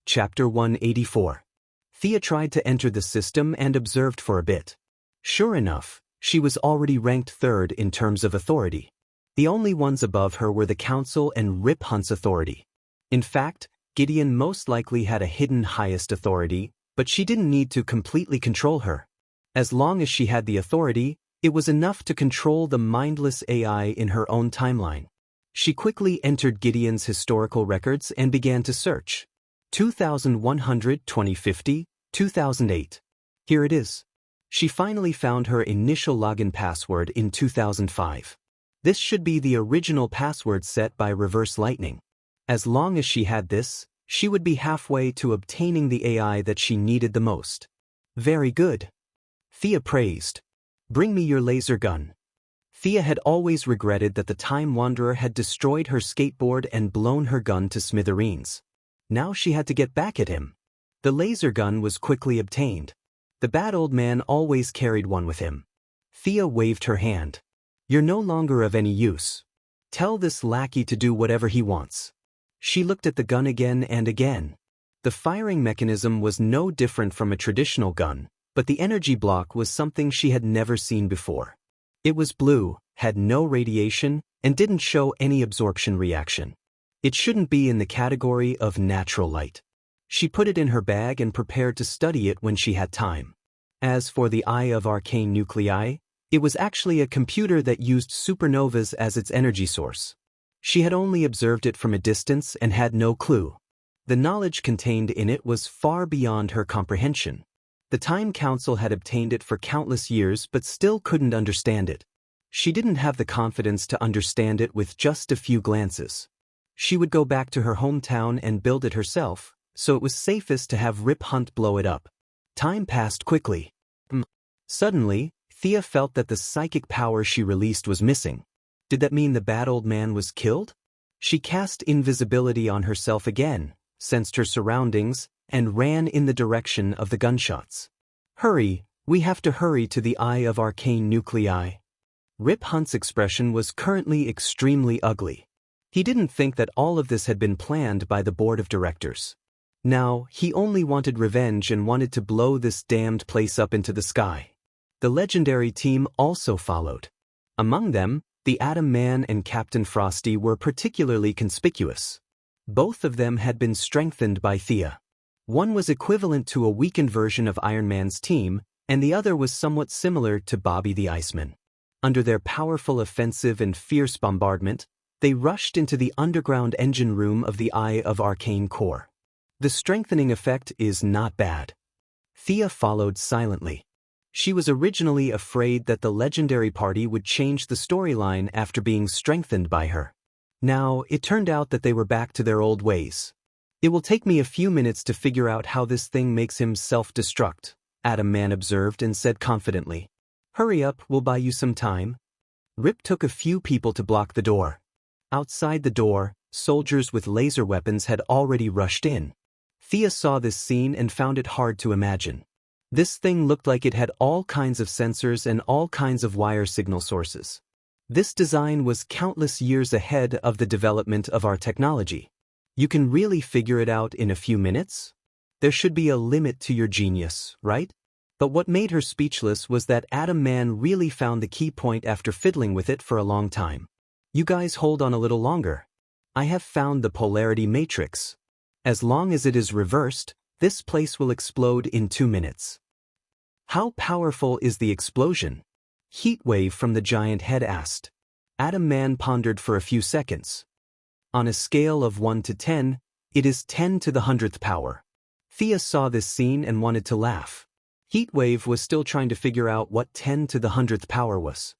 Chapter 184. Thea tried to enter the system and observed for a bit. Sure enough, she was already ranked third in terms of authority. The only ones above her were the Council and Rip Hunt's authority. In fact, Gideon most likely had a hidden highest authority, but she didn't need to completely control her. As long as she had the authority, it was enough to control the mindless AI in her own timeline. She quickly entered Gideon's historical records and began to search. 2100, 2050, 2008. Here it is. She finally found her initial login password in 2005. This should be the original password set by Reverse Lightning. As long as she had this, she would be halfway to obtaining the AI that she needed the most. Very good. Thea praised. Bring me your laser gun. Thea had always regretted that the Time Wanderer had destroyed her skateboard and blown her gun to smithereens. Now she had to get back at him. The laser gun was quickly obtained. The bad old man always carried one with him. Thea waved her hand. You're no longer of any use. Tell this lackey to do whatever he wants. She looked at the gun again and again. The firing mechanism was no different from a traditional gun, but the energy block was something she had never seen before. It was blue, had no radiation, and didn't show any absorption reaction. It shouldn't be in the category of natural light. She put it in her bag and prepared to study it when she had time. As for the Eye of Arcane Nuclei, it was actually a computer that used supernovas as its energy source. She had only observed it from a distance and had no clue. The knowledge contained in it was far beyond her comprehension. The Time Council had obtained it for countless years but still couldn't understand it. She didn't have the confidence to understand it with just a few glances. She would go back to her hometown and build it herself, so it was safest to have Rip Hunt blow it up. Time passed quickly. Suddenly, Thea felt that the psychic power she released was missing. Did that mean the bad old man was killed? She cast invisibility on herself again, sensed her surroundings, and ran in the direction of the gunshots. Hurry, we have to hurry to the Eye of Arcane Nuclei. Rip Hunt's expression was currently extremely ugly. He didn't think that all of this had been planned by the board of directors. Now, he only wanted revenge and wanted to blow this damned place up into the sky. The legendary team also followed. Among them, the Atom Man and Captain Frosty were particularly conspicuous. Both of them had been strengthened by Thea. One was equivalent to a weakened version of Iron Man's team, and the other was somewhat similar to Bobby the Iceman. Under their powerful offensive and fierce bombardment, they rushed into the underground engine room of the Eye of Arcane Core. The strengthening effect is not bad. Thea followed silently. She was originally afraid that the legendary party would change the storyline after being strengthened by her. Now, it turned out that they were back to their old ways. It will take me a few minutes to figure out how this thing makes him self-destruct, Atom Man observed and said confidently. Hurry up, we'll buy you some time. Rip took a few people to block the door. Outside the door, soldiers with laser weapons had already rushed in. Thea saw this scene and found it hard to imagine. This thing looked like it had all kinds of sensors and all kinds of wire signal sources. This design was countless years ahead of the development of our technology. You can really figure it out in a few minutes? There should be a limit to your genius, right? But what made her speechless was that Atom Man really found the key point after fiddling with it for a long time. You guys hold on a little longer. I have found the polarity matrix. As long as it is reversed, this place will explode in 2 minutes. How powerful is the explosion? Heatwave from the giant head asked. Atom Man pondered for a few seconds. On a scale of 1 to 10, it is 10 to the 100th power. Thea saw this scene and wanted to laugh. Heatwave was still trying to figure out what 10 to the 100th power was.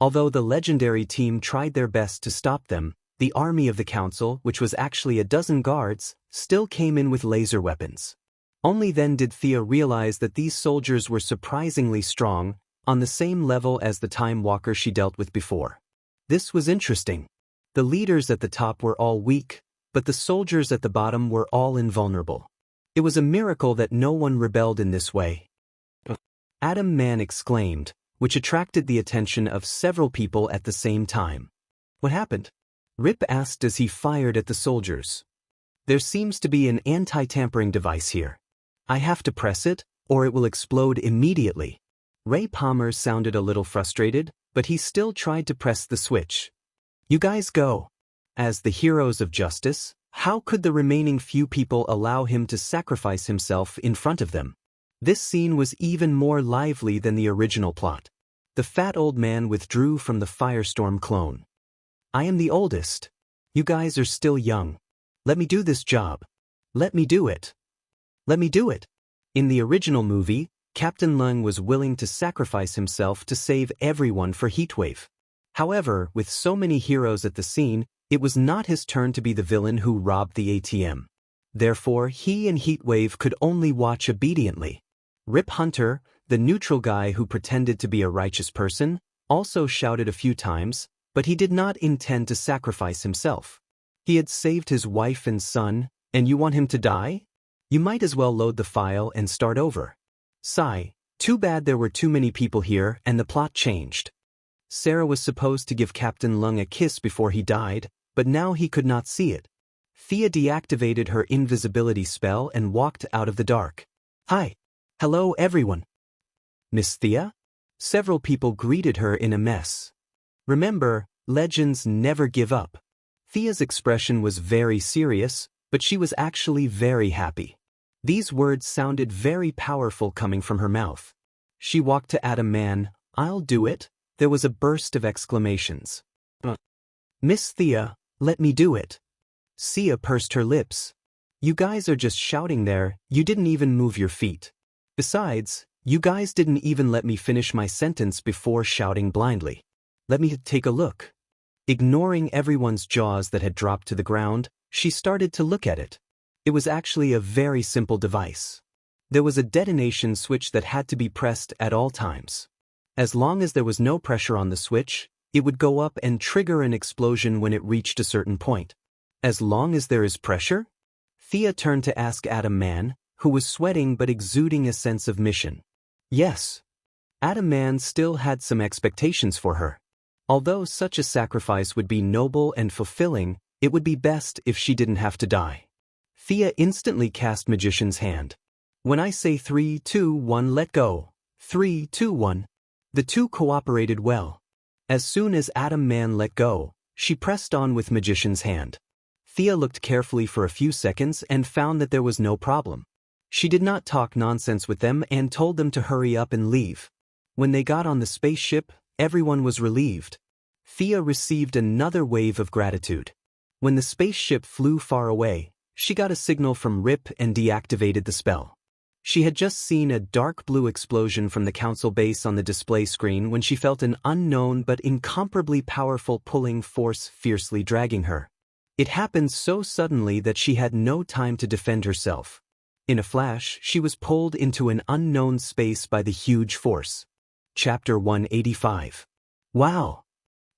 Although the legendary team tried their best to stop them, the army of the council, which was actually a dozen guards, still came in with laser weapons. Only then did Thea realize that these soldiers were surprisingly strong, on the same level as the Time Walker she dealt with before. This was interesting. The leaders at the top were all weak, but the soldiers at the bottom were all invulnerable. It was a miracle that no one rebelled in this way. Atom Man exclaimed, which attracted the attention of several people at the same time. What happened? Rip asked as he fired at the soldiers. There seems to be an anti-tampering device here. I have to press it, or it will explode immediately. Ray Palmer sounded a little frustrated, but he still tried to press the switch. You guys go. As the heroes of justice, how could the remaining few people allow him to sacrifice himself in front of them? This scene was even more lively than the original plot. The fat old man withdrew from the Firestorm clone. I am the oldest. You guys are still young. Let me do this job. Let me do it. Let me do it. In the original movie, Captain Lung was willing to sacrifice himself to save everyone for Heatwave. However, with so many heroes at the scene, it was not his turn to be the villain who robbed the ATM. Therefore, he and Heatwave could only watch obediently. Rip Hunter, the neutral guy who pretended to be a righteous person, also shouted a few times, but he did not intend to sacrifice himself. He had saved his wife and son, and you want him to die? You might as well load the file and start over. Sigh, too bad there were too many people here and the plot changed. Sarah was supposed to give Captain Lung a kiss before he died, but now he could not see it. Thea deactivated her invisibility spell and walked out of the dark. Hi. Hello everyone. Miss Thea? Several people greeted her in a mess. Remember, legends never give up. Thea's expression was very serious, but she was actually very happy. These words sounded very powerful coming from her mouth. She walked to Adam Man. I'll do it. There was a burst of exclamations. Miss Thea, let me do it. Sia pursed her lips. You guys are just shouting there, you didn't even move your feet. Besides, you guys didn't even let me finish my sentence before shouting blindly. Let me take a look. Ignoring everyone's jaws that had dropped to the ground, she started to look at it. It was actually a very simple device. There was a detonation switch that had to be pressed at all times. As long as there was no pressure on the switch, it would go up and trigger an explosion when it reached a certain point. As long as there is pressure? Thea turned to ask Adam Man, who was sweating but exuding a sense of mission. Yes. Adam Man still had some expectations for her. Although such a sacrifice would be noble and fulfilling, it would be best if she didn't have to die. Thea instantly cast Magician's Hand. When I say 3, 2, 1, let go. 3, 2, 1. The two cooperated well. As soon as Adam Man let go, she pressed on with Magician's Hand. Thea looked carefully for a few seconds and found that there was no problem. She did not talk nonsense with them and told them to hurry up and leave. When they got on the spaceship, everyone was relieved. Thea received another wave of gratitude. When the spaceship flew far away, she got a signal from Rip and deactivated the spell. She had just seen a dark blue explosion from the council base on the display screen when she felt an unknown but incomparably powerful pulling force fiercely dragging her. It happened so suddenly that she had no time to defend herself. In a flash, she was pulled into an unknown space by the huge force. Chapter 185. Wow!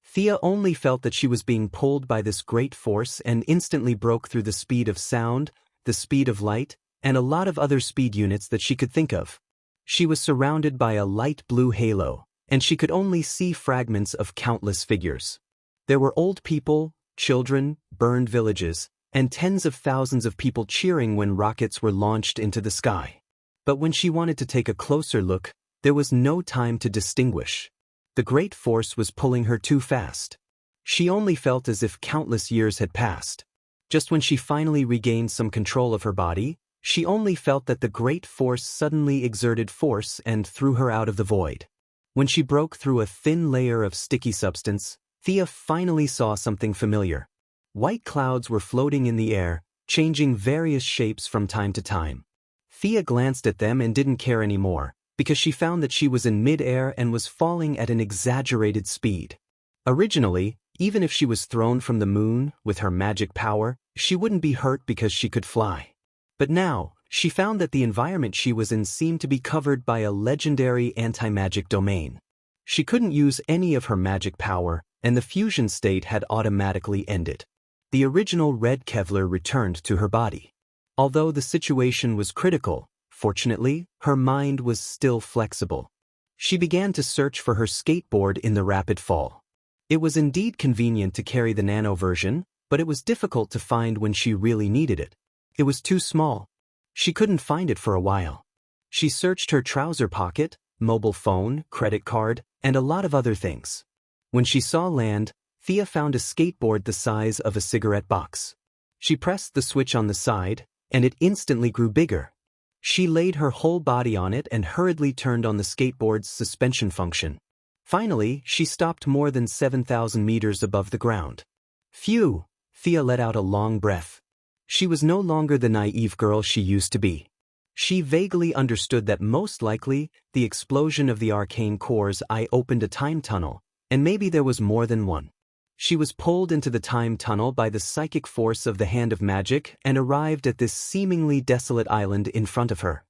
Thea only felt that she was being pulled by this great force and instantly broke through the speed of sound, the speed of light, and a lot of other speed units that she could think of. She was surrounded by a light blue halo, and she could only see fragments of countless figures. There were old people, children, burned villages, and tens of thousands of people cheering when rockets were launched into the sky. But when she wanted to take a closer look, there was no time to distinguish. The great force was pulling her too fast. She only felt as if countless years had passed. Just when she finally regained some control of her body, she only felt that the great force suddenly exerted force and threw her out of the void. When she broke through a thin layer of sticky substance, Thea finally saw something familiar. White clouds were floating in the air, changing various shapes from time to time. Thea glanced at them and didn't care anymore, because she found that she was in mid-air and was falling at an exaggerated speed. Originally, even if she was thrown from the moon with her magic power, she wouldn't be hurt because she could fly. But now, she found that the environment she was in seemed to be covered by a legendary anti-magic domain. She couldn't use any of her magic power, and the fusion state had automatically ended. The original red Kevlar returned to her body. Although the situation was critical, fortunately, her mind was still flexible. She began to search for her skateboard in the rapid fall. It was indeed convenient to carry the nano version, but it was difficult to find when she really needed it. It was too small. She couldn't find it for a while. She searched her trouser pocket, mobile phone, credit card, and a lot of other things. When she saw land, Thea found a skateboard the size of a cigarette box. She pressed the switch on the side, and it instantly grew bigger. She laid her whole body on it and hurriedly turned on the skateboard's suspension function. Finally, she stopped more than 7,000 meters above the ground. Phew! Thea let out a long breath. She was no longer the naive girl she used to be. She vaguely understood that most likely, the explosion of the arcane core's eye opened a time tunnel, and maybe there was more than one. She was pulled into the time tunnel by the psychic force of the hand of magic and arrived at this seemingly desolate island in front of her.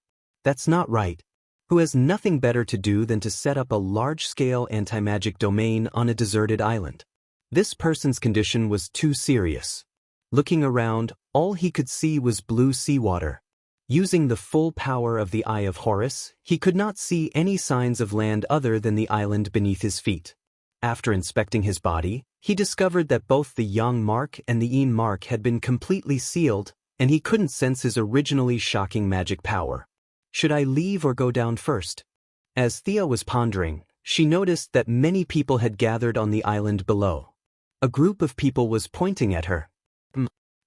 That's not right. Who has nothing better to do than to set up a large-scale anti-magic domain on a deserted island? This person's condition was too serious. Looking around, all he could see was blue seawater. Using the full power of the Eye of Horus, he could not see any signs of land other than the island beneath his feet. After inspecting his body, he discovered that both the yang mark and the yin mark had been completely sealed, and he couldn't sense his originally shocking magic power. Should I leave or go down first? As Thea was pondering, she noticed that many people had gathered on the island below. A group of people was pointing at her.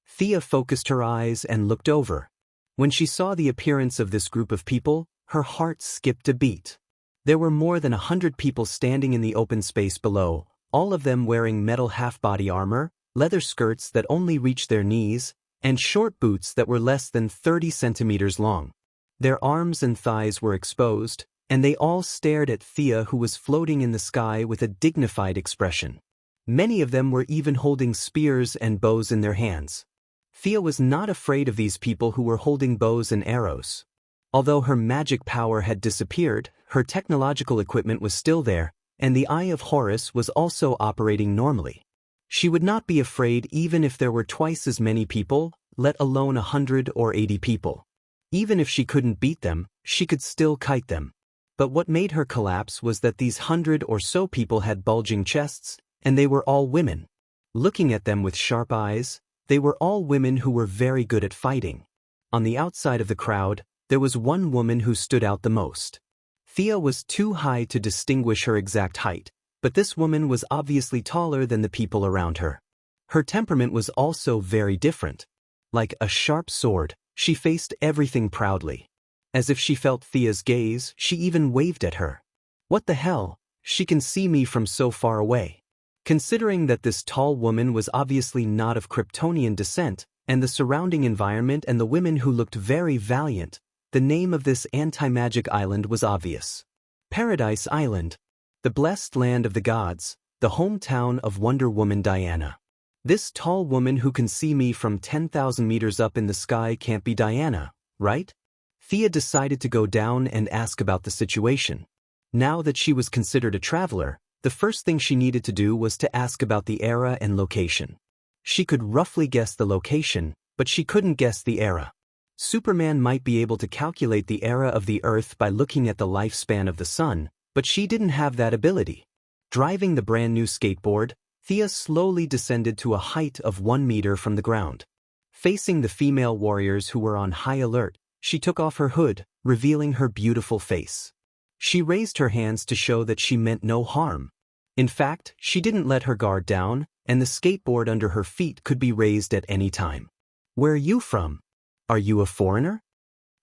Thea focused her eyes and looked over. When she saw the appearance of this group of people, her heart skipped a beat. There were more than 100 people standing in the open space below, all of them wearing metal half-body armor, leather skirts that only reached their knees, and short boots that were less than 30 centimeters long. Their arms and thighs were exposed, and they all stared at Thea, who was floating in the sky with a dignified expression. Many of them were even holding spears and bows in their hands. Thea was not afraid of these people who were holding bows and arrows. Although her magic power had disappeared, her technological equipment was still there, and the Eye of Horus was also operating normally. She would not be afraid even if there were twice as many people, let alone 100 or 80 people. Even if she couldn't beat them, she could still kite them. But what made her collapse was that these 100 or so people had bulging chests, and they were all women. Looking at them with sharp eyes, they were all women who were very good at fighting. On the outside of the crowd, there was one woman who stood out the most. Thea was too high to distinguish her exact height, but this woman was obviously taller than the people around her. Her temperament was also very different. Like a sharp sword, she faced everything proudly. As if she felt Thea's gaze, she even waved at her. What the hell? She can see me from so far away. Considering that this tall woman was obviously not of Kryptonian descent, and the surrounding environment and the women who looked very valiant, the name of this anti-magic island was obvious. Paradise Island, the blessed land of the gods, the hometown of Wonder Woman Diana. This tall woman who can see me from 10,000 meters up in the sky can't be Diana, right? Thea decided to go down and ask about the situation. Now that she was considered a traveler, the first thing she needed to do was to ask about the era and location. She could roughly guess the location, but she couldn't guess the era. Superman might be able to calculate the era of the Earth by looking at the lifespan of the sun, but she didn't have that ability. Driving the brand new skateboard, Thea slowly descended to a height of 1 meter from the ground. Facing the female warriors who were on high alert, she took off her hood, revealing her beautiful face. She raised her hands to show that she meant no harm. In fact, she didn't let her guard down, and the skateboard under her feet could be raised at any time. "Where are you from? Are you a foreigner?"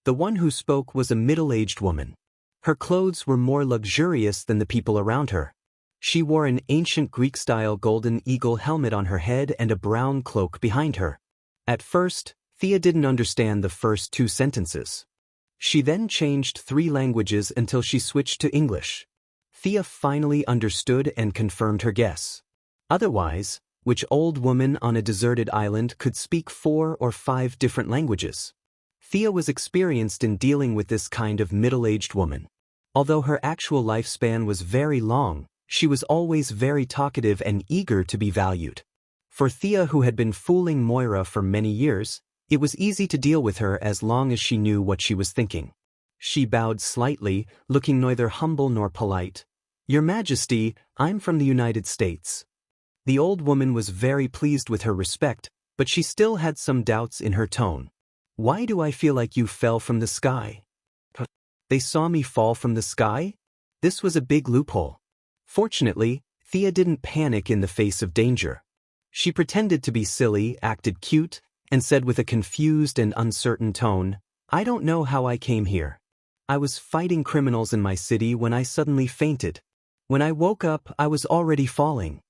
The one who spoke was a middle-aged woman. Her clothes were more luxurious than the people around her. She wore an ancient Greek-style golden eagle helmet on her head and a brown cloak behind her. At first, Thea didn't understand the first 2 sentences. She then changed 3 languages until she switched to English. Thea finally understood and confirmed her guess. Otherwise, which old woman on a deserted island could speak 4 or 5 different languages? Thea was experienced in dealing with this kind of middle-aged woman. Although her actual lifespan was very long, she was always very talkative and eager to be valued. For Thea, who had been fooling Moira for many years, it was easy to deal with her as long as she knew what she was thinking. She bowed slightly, looking neither humble nor polite. "Your Majesty, I'm from the United States." The old woman was very pleased with her respect, but she still had some doubts in her tone. Why do I feel like you fell from the sky? They saw me fall from the sky? This was a big loophole. Fortunately, Thea didn't panic in the face of danger. She pretended to be silly, acted cute, and said with a confused and uncertain tone, I don't know how I came here. I was fighting criminals in my city when I suddenly fainted. When I woke up, I was already falling.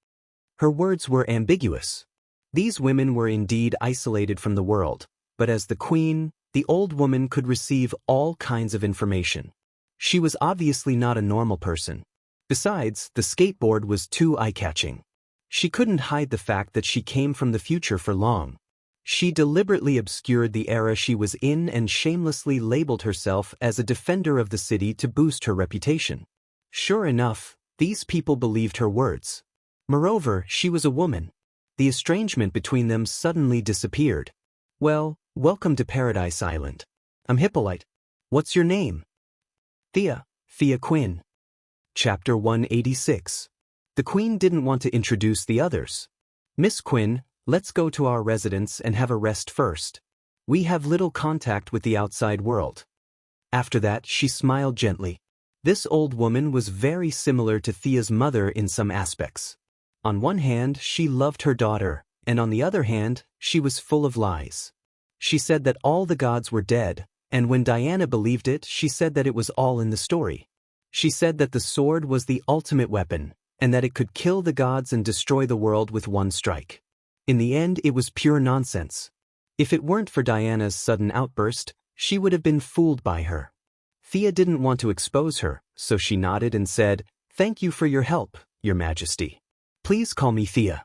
Her words were ambiguous. These women were indeed isolated from the world, but as the queen, the old woman could receive all kinds of information. She was obviously not a normal person. Besides, the skateboard was too eye-catching. She couldn't hide the fact that she came from the future for long. She deliberately obscured the era she was in and shamelessly labeled herself as a defender of the city to boost her reputation. Sure enough, these people believed her words. Moreover, she was a woman. The estrangement between them suddenly disappeared. Well, welcome to Paradise Island. I'm Hippolyte. What's your name? Thea Quinn. Chapter 186. The Queen didn't want to introduce the others. Miss Quinn, let's go to our residence and have a rest first. We have little contact with the outside world. After that, she smiled gently. This old woman was very similar to Thea's mother in some aspects. On one hand, she loved her daughter, and on the other hand, she was full of lies. She said that all the gods were dead, and when Diana believed it, she said that it was all in the story. She said that the sword was the ultimate weapon, and that it could kill the gods and destroy the world with one strike. In the end, it was pure nonsense. If it weren't for Diana's sudden outburst, she would have been fooled by her. Thea didn't want to expose her, so she nodded and said, Thank you for your help, Your Majesty. Please call me Thea.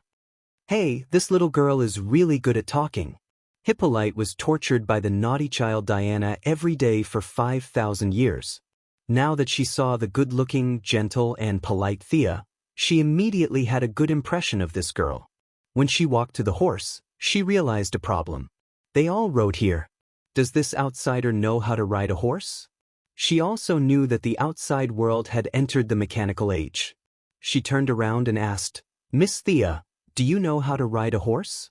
Hey, this little girl is really good at talking. Hippolyte was tortured by the naughty child Diana every day for 5,000 years. Now that she saw the good-looking, gentle, and polite Thea, she immediately had a good impression of this girl. When she walked to the horse, she realized a problem. They all rode here. Does this outsider know how to ride a horse? She also knew that the outside world had entered the mechanical age. She turned around and asked, Miss Thea, do you know how to ride a horse?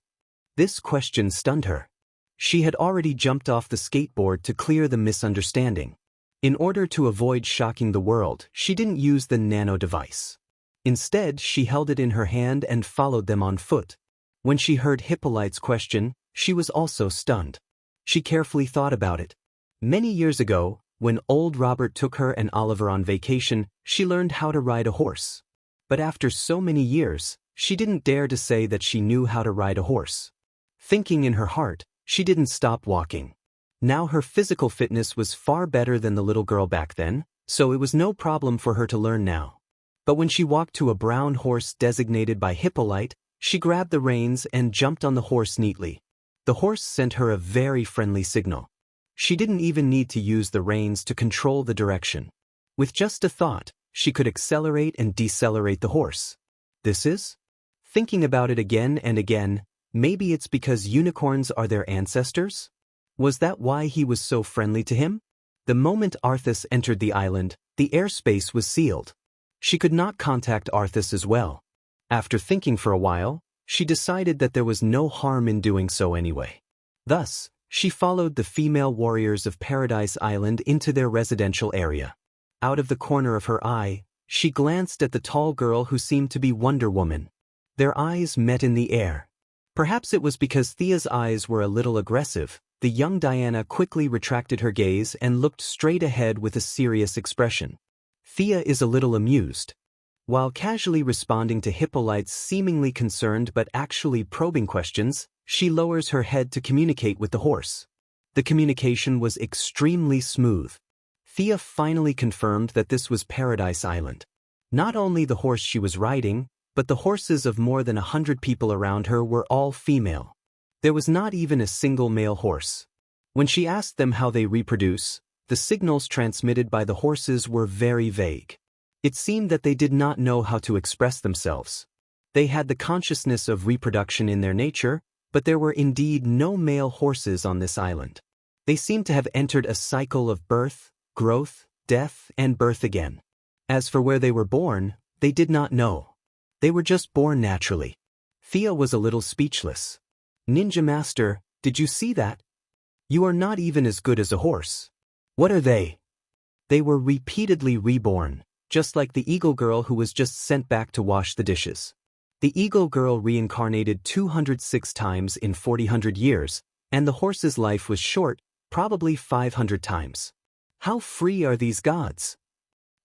This question stunned her. She had already jumped off the skateboard to clear the misunderstanding. In order to avoid shocking the world, she didn't use the nano device. Instead, she held it in her hand and followed them on foot. When she heard Hippolyte's question, she was also stunned. She carefully thought about it. Many years ago, when old Robert took her and Oliver on vacation, she learned how to ride a horse. But after so many years, she didn't dare to say that she knew how to ride a horse. Thinking in her heart, she didn't stop walking. Now her physical fitness was far better than the little girl back then, so it was no problem for her to learn now. But when she walked to a brown horse designated by Hippolyte, she grabbed the reins and jumped on the horse neatly. The horse sent her a very friendly signal. She didn't even need to use the reins to control the direction. With just a thought, she could accelerate and decelerate the horse. This is? Thinking about it again and again, maybe it's because unicorns are their ancestors? Was that why he was so friendly to him? The moment Arthas entered the island, the airspace was sealed. She could not contact Arthas as well. After thinking for a while, she decided that there was no harm in doing so anyway. Thus, she followed the female warriors of Paradise Island into their residential area. Out of the corner of her eye, she glanced at the tall girl who seemed to be Wonder Woman. Their eyes met in the air. Perhaps it was because Thea's eyes were a little aggressive. The young Diana quickly retracted her gaze and looked straight ahead with a serious expression. Thea is a little amused. While casually responding to Hippolyte's seemingly concerned but actually probing questions, she lowers her head to communicate with the horse. The communication was extremely smooth. Thea finally confirmed that this was Paradise Island. Not only the horse she was riding, but the horses of more than 100 people around her were all female. There was not even a single male horse. When she asked them how they reproduce, the signals transmitted by the horses were very vague. It seemed that they did not know how to express themselves. They had the consciousness of reproduction in their nature, but there were indeed no male horses on this island. They seemed to have entered a cycle of birth, growth, death, and birth again. As for where they were born, they did not know. They were just born naturally. Thea was a little speechless. Ninja Master, did you see that? You are not even as good as a horse. What are they? They were repeatedly reborn, just like the eagle girl who was just sent back to wash the dishes. The eagle girl reincarnated 206 times in 400 years, and the horse's life was short, probably 500 times. How free are these gods?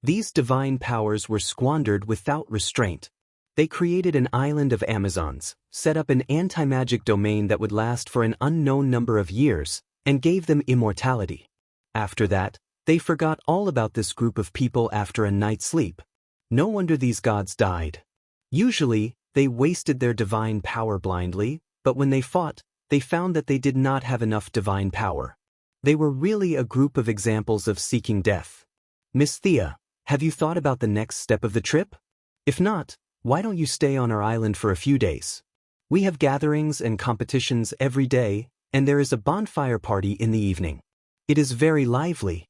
These divine powers were squandered without restraint. They created an island of Amazons, set up an anti-magic domain that would last for an unknown number of years, and gave them immortality. After that, they forgot all about this group of people after a night's sleep. No wonder these gods died. Usually, they wasted their divine power blindly, but when they fought, they found that they did not have enough divine power. They were really a group of examples of seeking death. Miss Thea, have you thought about the next step of the trip? If not, why don't you stay on our island for a few days? We have gatherings and competitions every day, and there is a bonfire party in the evening. It is very lively.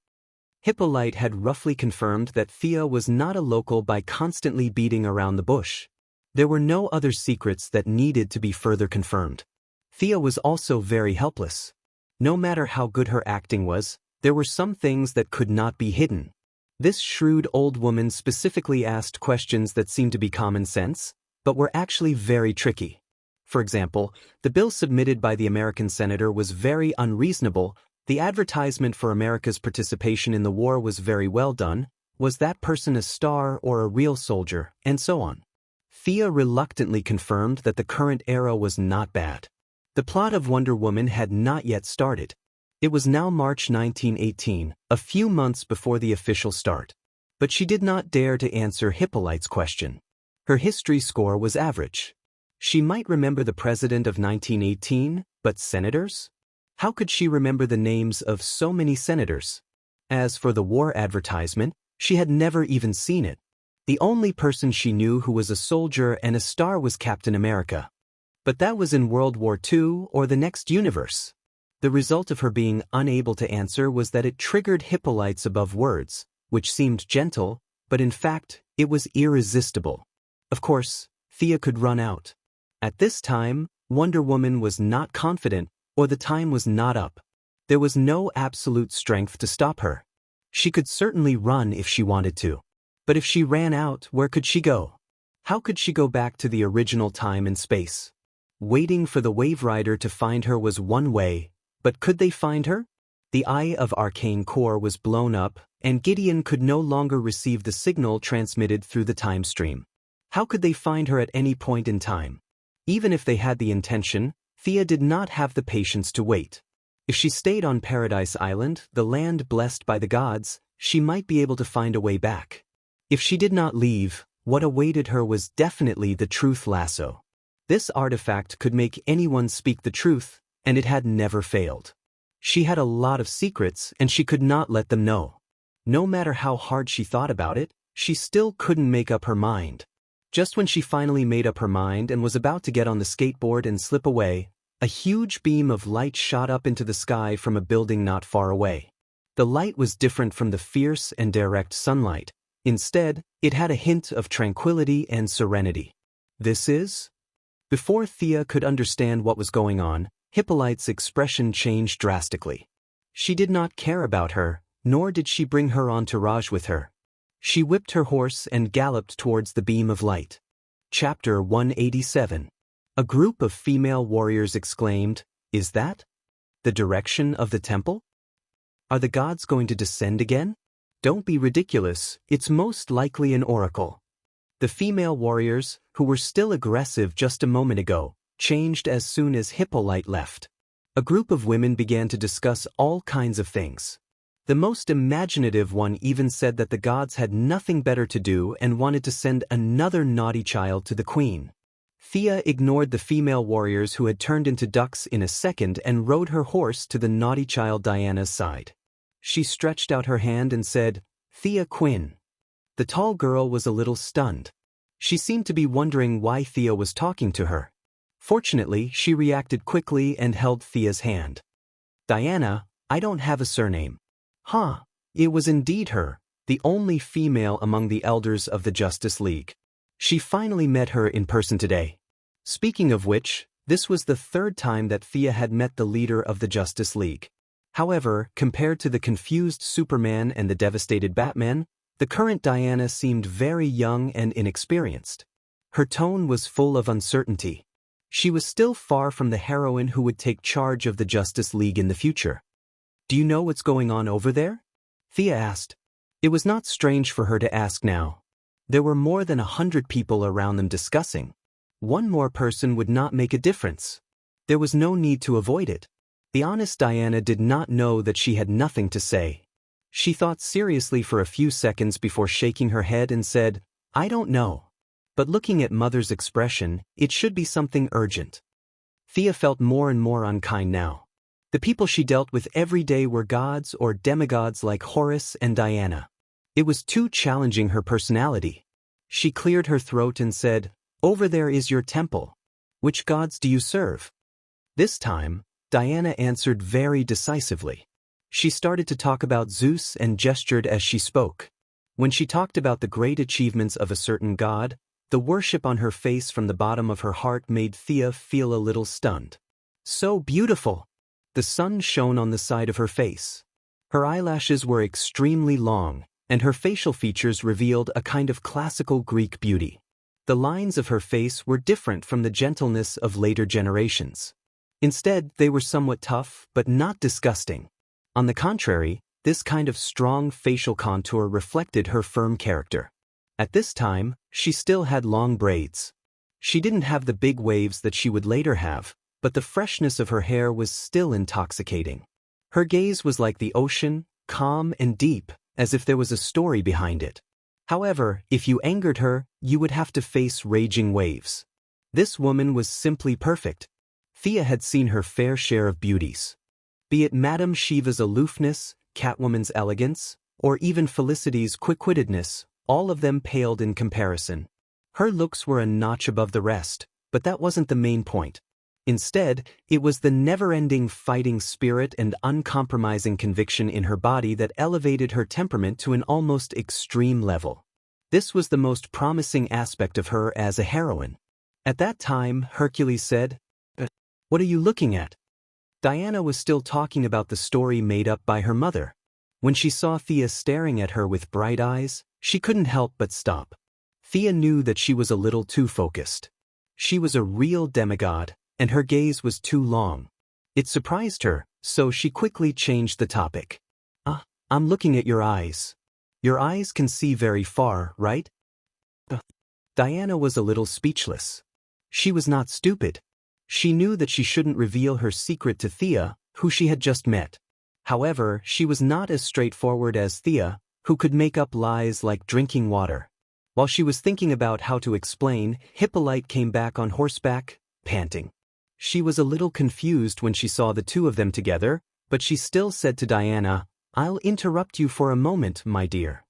Hippolyte had roughly confirmed that Thea was not a local by constantly beating around the bush. There were no other secrets that needed to be further confirmed. Thea was also very helpless. No matter how good her acting was, there were some things that could not be hidden. This shrewd old woman specifically asked questions that seemed to be common sense, but were actually very tricky. For example, the bill submitted by the American senator was very unreasonable. The advertisement for America's participation in the war was very well done. Was that person a star or a real soldier, and so on. Thea reluctantly confirmed that the current era was not bad. The plot of Wonder Woman had not yet started. It was now March 1918, a few months before the official start. But she did not dare to answer Hippolyte's question. Her history score was average. She might remember the president of 1918, but senators? How could she remember the names of so many senators? As for the war advertisement, she had never even seen it. The only person she knew who was a soldier and a star was Captain America. But that was in World War II or the next universe. The result of her being unable to answer was that it triggered Hippolyte's above words, which seemed gentle, but in fact, it was irresistible. Of course, Thea could run out. At this time, Wonder Woman was not confident, or the time was not up. There was no absolute strength to stop her. She could certainly run if she wanted to. But if she ran out, where could she go? How could she go back to the original time and space? Waiting for the Wave Rider to find her was one way, but could they find her? The Eye of Arcane Core was blown up, and Gideon could no longer receive the signal transmitted through the time stream. How could they find her at any point in time? Even if they had the intention, Thea did not have the patience to wait. If she stayed on Paradise Island, the land blessed by the gods, she might be able to find a way back. If she did not leave, what awaited her was definitely the truth lasso. This artifact could make anyone speak the truth, and it had never failed. She had a lot of secrets, and she could not let them know. No matter how hard she thought about it, she still couldn't make up her mind. Just when she finally made up her mind and was about to get on the skateboard and slip away, a huge beam of light shot up into the sky from a building not far away. The light was different from the fierce and direct sunlight. Instead, it had a hint of tranquility and serenity. This is? Before Thea could understand what was going on, Hippolyte's expression changed drastically. She did not care about her, nor did she bring her entourage with her. She whipped her horse and galloped towards the beam of light. Chapter 187. A group of female warriors exclaimed, "Is that the direction of the temple? Are the gods going to descend again? Don't be ridiculous, it's most likely an oracle." The female warriors, who were still aggressive just a moment ago, changed as soon as Hippolyte left. A group of women began to discuss all kinds of things. The most imaginative one even said that the gods had nothing better to do and wanted to send another naughty child to the queen. Thea ignored the female warriors who had turned into ducks in a second and rode her horse to the naughty child Diana's side. She stretched out her hand and said, "Thea Quinn." The tall girl was a little stunned. She seemed to be wondering why Thea was talking to her. Fortunately, she reacted quickly and held Thea's hand. "Diana, I don't have a surname." Huh, it was indeed her, the only female among the elders of the Justice League. She finally met her in person today. Speaking of which, this was the third time that Thea had met the leader of the Justice League. However, compared to the confused Superman and the devastated Batman, the current Diana seemed very young and inexperienced. Her tone was full of uncertainty. She was still far from the heroine who would take charge of the Justice League in the future. "Do you know what's going on over there?" Thea asked. It was not strange for her to ask now. There were more than 100 people around them discussing. One more person would not make a difference. There was no need to avoid it. The honest Diana did not know that she had nothing to say. She thought seriously for a few seconds before shaking her head and said, "I don't know." But looking at Mother's expression, it should be something urgent. Thea felt more and more unkind now. The people she dealt with every day were gods or demigods like Horus and Diana. It was too challenging her personality. She cleared her throat and said, "Over there is your temple. Which gods do you serve?" This time, Diana answered very decisively. She started to talk about Zeus and gestured as she spoke. When she talked about the great achievements of a certain god, the worship on her face from the bottom of her heart made Thea feel a little stunned. So beautiful! The sun shone on the side of her face. Her eyelashes were extremely long, and her facial features revealed a kind of classical Greek beauty. The lines of her face were different from the gentleness of later generations. Instead, they were somewhat tough, but not disgusting. On the contrary, this kind of strong facial contour reflected her firm character. At this time, she still had long braids. She didn't have the big waves that she would later have, but the freshness of her hair was still intoxicating. Her gaze was like the ocean, calm and deep, as if there was a story behind it. However, if you angered her, you would have to face raging waves. This woman was simply perfect. Thea had seen her fair share of beauties. Be it Madame Shiva's aloofness, Catwoman's elegance, or even Felicity's quick-wittedness, all of them paled in comparison. Her looks were a notch above the rest, but that wasn't the main point. Instead, it was the never-ending fighting spirit and uncompromising conviction in her body that elevated her temperament to an almost extreme level. This was the most promising aspect of her as a heroine. At that time, Hercules said, "What are you looking at?" Diana was still talking about the story made up by her mother. When she saw Thea staring at her with bright eyes, she couldn't help but stop. Thea knew that she was a little too focused. She was a real demigod, and her gaze was too long. It surprised her, so she quickly changed the topic. I'm looking at your eyes. Your eyes can see very far, right?" Diana was a little speechless. She was not stupid. She knew that she shouldn't reveal her secret to Thea, who she had just met. However, she was not as straightforward as Thea, who could make up lies like drinking water. While she was thinking about how to explain, Hippolyte came back on horseback, panting. She was a little confused when she saw the two of them together, but she still said to Diana, "I'll interrupt you for a moment, my dear."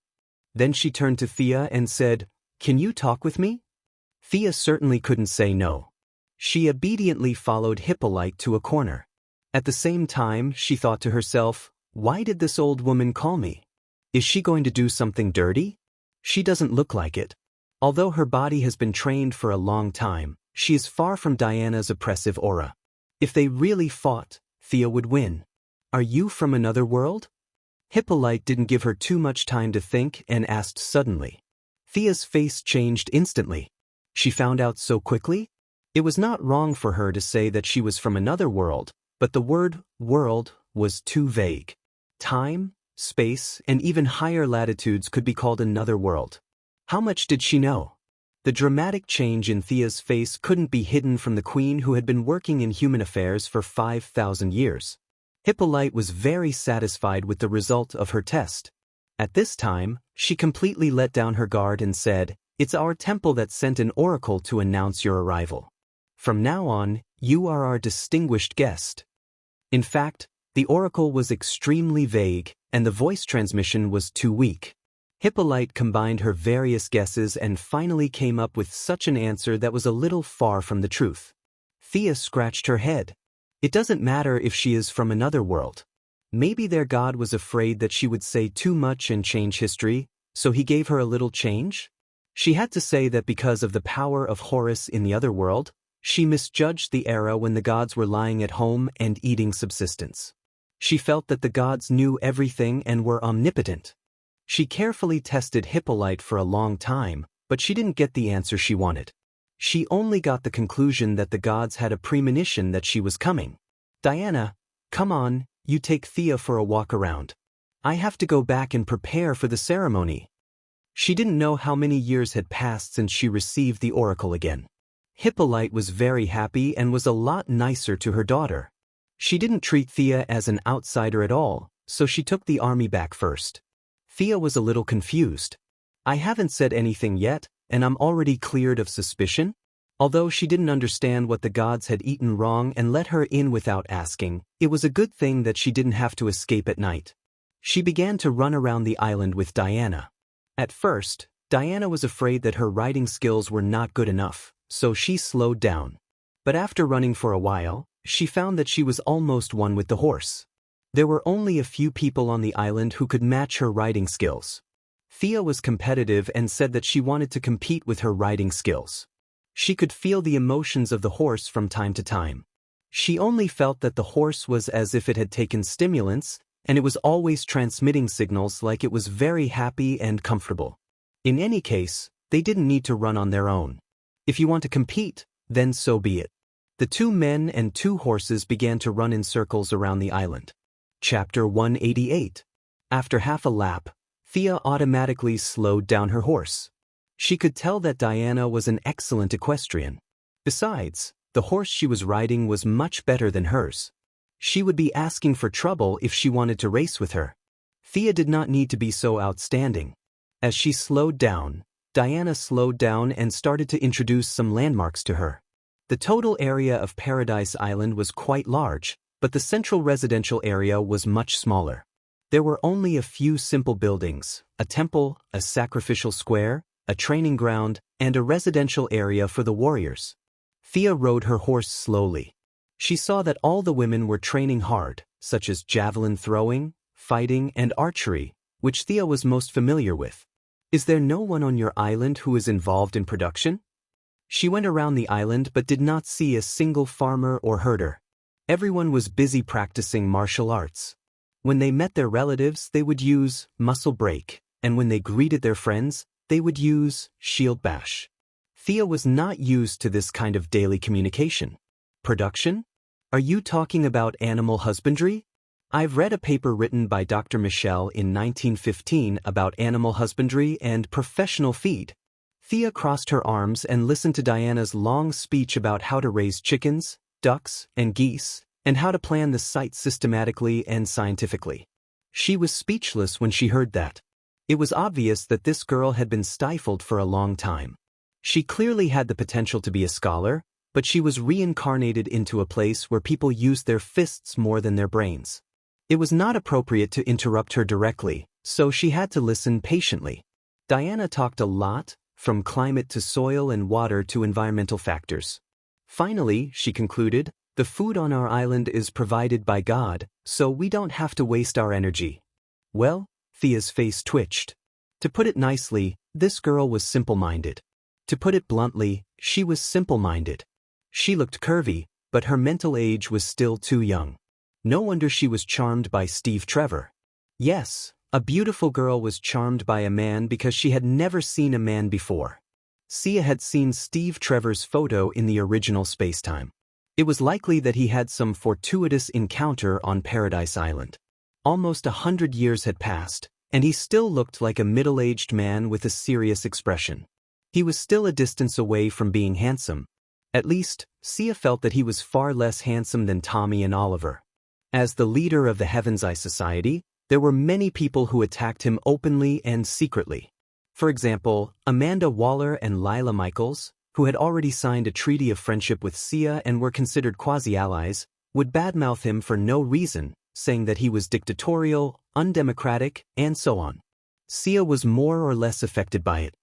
Then she turned to Thea and said, "Can you talk with me?" Thea certainly couldn't say no. She obediently followed Hippolyte to a corner. At the same time, she thought to herself, "Why did this old woman call me? Is she going to do something dirty? She doesn't look like it." Although her body has been trained for a long time, she is far from Diana's oppressive aura. If they really fought, Thea would win. "Are you from another world?" Hippolyte didn't give her too much time to think and asked suddenly. Thea's face changed instantly. She found out so quickly? It was not wrong for her to say that she was from another world, but the word world was too vague. Time, space, and even higher latitudes could be called another world. How much did she know? The dramatic change in Thea's face couldn't be hidden from the queen who had been working in human affairs for 5,000 years. Hippolyte was very satisfied with the result of her test. At this time, she completely let down her guard and said, "It's our temple that sent an oracle to announce your arrival. From now on, you are our distinguished guest." In fact, the oracle was extremely vague, and the voice transmission was too weak. Hippolyte combined her various guesses and finally came up with such an answer that was a little far from the truth. Thea scratched her head. It doesn't matter if she is from another world. Maybe their god was afraid that she would say too much and change history, so he gave her a little change? She had to say that because of the power of Horus in the other world, She misjudged the era when the gods were lying at home and eating subsistence. She felt that the gods knew everything and were omnipotent. She carefully tested Hippolyte for a long time, but she didn't get the answer she wanted. She only got the conclusion that the gods had a premonition that she was coming. Diana, come on, you take Thea for a walk around. I have to go back and prepare for the ceremony. She didn't know how many years had passed since she received the oracle again. Hippolyte was very happy and was a lot nicer to her daughter. She didn't treat Thea as an outsider at all, so she took the army back first. Thea was a little confused. I haven't said anything yet, and I'm already cleared of suspicion? Although she didn't understand what the gods had eaten wrong and let her in without asking, it was a good thing that she didn't have to escape at night. She began to run around the island with Diana. At first, Diana was afraid that her riding skills were not good enough, so she slowed down. But after running for a while, she found that she was almost one with the horse. There were only a few people on the island who could match her riding skills. Thea was competitive and said that she wanted to compete with her riding skills. She could feel the emotions of the horse from time to time. She only felt that the horse was as if it had taken stimulants, and it was always transmitting signals like it was very happy and comfortable. In any case, they didn't need to run on their own. If you want to compete, then so be it. The 2 men and 2 horses began to run in circles around the island. Chapter 188. After half a lap, Thea automatically slowed down her horse. She could tell that Diana was an excellent equestrian. Besides, the horse she was riding was much better than hers. She would be asking for trouble if she wanted to race with her. Thea did not need to be so outstanding. As she slowed down, Diana slowed down and started to introduce some landmarks to her. The total area of Paradise Island was quite large, but the central residential area was much smaller. There were only a few simple buildings, a temple, a sacrificial square, a training ground, and a residential area for the warriors. Thea rode her horse slowly. She saw that all the women were training hard, such as javelin throwing, fighting, and archery, which Thea was most familiar with. Is there no one on your island who is involved in production? She went around the island but did not see a single farmer or herder. Everyone was busy practicing martial arts. When they met their relatives, they would use muscle break, and when they greeted their friends, they would use shield bash. Thea was not used to this kind of daily communication. Production? Are you talking about animal husbandry? I've read a paper written by Dr. Michel in 1915 about animal husbandry and professional feed. Thea crossed her arms and listened to Diana's long speech about how to raise chickens, ducks, and geese, and how to plan the site systematically and scientifically. She was speechless when she heard that. It was obvious that this girl had been stifled for a long time. She clearly had the potential to be a scholar, but she was reincarnated into a place where people used their fists more than their brains. It was not appropriate to interrupt her directly, so she had to listen patiently. Diana talked a lot, from climate to soil and water to environmental factors. Finally, she concluded, the food on our island is provided by God, so we don't have to waste our energy. Well, Thea's face twitched. To put it nicely, this girl was simple-minded. To put it bluntly, she was simple-minded. She looked curvy, but her mental age was still too young. No wonder she was charmed by Steve Trevor. Yes, a beautiful girl was charmed by a man because she had never seen a man before. Sia had seen Steve Trevor's photo in the original spacetime. It was likely that he had some fortuitous encounter on Paradise Island. Almost 100 years had passed, and he still looked like a middle-aged man with a serious expression. He was still a distance away from being handsome. At least, Sia felt that he was far less handsome than Tommy and Oliver. As the leader of the Heaven's Eye Society, there were many people who attacked him openly and secretly. For example, Amanda Waller and Lila Michaels, who had already signed a treaty of friendship with Sia and were considered quasi-allies, would badmouth him for no reason, saying that he was dictatorial, undemocratic, and so on. Sia was more or less affected by it.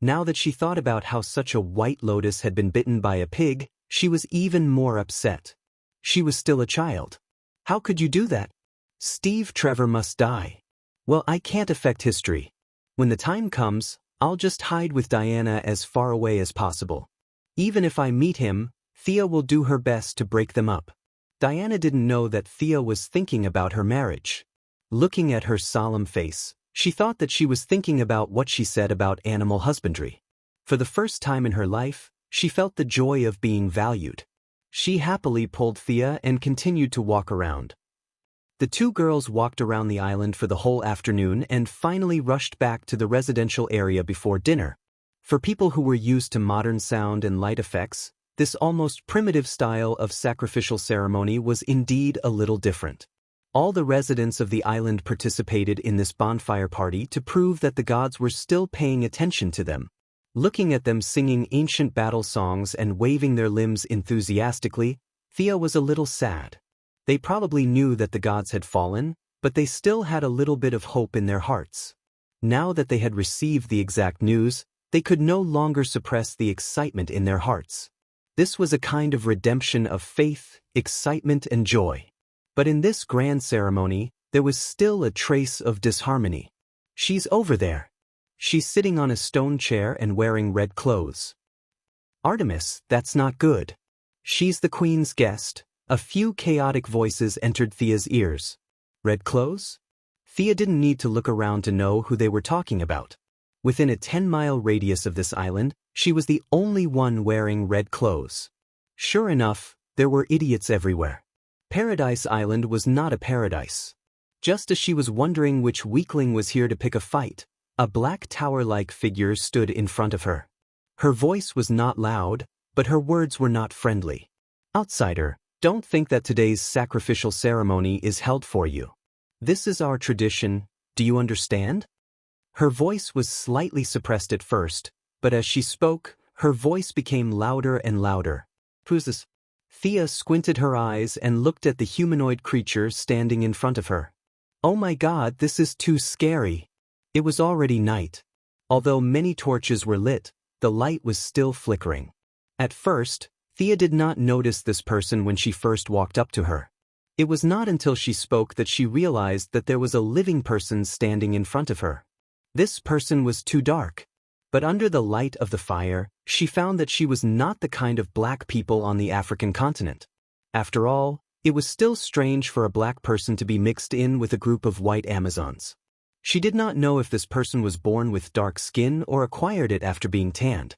Now that she thought about how such a white lotus had been bitten by a pig, she was even more upset. She was still a child. How could you do that? Steve Trevor must die. Well, I can't affect history. When the time comes, I'll just hide with Diana as far away as possible. Even if I meet him, Thea will do her best to break them up. Diana didn't know that Thea was thinking about her marriage. Looking at her solemn face, she thought that she was thinking about what she said about animal husbandry. For the first time in her life, she felt the joy of being valued. She happily pulled Thea and continued to walk around. The two girls walked around the island for the whole afternoon and finally rushed back to the residential area before dinner. For people who were used to modern sound and light effects, this almost primitive style of sacrificial ceremony was indeed a little different. All the residents of the island participated in this bonfire party to prove that the gods were still paying attention to them. Looking at them singing ancient battle songs and waving their limbs enthusiastically, Thea was a little sad. They probably knew that the gods had fallen, but they still had a little bit of hope in their hearts. Now that they had received the exact news, they could no longer suppress the excitement in their hearts. This was a kind of redemption of faith, excitement, and joy. But in this grand ceremony, there was still a trace of disharmony. She's over there. She's sitting on a stone chair and wearing red clothes. Artemis, that's not good. She's the queen's guest. A few chaotic voices entered Thea's ears. Red clothes? Thea didn't need to look around to know who they were talking about. Within a 10-mile radius of this island, she was the only one wearing red clothes. Sure enough, there were idiots everywhere. Paradise Island was not a paradise. Just as she was wondering which weakling was here to pick a fight, a black tower-like figure stood in front of her. Her voice was not loud, but her words were not friendly. Outsider, don't think that today's sacrificial ceremony is held for you. This is our tradition, do you understand? Her voice was slightly suppressed at first, but as she spoke, her voice became louder and louder. Who's this? Thea squinted her eyes and looked at the humanoid creature standing in front of her. Oh my God, this is too scary. It was already night. Although many torches were lit, the light was still flickering. At first, Thea did not notice this person when she first walked up to her. It was not until she spoke that she realized that there was a living person standing in front of her. This person was too dark. But under the light of the fire, she found that she was not the kind of black people on the African continent. After all, it was still strange for a black person to be mixed in with a group of white Amazons. She did not know if this person was born with dark skin or acquired it after being tanned.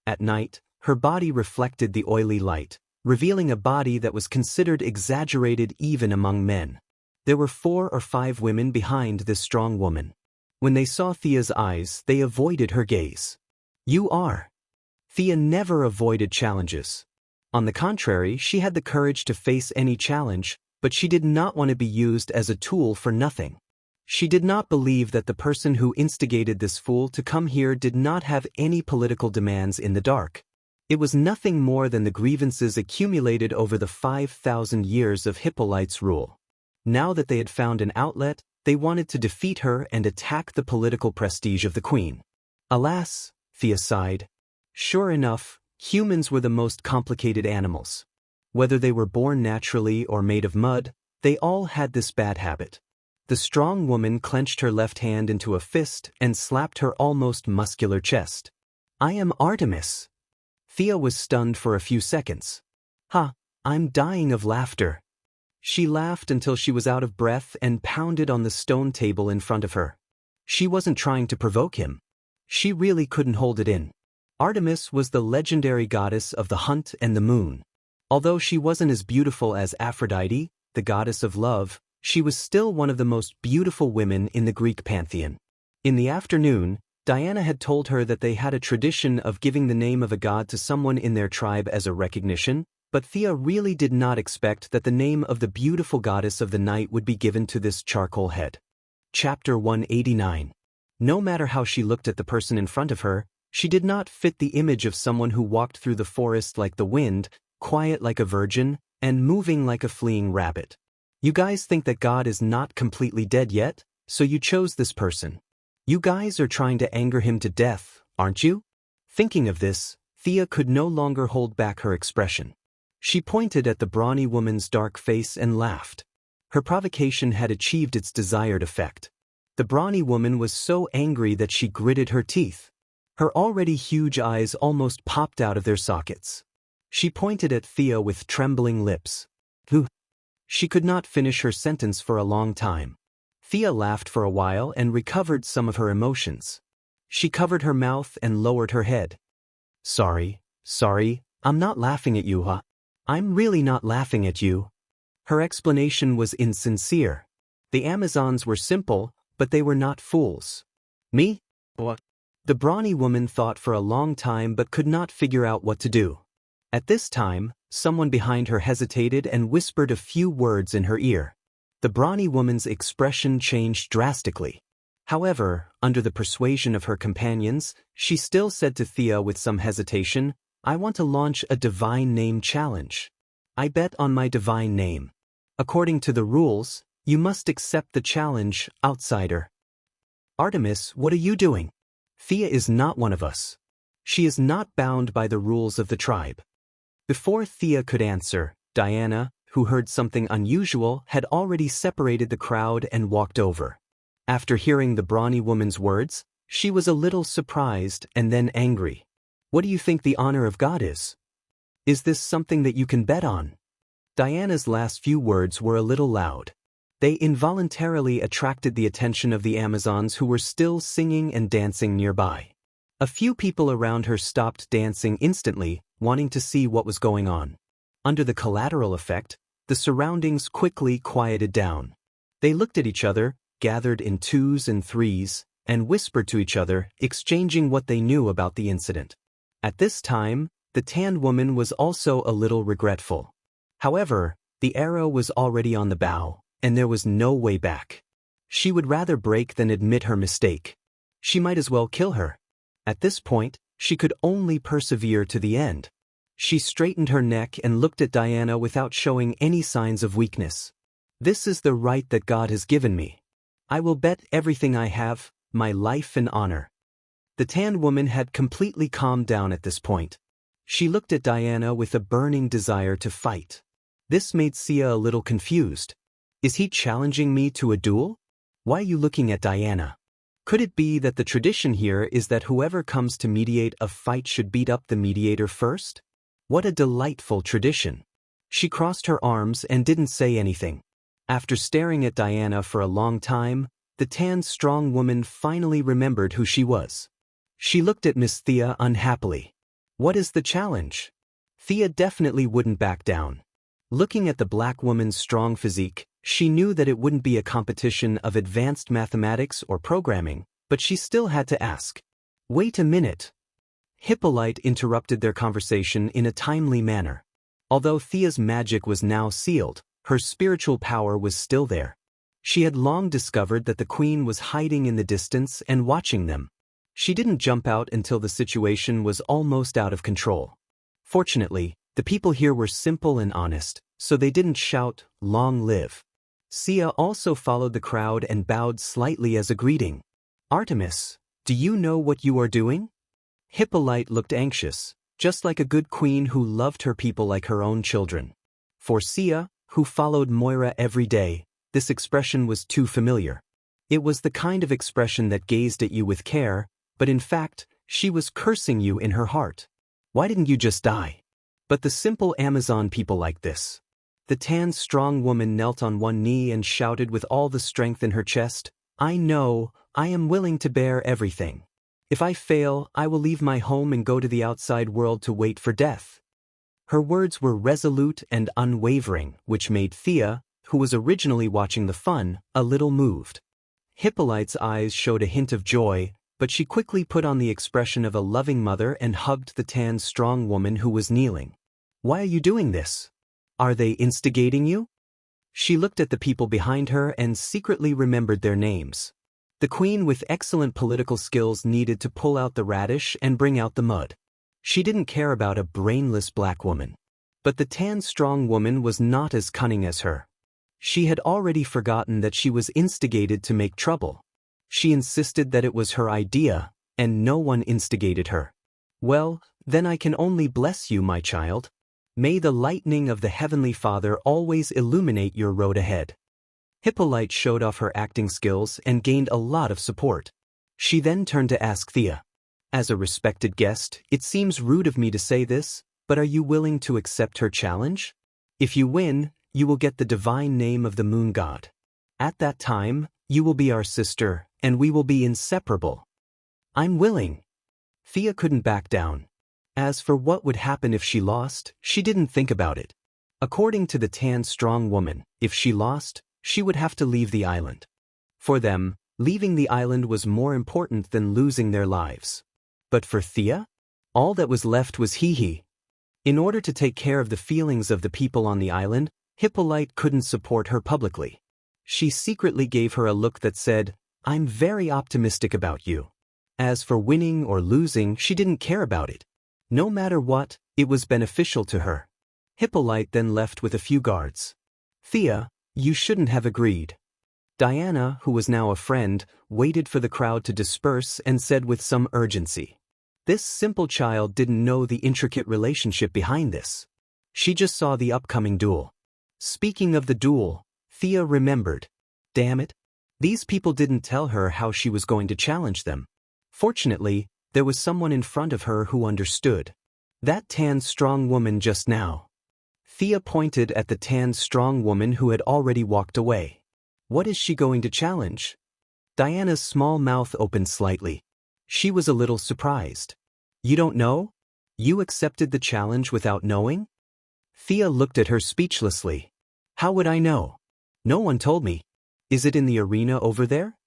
At night, her body reflected the oily light, revealing a body that was considered exaggerated even among men. There were 4 or 5 women behind this strong woman. When they saw Thea's eyes, they avoided her gaze. You are. Thea never avoided challenges. On the contrary, she had the courage to face any challenge, but she did not want to be used as a tool for nothing. She did not believe that the person who instigated this fool to come here did not have any political demands in the dark. It was nothing more than the grievances accumulated over the 5,000 years of Hippolyte's rule. Now that they had found an outlet, they wanted to defeat her and attack the political prestige of the queen. Alas, Thea sighed. Sure enough, humans were the most complicated animals. Whether they were born naturally or made of mud, they all had this bad habit. The strong woman clenched her left hand into a fist and slapped her almost muscular chest. I am Artemis. Thea was stunned for a few seconds. I'm dying of laughter. She laughed until she was out of breath and pounded on the stone table in front of her. She wasn't trying to provoke him. She really couldn't hold it in. Artemis was the legendary goddess of the hunt and the moon. Although she wasn't as beautiful as Aphrodite, the goddess of love, she was still one of the most beautiful women in the Greek pantheon. In the afternoon, Diana had told her that they had a tradition of giving the name of a god to someone in their tribe as a recognition, but Thea really did not expect that the name of the beautiful goddess of the night would be given to this charcoal head. Chapter 189. No matter how she looked at the person in front of her, she did not fit the image of someone who walked through the forest like the wind, quiet like a virgin, and moving like a fleeing rabbit. You guys think that God is not completely dead yet, so you chose this person. You guys are trying to anger him to death, aren't you? Thinking of this, Thea could no longer hold back her expression. She pointed at the brawny woman's dark face and laughed. Her provocation had achieved its desired effect. The brawny woman was so angry that she gritted her teeth. Her already huge eyes almost popped out of their sockets. She pointed at Thea with trembling lips. Who? She could not finish her sentence for a long time. Thea laughed for a while and recovered some of her emotions. She covered her mouth and lowered her head. Sorry, I'm not laughing at you, huh? I'm really not laughing at you. Her explanation was insincere. The Amazons were simple, but they were not fools. Me? What? The brawny woman thought for a long time but could not figure out what to do. At this time, someone behind her hesitated and whispered a few words in her ear. The brawny woman's expression changed drastically. However, under the persuasion of her companions, she still said to Thea with some hesitation, I want to launch a divine name challenge. I bet on my divine name. According to the rules, you must accept the challenge, outsider. Artemis, what are you doing? Thea is not one of us. She is not bound by the rules of the tribe. Before Thea could answer, Diana, who heard something unusual, had already separated the crowd and walked over. After hearing the brawny woman's words, she was a little surprised and then angry. What do you think the honor of God is? Is this something that you can bet on? Diana's last few words were a little loud. They involuntarily attracted the attention of the Amazons who were still singing and dancing nearby. A few people around her stopped dancing instantly, wanting to see what was going on. Under the collateral effect, the surroundings quickly quieted down. They looked at each other, gathered in twos and threes, and whispered to each other, exchanging what they knew about the incident. At this time, the tanned woman was also a little regretful. However, the arrow was already on the bow, and there was no way back. She would rather break than admit her mistake. She might as well kill her. At this point, she could only persevere to the end. She straightened her neck and looked at Diana without showing any signs of weakness. This is the right that God has given me. I will bet everything I have, my life and honor. The tanned woman had completely calmed down at this point. She looked at Diana with a burning desire to fight. This made Sia a little confused. Is he challenging me to a duel? Why are you looking at Diana? Could it be that the tradition here is that whoever comes to mediate a fight should beat up the mediator first? What a delightful tradition. She crossed her arms and didn't say anything. After staring at Diana for a long time, the tanned strong woman finally remembered who she was. She looked at Miss Thea unhappily. What is the challenge? Thea definitely wouldn't back down. Looking at the black woman's strong physique, she knew that it wouldn't be a competition of advanced mathematics or programming, but she still had to ask. Wait a minute. Hippolyte interrupted their conversation in a timely manner. Although Thea's magic was now sealed, her spiritual power was still there. She had long discovered that the queen was hiding in the distance and watching them. She didn't jump out until the situation was almost out of control. Fortunately, the people here were simple and honest, so they didn't shout, "Long live." Sia also followed the crowd and bowed slightly as a greeting. Artemis, do you know what you are doing? Hippolyte looked anxious, just like a good queen who loved her people like her own children. For Sia, who followed Moira every day, this expression was too familiar. It was the kind of expression that gazed at you with care, but in fact, she was cursing you in her heart. Why didn't you just die? But the simple Amazon people like this. The tanned strong woman knelt on one knee and shouted with all the strength in her chest, I know, I am willing to bear everything. If I fail, I will leave my home and go to the outside world to wait for death. Her words were resolute and unwavering, which made Thea, who was originally watching the fun, a little moved. Hippolyte's eyes showed a hint of joy, but she quickly put on the expression of a loving mother and hugged the tanned strong woman who was kneeling. Why are you doing this? Are they instigating you? She looked at the people behind her and secretly remembered their names. The queen with excellent political skills needed to pull out the radish and bring out the mud. She didn't care about a brainless black woman. But the tanned strong woman was not as cunning as her. She had already forgotten that she was instigated to make trouble. She insisted that it was her idea, and no one instigated her. Well, then I can only bless you, my child. May the lightning of the Heavenly Father always illuminate your road ahead. Hippolyte showed off her acting skills and gained a lot of support. She then turned to ask Thea. As a respected guest, it seems rude of me to say this, But are you willing to accept her challenge? If you win, you will get the divine name of the moon god. At that time, you will be our sister, and we will be inseparable. I'm willing. Thea couldn't back down. As for what would happen if she lost, she didn't think about it. According to the tan strong woman, if she lost, she would have to leave the island. For them, leaving the island was more important than losing their lives. But for Thea, all that was left was He. In order to take care of the feelings of the people on the island, Hippolyte couldn't support her publicly. She secretly gave her a look that said, "I'm very optimistic about you." As for winning or losing, she didn't care about it. No matter what, it was beneficial to her. Hippolyte then left with a few guards. Thea, you shouldn't have agreed. Diana, who was now a friend, waited for the crowd to disperse and said with some urgency. This simple child didn't know the intricate relationship behind this. She just saw the upcoming duel. Speaking of the duel, Thea remembered. Damn it. These people didn't tell her how she was going to challenge them. Fortunately, there was someone in front of her who understood. That tan strong woman just now. Thea pointed at the tan strong woman who had already walked away. What is she going to challenge? Diana's small mouth opened slightly. She was a little surprised. You don't know? You accepted the challenge without knowing? Thea looked at her speechlessly. How would I know? No one told me. Is it in the arena over there?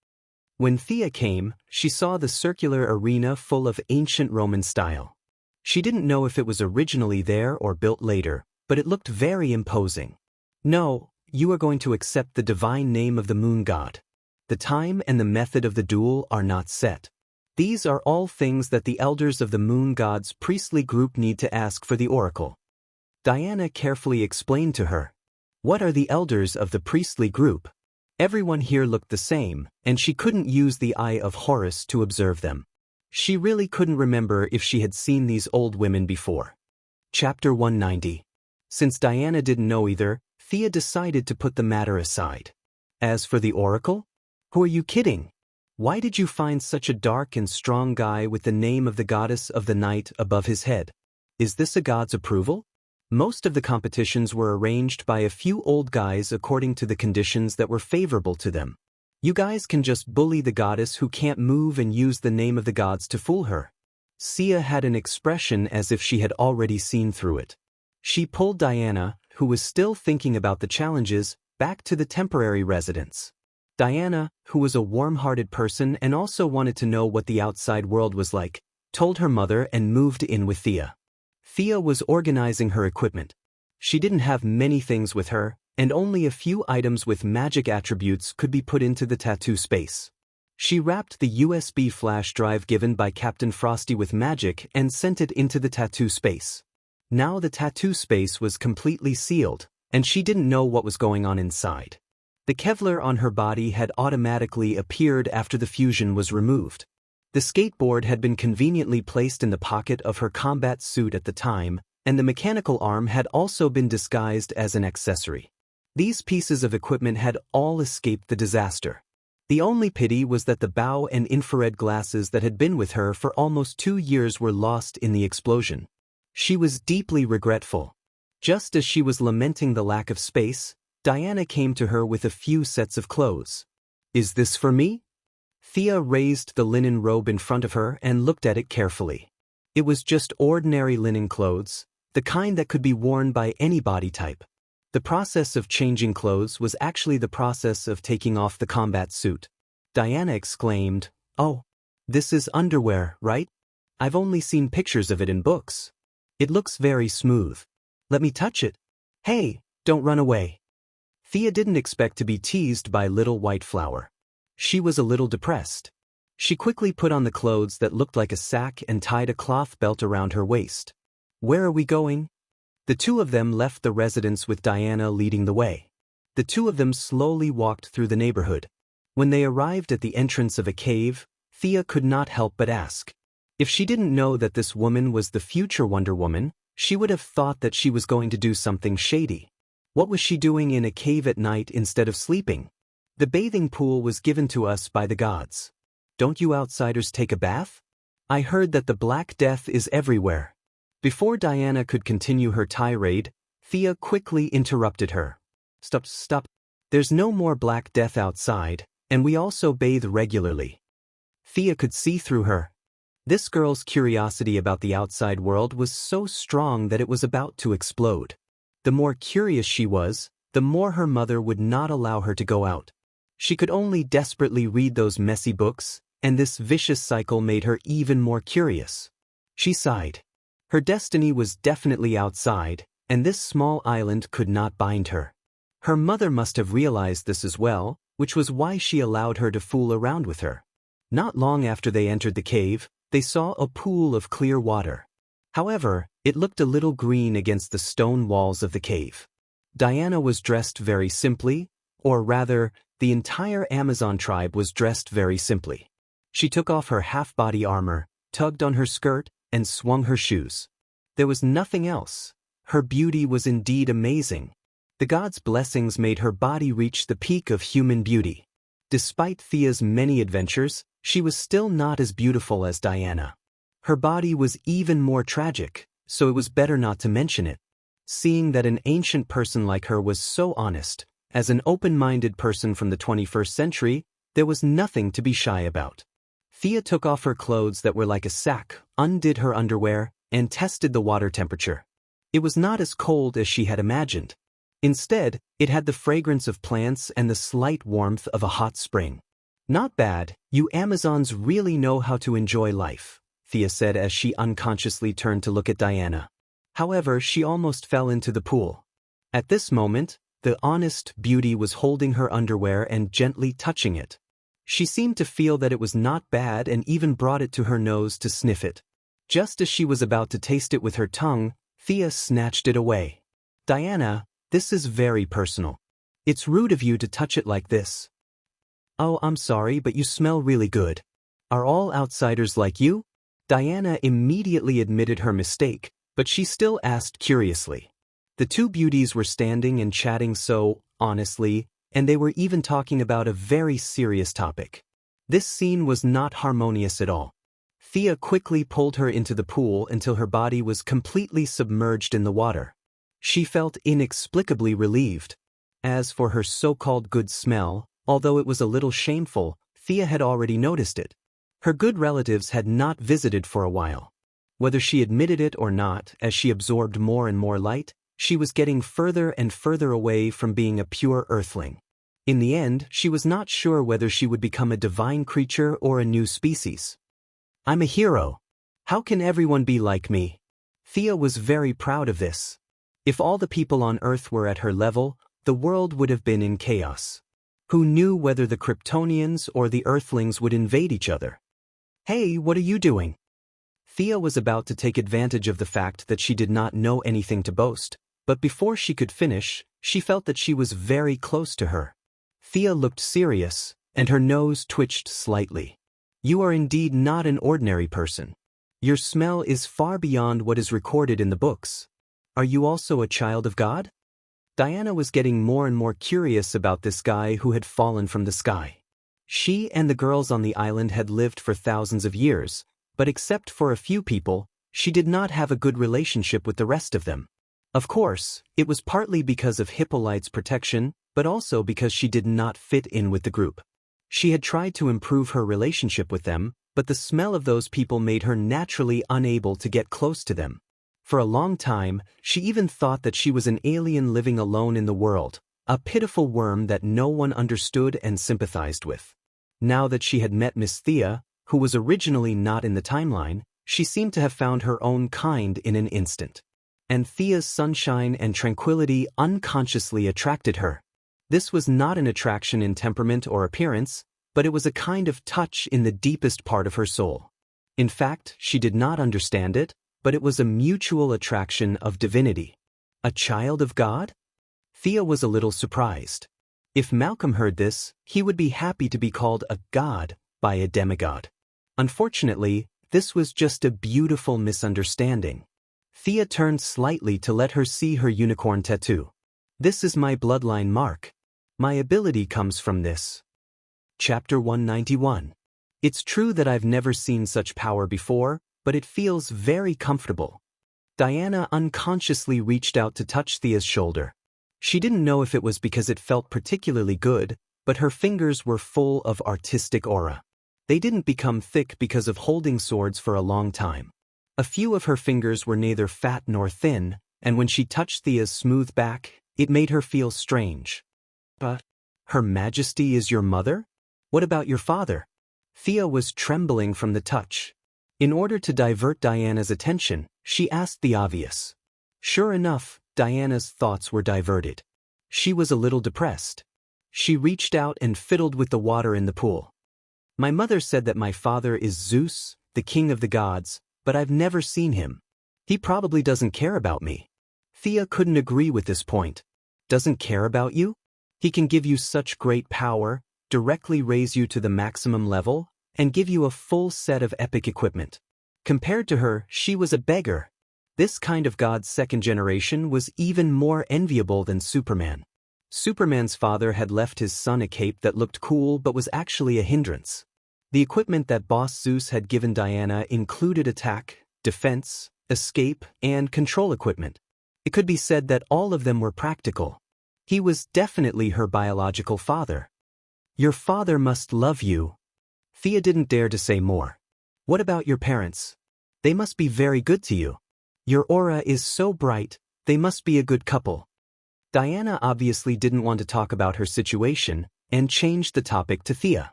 When Thea came, she saw the circular arena full of ancient Roman style. She didn't know if it was originally there or built later, but it looked very imposing. No, you are going to accept the divine name of the moon god. The time and the method of the duel are not set. These are all things that the elders of the moon god's priestly group need to ask for the oracle. Diana carefully explained to her. What are the elders of the priestly group? Everyone here looked the same, and she couldn't use the eye of Horus to observe them. She really couldn't remember if she had seen these old women before. Chapter 190. Since Diana didn't know either, Thea decided to put the matter aside. As for the oracle? Who are you kidding? Why did you find such a dark and strong guy with the name of the goddess of the night above his head? Is this a god's approval? Most of the competitions were arranged by a few old guys according to the conditions that were favorable to them. You guys can just bully the goddess who can't move and use the name of the gods to fool her. Sia had an expression as if she had already seen through it. She pulled Diana, who was still thinking about the challenges, back to the temporary residence. Diana, who was a warm-hearted person and also wanted to know what the outside world was like, told her mother and moved in with Thea. Thea was organizing her equipment. She didn't have many things with her, and only a few items with magic attributes could be put into the tattoo space. She wrapped the USB flash drive given by Captain Frosty with magic and sent it into the tattoo space. Now the tattoo space was completely sealed, and she didn't know what was going on inside. The Kevlar on her body had automatically appeared after the fusion was removed. The skateboard had been conveniently placed in the pocket of her combat suit at the time, and the mechanical arm had also been disguised as an accessory. These pieces of equipment had all escaped the disaster. The only pity was that the bow and infrared glasses that had been with her for almost 2 years were lost in the explosion. She was deeply regretful. Just as she was lamenting the lack of space, Diana came to her with a few sets of clothes. Is this for me? Thea raised the linen robe in front of her and looked at it carefully. It was just ordinary linen clothes, the kind that could be worn by any body type. The process of changing clothes was actually the process of taking off the combat suit. Diana exclaimed, "Oh, this is underwear, right? I've only seen pictures of it in books. It looks very smooth. Let me touch it. Hey, don't run away." Thea didn't expect to be teased by little white flower. She was a little depressed. She quickly put on the clothes that looked like a sack and tied a cloth belt around her waist. Where are we going? The two of them left the residence with Diana leading the way. The two of them slowly walked through the neighborhood. When they arrived at the entrance of a cave, Thea could not help but ask. If she didn't know that this woman was the future Wonder Woman, she would have thought that she was going to do something shady. What was she doing in a cave at night instead of sleeping? The bathing pool was given to us by the gods. Don't you outsiders take a bath? I heard that the Black Death is everywhere. Before Diana could continue her tirade, Thea quickly interrupted her. Stop. There's no more Black Death outside, and we also bathe regularly. Thea could see through her. This girl's curiosity about the outside world was so strong that it was about to explode. The more curious she was, the more her mother would not allow her to go out. She could only desperately read those messy books, and this vicious cycle made her even more curious. She sighed. Her destiny was definitely outside, and this small island could not bind her. Her mother must have realized this as well, which was why she allowed her to fool around with her. Not long after they entered the cave, they saw a pool of clear water. However, it looked a little green against the stone walls of the cave. Diana was dressed very simply, or rather, the entire Amazon tribe was dressed very simply. She took off her half-body armor, tugged on her skirt, and swung her shoes. There was nothing else. Her beauty was indeed amazing. The gods' blessings made her body reach the peak of human beauty. Despite Thea's many adventures, she was still not as beautiful as Diana. Her body was even more tragic, so it was better not to mention it. Seeing that an ancient person like her was so honest, as an open-minded person from the 21st century, there was nothing to be shy about. Thea took off her clothes that were like a sack, undid her underwear, and tested the water temperature. It was not as cold as she had imagined. Instead, it had the fragrance of plants and the slight warmth of a hot spring. Not bad, you Amazons really know how to enjoy life, Thea said as she unconsciously turned to look at Diana. However, she almost fell into the pool. At this moment, the honest beauty was holding her underwear and gently touching it. She seemed to feel that it was not bad and even brought it to her nose to sniff it. Just as she was about to taste it with her tongue, Thea snatched it away. Diana, this is very personal. It's rude of you to touch it like this. Oh, I'm sorry, but you smell really good. Are all outsiders like you? Diana immediately admitted her mistake, but she still asked curiously. The two beauties were standing and chatting so honestly, and they were even talking about a very serious topic. This scene was not harmonious at all. Thea quickly pulled her into the pool until her body was completely submerged in the water. She felt inexplicably relieved. As for her so-called good smell, although it was a little shameful, Thea had already noticed it. Her good relatives had not visited for a while. Whether she admitted it or not, as she absorbed more and more light, she was getting further and further away from being a pure earthling. In the end, she was not sure whether she would become a divine creature or a new species. I'm a hero. How can everyone be like me? Thea was very proud of this. If all the people on Earth were at her level, the world would have been in chaos. Who knew whether the Kryptonians or the Earthlings would invade each other? Hey, what are you doing? Thea was about to take advantage of the fact that she did not know anything to boast, but before she could finish, she felt that she was very close to her. Thea looked serious, and her nose twitched slightly. You are indeed not an ordinary person. Your smell is far beyond what is recorded in the books. Are you also a child of God? Diana was getting more and more curious about this guy who had fallen from the sky. She and the girls on the island had lived for thousands of years, but except for a few people, she did not have a good relationship with the rest of them. Of course, it was partly because of Hippolyte's protection, but also because she did not fit in with the group. She had tried to improve her relationship with them, but the smell of those people made her naturally unable to get close to them. For a long time, she even thought that she was an alien living alone in the world, a pitiful worm that no one understood and sympathized with. Now that she had met Miss Thea, who was originally not in the timeline, she seemed to have found her own kind in an instant. And Thea's sunshine and tranquility unconsciously attracted her. This was not an attraction in temperament or appearance, but it was a kind of touch in the deepest part of her soul. In fact, she did not understand it, but it was a mutual attraction of divinity. A child of God? Thea was a little surprised. If Malcolm heard this, he would be happy to be called a god by a demigod. Unfortunately, this was just a beautiful misunderstanding. Thea turned slightly to let her see her unicorn tattoo. This is my bloodline mark. My ability comes from this. Chapter 191. It's true that I've never seen such power before, but it feels very comfortable. Diana unconsciously reached out to touch Thea's shoulder. She didn't know if it was because it felt particularly good, but her fingers were full of artistic aura. They didn't become thick because of holding swords for a long time. A few of her fingers were neither fat nor thin, and when she touched Thea's smooth back, it made her feel strange. But, Her Majesty is your mother? What about your father? Thea was trembling from the touch. In order to divert Diana's attention, she asked the obvious. Sure enough, Diana's thoughts were diverted. She was a little depressed. She reached out and fiddled with the water in the pool. My mother said that my father is Zeus, the king of the gods, but I've never seen him. He probably doesn't care about me. Thea couldn't agree with this point. Doesn't care about you? He can give you such great power, directly raise you to the maximum level, and give you a full set of epic equipment. Compared to her, she was a beggar. This kind of god's second generation was even more enviable than Superman. Superman's father had left his son a cape that looked cool but was actually a hindrance. The equipment that Boss Zeus had given Diana included attack, defense, escape, and control equipment. It could be said that all of them were practical. He was definitely her biological father. Your father must love you. Thea didn't dare to say more. What about your parents? They must be very good to you. Your aura is so bright, they must be a good couple. Diana obviously didn't want to talk about her situation and changed the topic to Thea.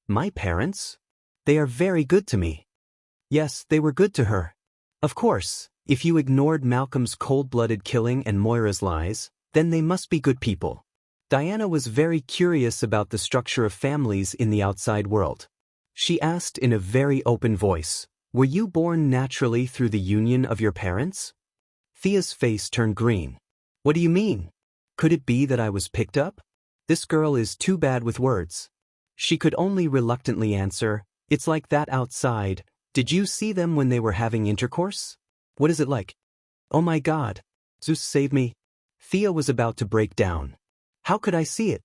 My parents? They are very good to me. Yes, they were good to her. Of course, if you ignored Malcolm's cold-blooded killing and Moira's lies, then they must be good people. Diana was very curious about the structure of families in the outside world. She asked in a very open voice, were you born naturally through the union of your parents? Thea's face turned green. What do you mean? Could it be that I was picked up? This girl is too bad with words. She could only reluctantly answer, it's like that outside. Did you see them when they were having intercourse? What is it like? Oh my God. Zeus save me. Thea was about to break down. How could I see it?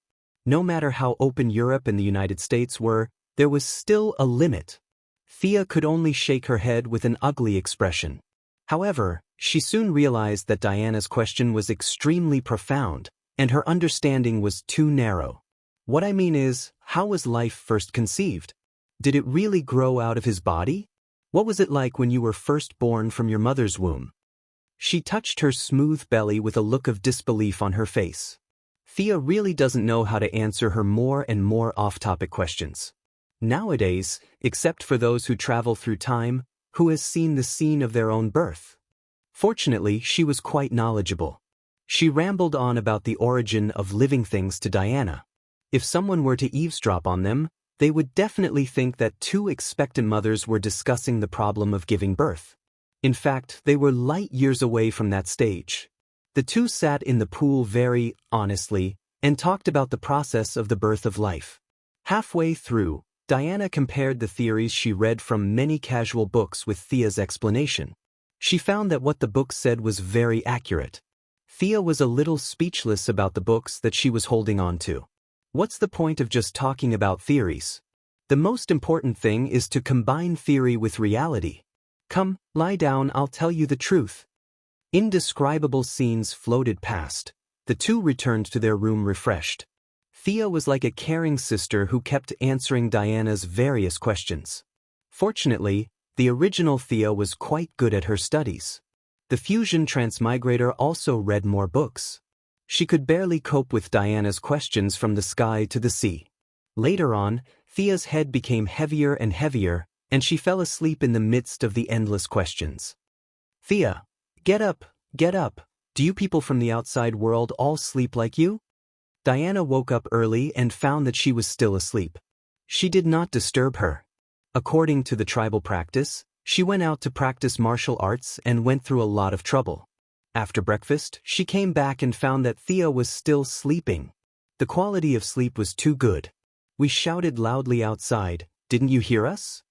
No matter how open Europe and the United States were, there was still a limit. Thea could only shake her head with an ugly expression. However, she soon realized that Diana's question was extremely profound, and her understanding was too narrow. What I mean is, how was life first conceived? Did it really grow out of his body? What was it like when you were first born from your mother's womb? She touched her smooth belly with a look of disbelief on her face. Thea really doesn't know how to answer her more and more off-topic questions. Nowadays, except for those who travel through time, who has seen the scene of their own birth? Fortunately, she was quite knowledgeable. She rambled on about the origin of living things to Diana. If someone were to eavesdrop on them, they would definitely think that two expectant mothers were discussing the problem of giving birth. In fact, they were light years away from that stage. The two sat in the pool very honestly and talked about the process of the birth of life. Halfway through, Diana compared the theories she read from many casual books with Thea's explanation. She found that what the book said was very accurate. Thea was a little speechless about the books that she was holding on to. What's the point of just talking about theories? The most important thing is to combine theory with reality. Come, lie down, I'll tell you the truth. Indescribable scenes floated past. The two returned to their room refreshed. Thea was like a caring sister who kept answering Diana's various questions. Fortunately, the original Thea was quite good at her studies. The fusion transmigrator also read more books. She could barely cope with Diana's questions from the sky to the sea. Later on, Thea's head became heavier and heavier, and she fell asleep in the midst of the endless questions. Thea, get up, get up. Do you people from the outside world all sleep like you? Diana woke up early and found that she was still asleep. She did not disturb her. According to the tribal practice, she went out to practice martial arts and went through a lot of trouble. After breakfast, she came back and found that Thea was still sleeping. The quality of sleep was too good. We shouted loudly outside, didn't you hear us?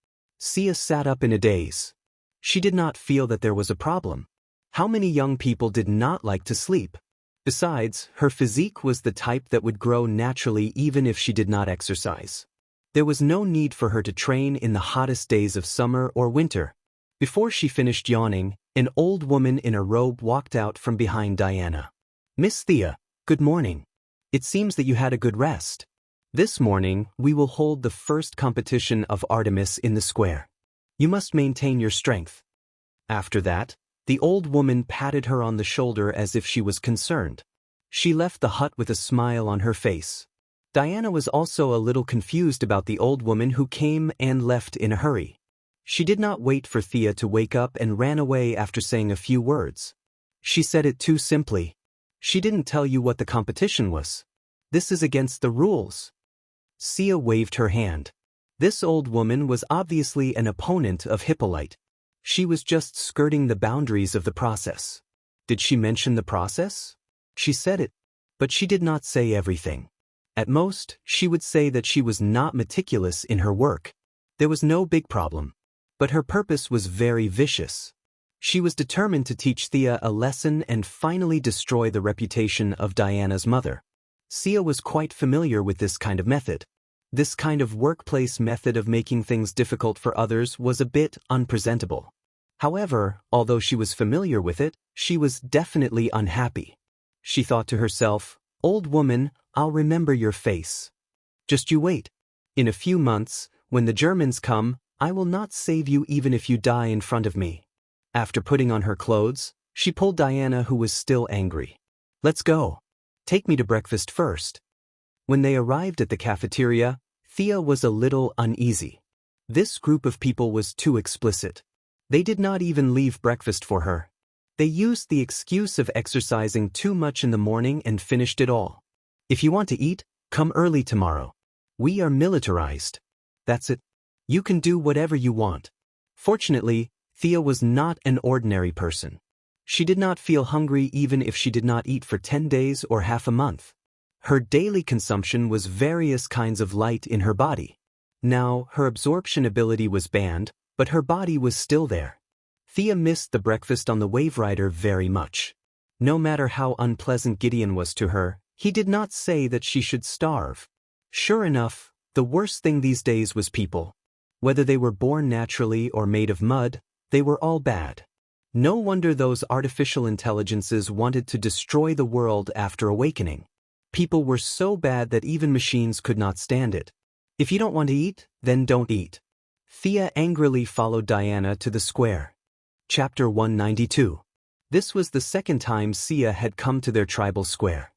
Thea sat up in a daze. She did not feel that there was a problem. How many young people did not like to sleep? Besides, her physique was the type that would grow naturally even if she did not exercise. There was no need for her to train in the hottest days of summer or winter. Before she finished yawning, An old woman in a robe walked out from behind Diana. "Miss Thea, good morning. It seems that you had a good rest. This morning, we will hold the first competition of Artemis in the square. You must maintain your strength." After that, the old woman patted her on the shoulder as if she was concerned. She left the hut with a smile on her face. Diana was also a little confused about the old woman who came and left in a hurry. She did not wait for Thea to wake up and ran away after saying a few words. She said it too simply. "She didn't tell you what the competition was. This is against the rules." Sia waved her hand. This old woman was obviously an opponent of Hippolyte. She was just skirting the boundaries of the process. Did she mention the process? She said it, but she did not say everything. At most, she would say that she was not meticulous in her work. There was no big problem. But her purpose was very vicious. She was determined to teach Thea a lesson and finally destroy the reputation of Diana's mother. Sia was quite familiar with this kind of method. This kind of workplace method of making things difficult for others was a bit unpresentable. However, although she was familiar with it, she was definitely unhappy. She thought to herself, "Old woman, I'll remember your face. Just you wait. In a few months, when the Germans come, I will not save you even if you die in front of me." After putting on her clothes, she pulled Diana, who was still angry. "Let's go. Take me to breakfast first." When they arrived at the cafeteria, Thea was a little uneasy. This group of people was too explicit. They did not even leave breakfast for her. They used the excuse of exercising too much in the morning and finished it all. "If you want to eat, come early tomorrow. We are militarized. That's it. You can do whatever you want." Fortunately, Thea was not an ordinary person. She did not feel hungry even if she did not eat for 10 days or half a month. Her daily consumption was various kinds of light in her body. Now, her absorption ability was banned, but her body was still there. Thea missed the breakfast on the Wave Rider very much. No matter how unpleasant Gideon was to her, he did not say that she should starve. Sure enough, the worst thing these days was people. Whether they were born naturally or made of mud, they were all bad. No wonder those artificial intelligences wanted to destroy the world after awakening. People were so bad that even machines could not stand it. If you don't want to eat, then don't eat. Thea angrily followed Diana to the square. Chapter 192. This was the second time Sia had come to their tribal square.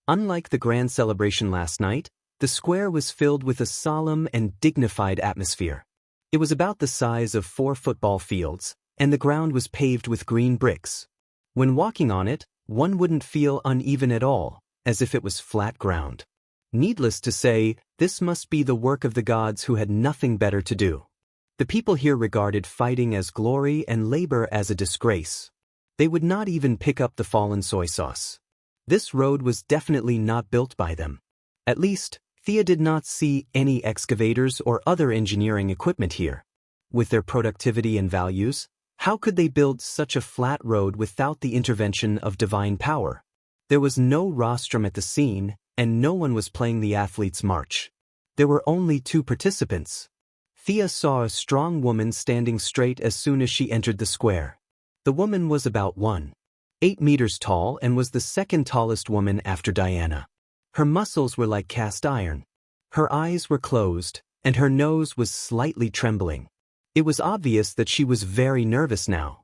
Unlike the grand celebration last night, the square was filled with a solemn and dignified atmosphere. It was about the size of 4 football fields, and the ground was paved with green bricks. When walking on it, one wouldn't feel uneven at all, as if it was flat ground. Needless to say, this must be the work of the gods who had nothing better to do. The people here regarded fighting as glory and labor as a disgrace. They would not even pick up the fallen soy sauce. This road was definitely not built by them. At least, Thea did not see any excavators or other engineering equipment here. With their productivity and values, how could they build such a flat road without the intervention of divine power? There was no rostrum at the scene, and no one was playing the athlete's march. There were only 2 participants. Thea saw a strong woman standing straight as soon as she entered the square. The woman was about 1.8 meters tall and was the second tallest woman after Diana. Her muscles were like cast iron. Her eyes were closed, and her nose was slightly trembling. It was obvious that she was very nervous now.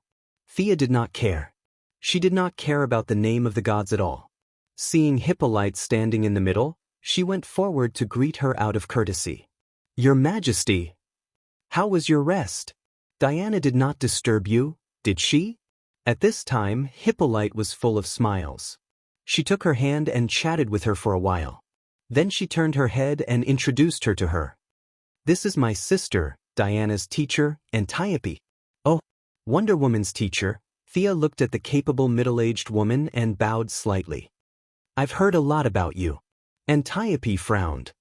Thea did not care. She did not care about the name of the gods at all. Seeing Hippolyte standing in the middle, she went forward to greet her out of courtesy. "Your Majesty, how was your rest? Diana did not disturb you, did she?" At this time, Hippolyte was full of smiles. She took her hand and chatted with her for a while. Then she turned her head and introduced her to her. "This is my sister, Diana's teacher, Antiope." "Oh, Wonder Woman's teacher." Thea looked at the capable middle-aged woman and bowed slightly. "I've heard a lot about you." Antiope frowned.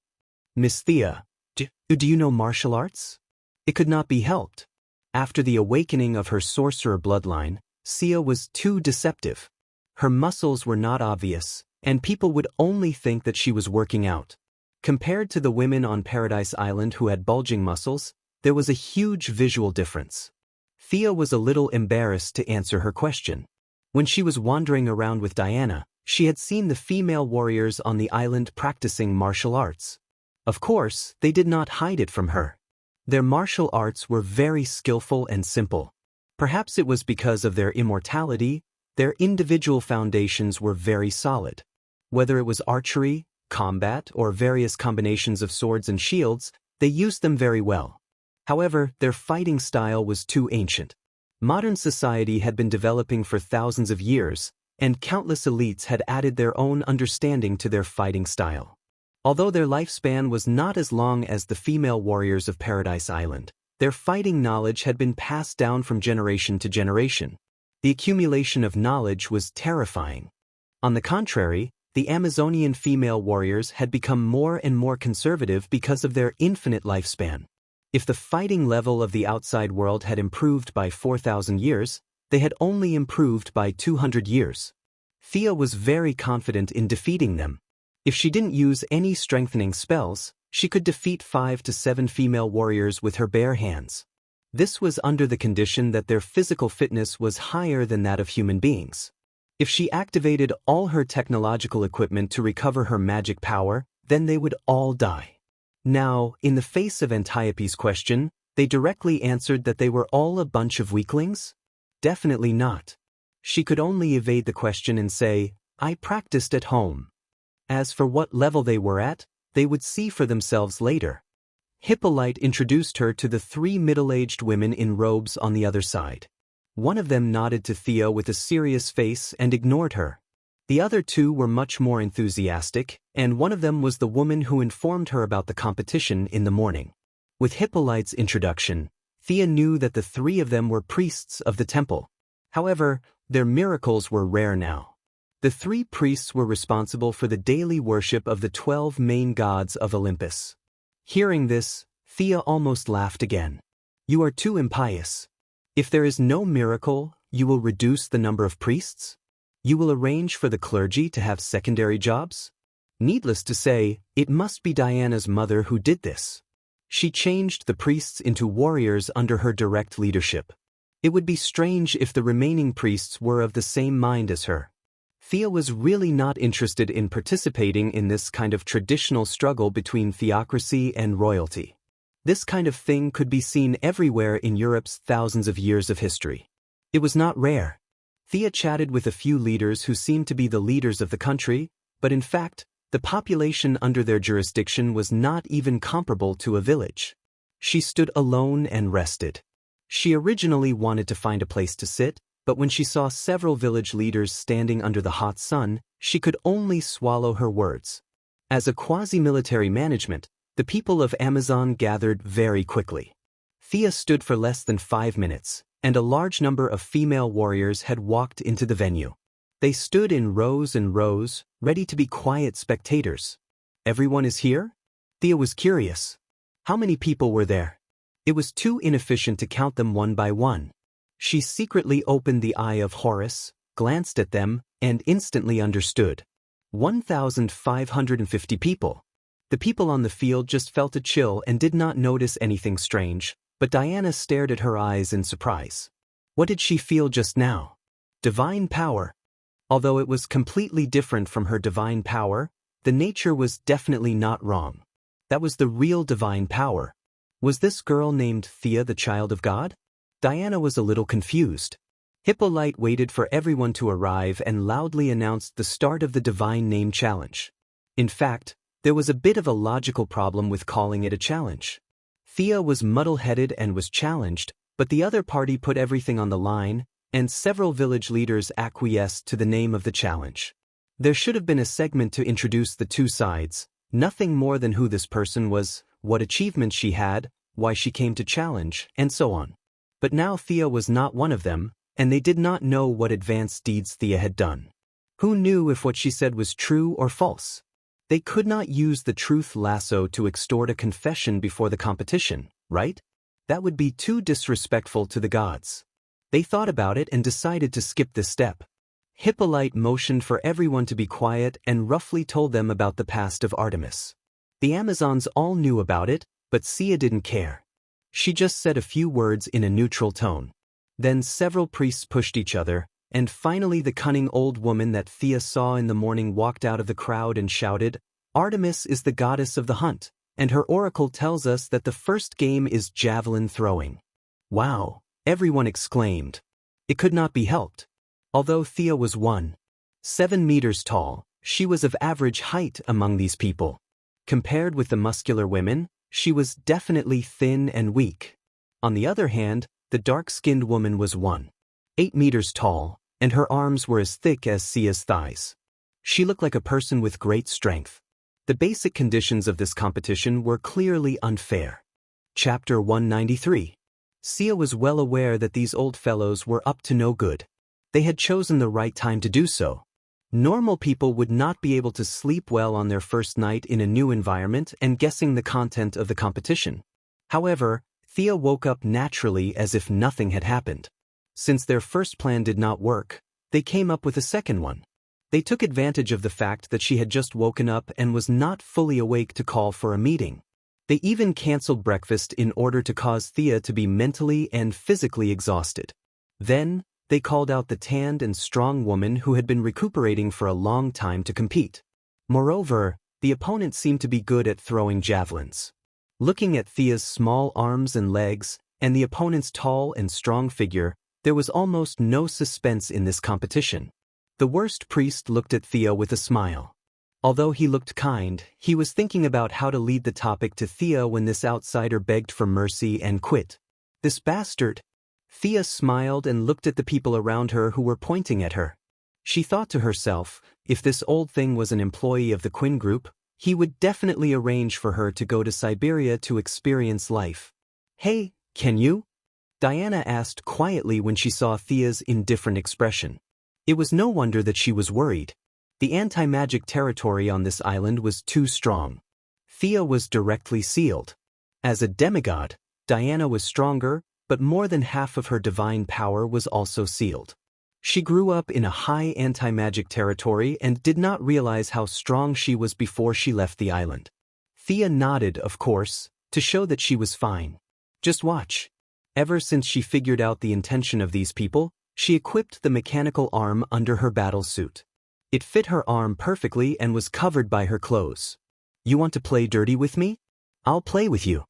"Miss Thea, do you know martial arts?" It could not be helped. After the awakening of her sorcerer bloodline, Sia was too deceptive. Her muscles were not obvious, and people would only think that she was working out. Compared to the women on Paradise Island who had bulging muscles, there was a huge visual difference. Thea was a little embarrassed to answer her question. When she was wandering around with Diana, she had seen the female warriors on the island practicing martial arts. Of course, they did not hide it from her. Their martial arts were very skillful and simple. Perhaps it was because of their immortality, their individual foundations were very solid. Whether it was archery, combat, or various combinations of swords and shields, they used them very well. However, their fighting style was too ancient. Modern society had been developing for thousands of years, and countless elites had added their own understanding to their fighting style. Although their lifespan was not as long as the female warriors of Paradise Island, their fighting knowledge had been passed down from generation to generation. The accumulation of knowledge was terrifying. On the contrary, the Amazonian female warriors had become more and more conservative because of their infinite lifespan. If the fighting level of the outside world had improved by 4,000 years, they had only improved by 200 years. Thea was very confident in defeating them. If she didn't use any strengthening spells, she could defeat 5 to 7 female warriors with her bare hands. This was under the condition that their physical fitness was higher than that of human beings. If she activated all her technological equipment to recover her magic power, then they would all die. Now, in the face of Antiope's question, they directly answered that they were all a bunch of weaklings? Definitely not. She could only evade the question and say, "I practiced at home." As for what level they were at, they would see for themselves later. Hippolyte introduced her to the 3 middle-aged women in robes on the other side. One of them nodded to Thea with a serious face and ignored her. The other 2 were much more enthusiastic, and one of them was the woman who informed her about the competition in the morning. With Hippolyte's introduction, Thea knew that the 3 of them were priests of the temple. However, their miracles were rare now. The 3 priests were responsible for the daily worship of the 12 main gods of Olympus. Hearing this, Thea almost laughed again. "You are too impious. If there is no miracle, you will reduce the number of priests? You will arrange for the clergy to have secondary jobs? Needless to say, it must be Diana's mother who did this. She changed the priests into warriors under her direct leadership. It would be strange if the remaining priests were of the same mind as her." Thea was really not interested in participating in this kind of traditional struggle between theocracy and royalty. This kind of thing could be seen everywhere in Europe's thousands of years of history. It was not rare. Thea chatted with a few leaders who seemed to be the leaders of the country, but in fact, the population under their jurisdiction was not even comparable to a village. She stood alone and rested. She originally wanted to find a place to sit, but when she saw several village leaders standing under the hot sun, she could only swallow her words. As a quasi-military management, the people of Amazon gathered very quickly. Thea stood for less than 5 minutes, and a large number of female warriors had walked into the venue. They stood in rows and rows, ready to be quiet spectators. "Everyone is here?" Thea was curious. How many people were there? It was too inefficient to count them one by one. She secretly opened the Eye of Horus, glanced at them, and instantly understood. 1,550 people. The people on the field just felt a chill and did not notice anything strange, but Diana stared at her eyes in surprise. What did she feel just now? Divine power. Although it was completely different from her divine power, the nature was definitely not wrong. That was the real divine power. Was this girl named Thea the child of God? Diana was a little confused. Hippolyte waited for everyone to arrive and loudly announced the start of the Divine Name Challenge. In fact, there was a bit of a logical problem with calling it a challenge. Thea was muddle-headed and was challenged, but the other party put everything on the line, and several village leaders acquiesced to the name of the challenge. There should have been a segment to introduce the 2 sides, nothing more than who this person was, what achievements she had, why she came to challenge, and so on. But now Thea was not one of them, and they did not know what advanced deeds Thea had done. Who knew if what she said was true or false? They could not use the truth lasso to extort a confession before the competition, right? That would be too disrespectful to the gods. They thought about it and decided to skip this step. Hippolyte motioned for everyone to be quiet and roughly told them about the past of Artemis. The Amazons all knew about it, but Sia didn't care. She just said a few words in a neutral tone. Then several priests pushed each other, and finally the cunning old woman that Thea saw in the morning walked out of the crowd and shouted, "Artemis is the goddess of the hunt, and her oracle tells us that the first game is javelin throwing." "Wow!" everyone exclaimed. It could not be helped. Although Thea was 1.7 meters tall, she was of average height among these people. Compared with the muscular women, she was definitely thin and weak. On the other hand, the dark-skinned woman was 1.8 meters tall, and her arms were as thick as Thea's thighs. She looked like a person with great strength. The basic conditions of this competition were clearly unfair. Chapter 193. Sia was well aware that these old fellows were up to no good. They had chosen the right time to do so. Normal people would not be able to sleep well on their first night in a new environment and guessing the content of the competition. However, Thea woke up naturally as if nothing had happened. Since their first plan did not work, they came up with a second one. They took advantage of the fact that she had just woken up and was not fully awake to call for a meeting. They even canceled breakfast in order to cause Thea to be mentally and physically exhausted. Then, they called out the tanned and strong woman who had been recuperating for a long time to compete. Moreover, the opponent seemed to be good at throwing javelins. Looking at Thea's small arms and legs, and the opponent's tall and strong figure, there was almost no suspense in this competition. The worst priest looked at Thea with a smile. Although he looked kind, he was thinking about how to lead the topic to Thea when this outsider begged for mercy and quit. "This bastard." Thea smiled and looked at the people around her who were pointing at her. She thought to herself, if this old thing was an employee of the Quinn Group, he would definitely arrange for her to go to Siberia to experience life. "Hey, can you?" Diana asked quietly when she saw Thea's indifferent expression. It was no wonder that she was worried. The anti-magic territory on this island was too strong. Thea was directly sealed. As a demigod, Diana was stronger, but more than half of her divine power was also sealed. She grew up in a high anti-magic territory and did not realize how strong she was before she left the island. Thea nodded, of course, to show that she was fine. "Just watch." Ever since she figured out the intention of these people, she equipped the mechanical arm under her battle suit. It fit her arm perfectly and was covered by her clothes. "You want to play dirty with me? I'll play with you."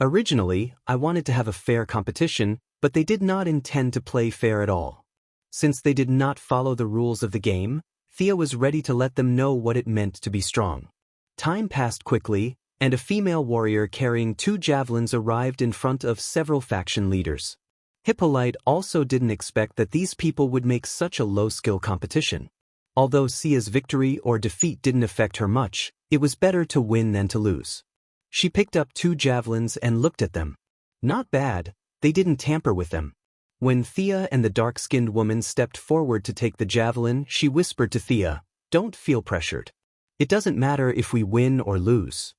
Originally, I wanted to have a fair competition, but they did not intend to play fair at all. Since they did not follow the rules of the game, Thea was ready to let them know what it meant to be strong. Time passed quickly, and a female warrior carrying 2 javelins arrived in front of several faction leaders. Hippolyte also didn't expect that these people would make such a low-skill competition. Although Sia's victory or defeat didn't affect her much, it was better to win than to lose. She picked up 2 javelins and looked at them. Not bad, they didn't tamper with them. When Thea and the dark-skinned woman stepped forward to take the javelin, she whispered to Thea, "Don't feel pressured. It doesn't matter if we win or lose."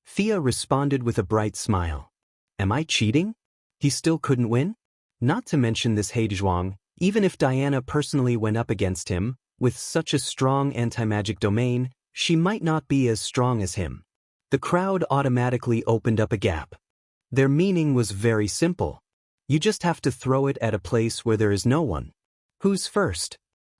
Thea responded with a bright smile. "Am I cheating? He still couldn't win?" Not to mention this Heidezhuang, even if Diana personally went up against him, with such a strong anti-magic domain, she might not be as strong as him. The crowd automatically opened up a gap. Their meaning was very simple. You just have to throw it at a place where there is no one. Who's first?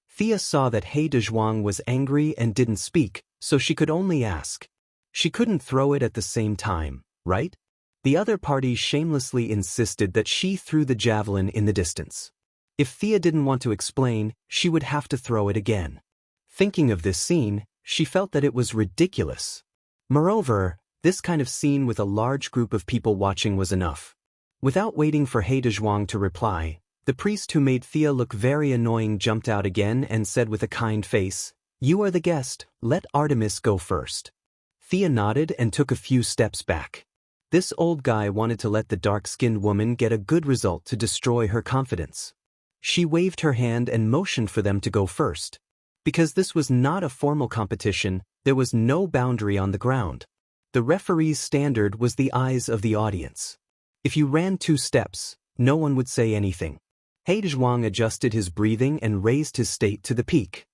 Thea saw that Heidezhuang was angry and didn't speak, so she could only ask. She couldn't throw it at the same time, right? The other party shamelessly insisted that she threw the javelin in the distance. If Thea didn't want to explain, she would have to throw it again. Thinking of this scene, she felt that it was ridiculous. Moreover, this kind of scene with a large group of people watching was enough. Without waiting for Heidezhuang to reply, the priest who made Thea look very annoying jumped out again and said with a kind face, "You are the guest, let Artemis go first." Thea nodded and took a few steps back. This old guy wanted to let the dark-skinned woman get a good result to destroy her confidence. She waved her hand and motioned for them to go first. Because this was not a formal competition, there was no boundary on the ground. The referee's standard was the eyes of the audience. If you ran 2 steps, no one would say anything. Heidezhuang adjusted his breathing and raised his state to the peak.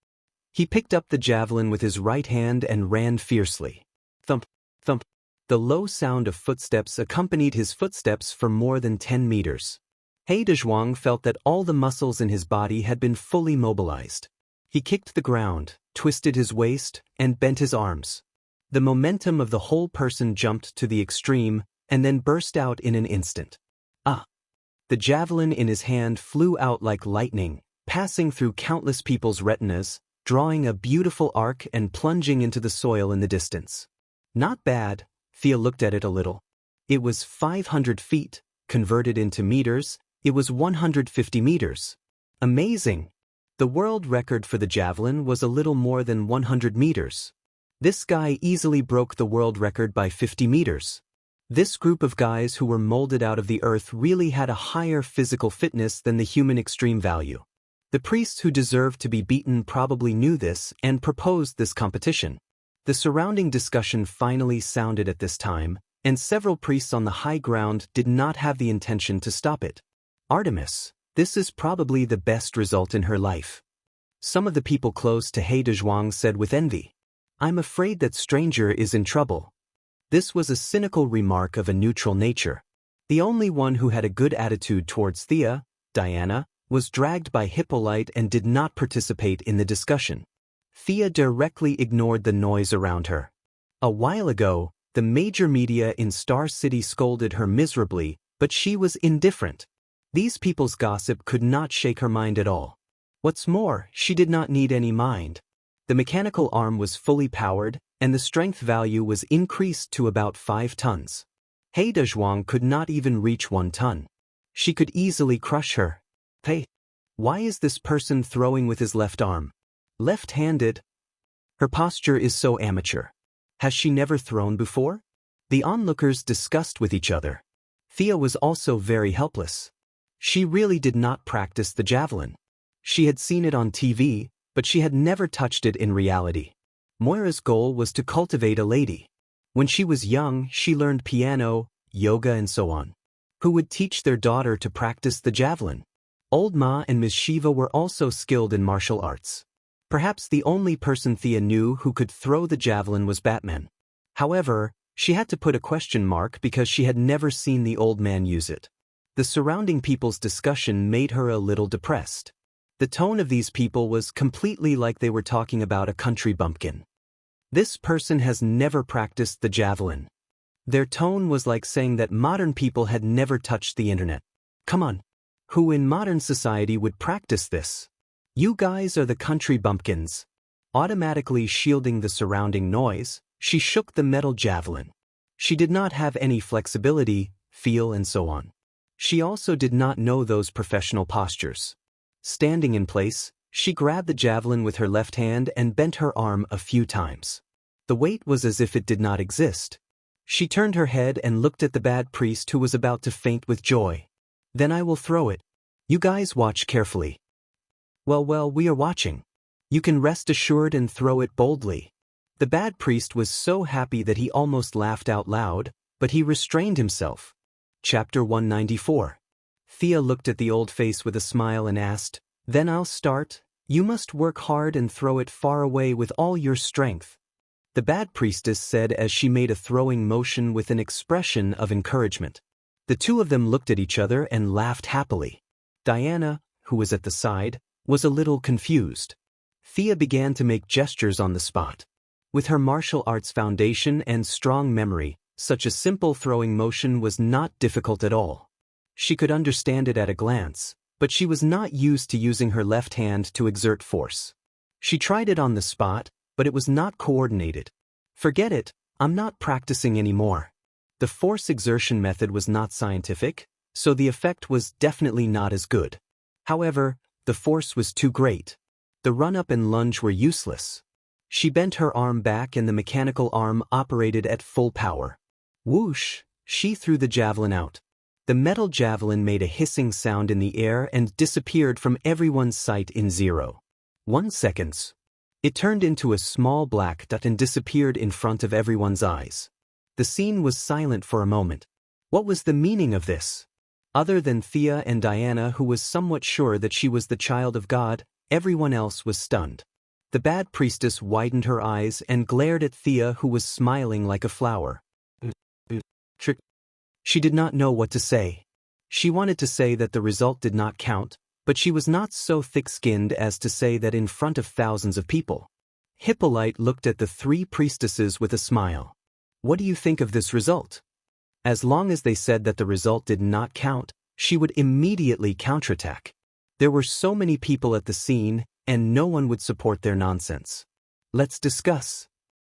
He picked up the javelin with his right hand and ran fiercely. Thump, thump. The low sound of footsteps accompanied his footsteps for more than 10 meters. He Dezhuang felt that all the muscles in his body had been fully mobilized. He kicked the ground, twisted his waist, and bent his arms. The momentum of the whole person jumped to the extreme, and then burst out in an instant. Ah! The javelin in his hand flew out like lightning, passing through countless people's retinas, drawing a beautiful arc and plunging into the soil in the distance. Not bad, Thea looked at it a little. It was 500 feet, converted into meters, it was 150 meters. Amazing! The world record for the javelin was a little more than 100 meters. This guy easily broke the world record by 50 meters. This group of guys who were molded out of the earth really had a higher physical fitness than the human extreme value. The priests who deserved to be beaten probably knew this and proposed this competition. The surrounding discussion finally sounded at this time, and several priests on the high ground did not have the intention to stop it. Artemis, this is probably the best result in her life. Some of the people close to He Dezhuang said with envy. I'm afraid that stranger is in trouble. This was a cynical remark of a neutral nature. The only one who had a good attitude towards Thea, Diana, was dragged by Hippolyte and did not participate in the discussion. Thea directly ignored the noise around her. A while ago, the major media in Star City scolded her miserably, but she was indifferent. These people's gossip could not shake her mind at all. What's more, she did not need any mind. The mechanical arm was fully powered, and the strength value was increased to about 5 tons. He Dezhuang could not even reach 1 ton. She could easily crush her. Hey, why is this person throwing with his left arm? Left-handed? Her posture is so amateur. Has she never thrown before? The onlookers discussed with each other. Thea was also very helpless. She really did not practice the javelin. She had seen it on TV, but she had never touched it in reality. Moira's goal was to cultivate a lady. When she was young, she learned piano, yoga and so on. Who would teach their daughter to practice the javelin? Old Ma and Ms. Shiva were also skilled in martial arts. Perhaps the only person Thea knew who could throw the javelin was Batman. However, she had to put a question mark because she had never seen the old man use it. The surrounding people's discussion made her a little depressed. The tone of these people was completely like they were talking about a country bumpkin. This person has never practiced the javelin. Their tone was like saying that modern people had never touched the internet. Come on. Who in modern society would practice this? You guys are the country bumpkins. Automatically shielding the surrounding noise, she shook the metal javelin. She did not have any flexibility, feel and so on. She also did not know those professional postures. Standing in place, she grabbed the javelin with her left hand and bent her arm a few times. The weight was as if it did not exist. She turned her head and looked at the bad priest who was about to faint with joy. Then I will throw it. You guys watch carefully. Well, we are watching. You can rest assured and throw it boldly. The bad priest was so happy that he almost laughed out loud, but he restrained himself. Chapter 194. Thea looked at the old face with a smile and asked, Then I'll start. You must work hard and throw it far away with all your strength. The bad priestess said as she made a throwing motion with an expression of encouragement. The two of them looked at each other and laughed happily. Diana, who was at the side, was a little confused. Thea began to make gestures on the spot. With her martial arts foundation and strong memory, such a simple throwing motion was not difficult at all. She could understand it at a glance, but she was not used to using her left hand to exert force. She tried it on the spot, but it was not coordinated. Forget it, I'm not practicing anymore. The force exertion method was not scientific, so the effect was definitely not as good. However, the force was too great. The run-up and lunge were useless. She bent her arm back and the mechanical arm operated at full power. Whoosh! She threw the javelin out. The metal javelin made a hissing sound in the air and disappeared from everyone's sight in 0.1 seconds. It turned into a small black dot and disappeared in front of everyone's eyes. The scene was silent for a moment. What was the meaning of this? Other than Thea and Diana, who was somewhat sure that she was the child of God, everyone else was stunned. The bad priestess widened her eyes and glared at Thea, who was smiling like a flower. Trick. She did not know what to say. She wanted to say that the result did not count, but she was not so thick-skinned as to say that in front of thousands of people. Hippolyte looked at the three priestesses with a smile. What do you think of this result? As long as they said that the result did not count, she would immediately counterattack. There were so many people at the scene, and no one would support their nonsense. Let's discuss.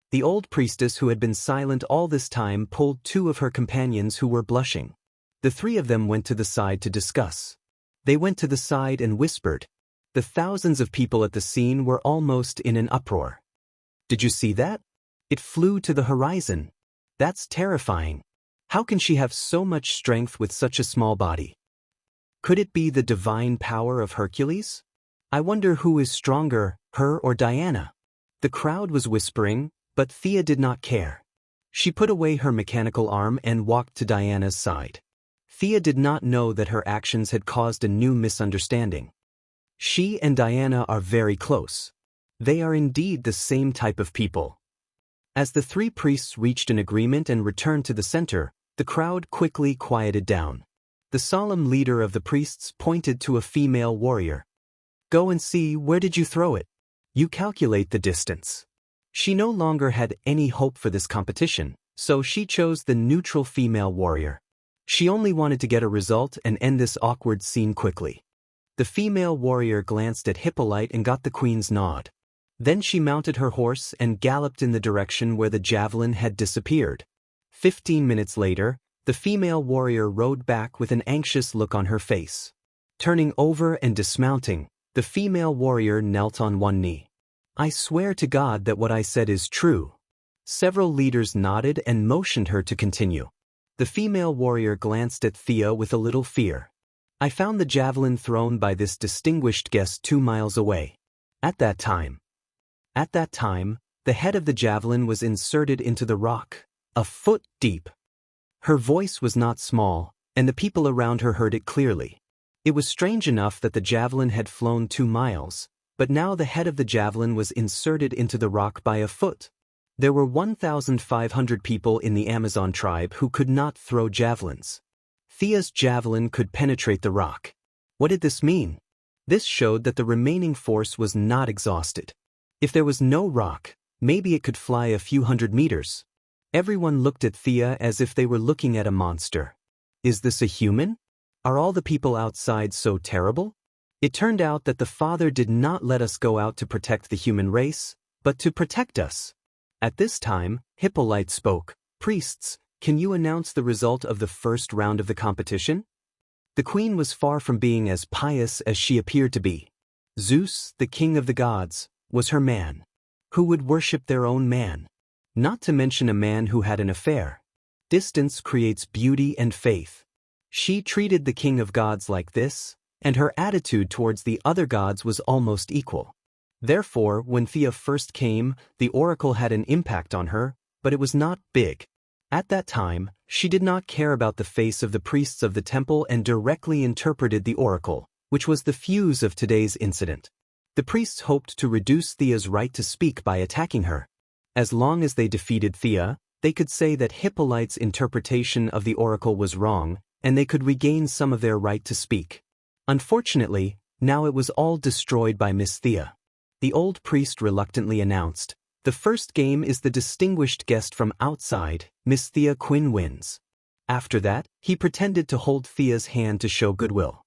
The old priestess who had been silent all this time pulled two of her companions who were blushing. The three of them went to the side to discuss. They went to the side and whispered. The thousands of people at the scene were almost in an uproar. Did you see that? It flew to the horizon. That's terrifying. How can she have so much strength with such a small body? Could it be the divine power of Hercules? I wonder who is stronger, her or Diana? The crowd was whispering, but Thea did not care. She put away her mechanical arm and walked to Diana's side. Thea did not know that her actions had caused a new misunderstanding. She and Diana are very close. They are indeed the same type of people. As the three priests reached an agreement and returned to the center, the crowd quickly quieted down. The solemn leader of the priests pointed to a female warrior. Go and see, where did you throw it? You calculate the distance. She no longer had any hope for this competition, so she chose the neutral female warrior. She only wanted to get a result and end this awkward scene quickly. The female warrior glanced at Hippolyte and got the queen's nod. Then she mounted her horse and galloped in the direction where the javelin had disappeared. 15 minutes later, the female warrior rode back with an anxious look on her face. Turning over and dismounting, the female warrior knelt on one knee. I swear to God that what I said is true. Several leaders nodded and motioned her to continue. The female warrior glanced at Thea with a little fear. I found the javelin thrown by this distinguished guest 2 miles away. At that time, the head of the javelin was inserted into the rock, a foot deep. Her voice was not small, and the people around her heard it clearly. It was strange enough that the javelin had flown 2 miles, but now the head of the javelin was inserted into the rock by a foot. There were 1,500 people in the Amazon tribe who could not throw javelins. Thea's javelin could penetrate the rock. What did this mean? This showed that the remaining force was not exhausted. If there was no rock, maybe it could fly a few hundred meters. Everyone looked at Thea as if they were looking at a monster. Is this a human? Are all the people outside so terrible? It turned out that the Father did not let us go out to protect the human race, but to protect us. At this time, Hippolyte spoke. Priests, can you announce the result of the first round of the competition? The queen was far from being as pious as she appeared to be. Zeus, the king of the gods, was her man. Who would worship their own man? Not to mention a man who had an affair. Distance creates beauty and faith. She treated the king of gods like this, and her attitude towards the other gods was almost equal. Therefore, when Thea first came, the oracle had an impact on her, but it was not big. At that time, she did not care about the face of the priests of the temple and directly interpreted the oracle, which was the fuse of today's incident. The priests hoped to reduce Thea's right to speak by attacking her. As long as they defeated Thea, they could say that Hippolyte's interpretation of the oracle was wrong, and they could regain some of their right to speak. Unfortunately, now it was all destroyed by Miss Thea. The old priest reluctantly announced, "The first game is the distinguished guest from outside, Miss Thea Quinn wins." After that, he pretended to hold Thea's hand to show goodwill.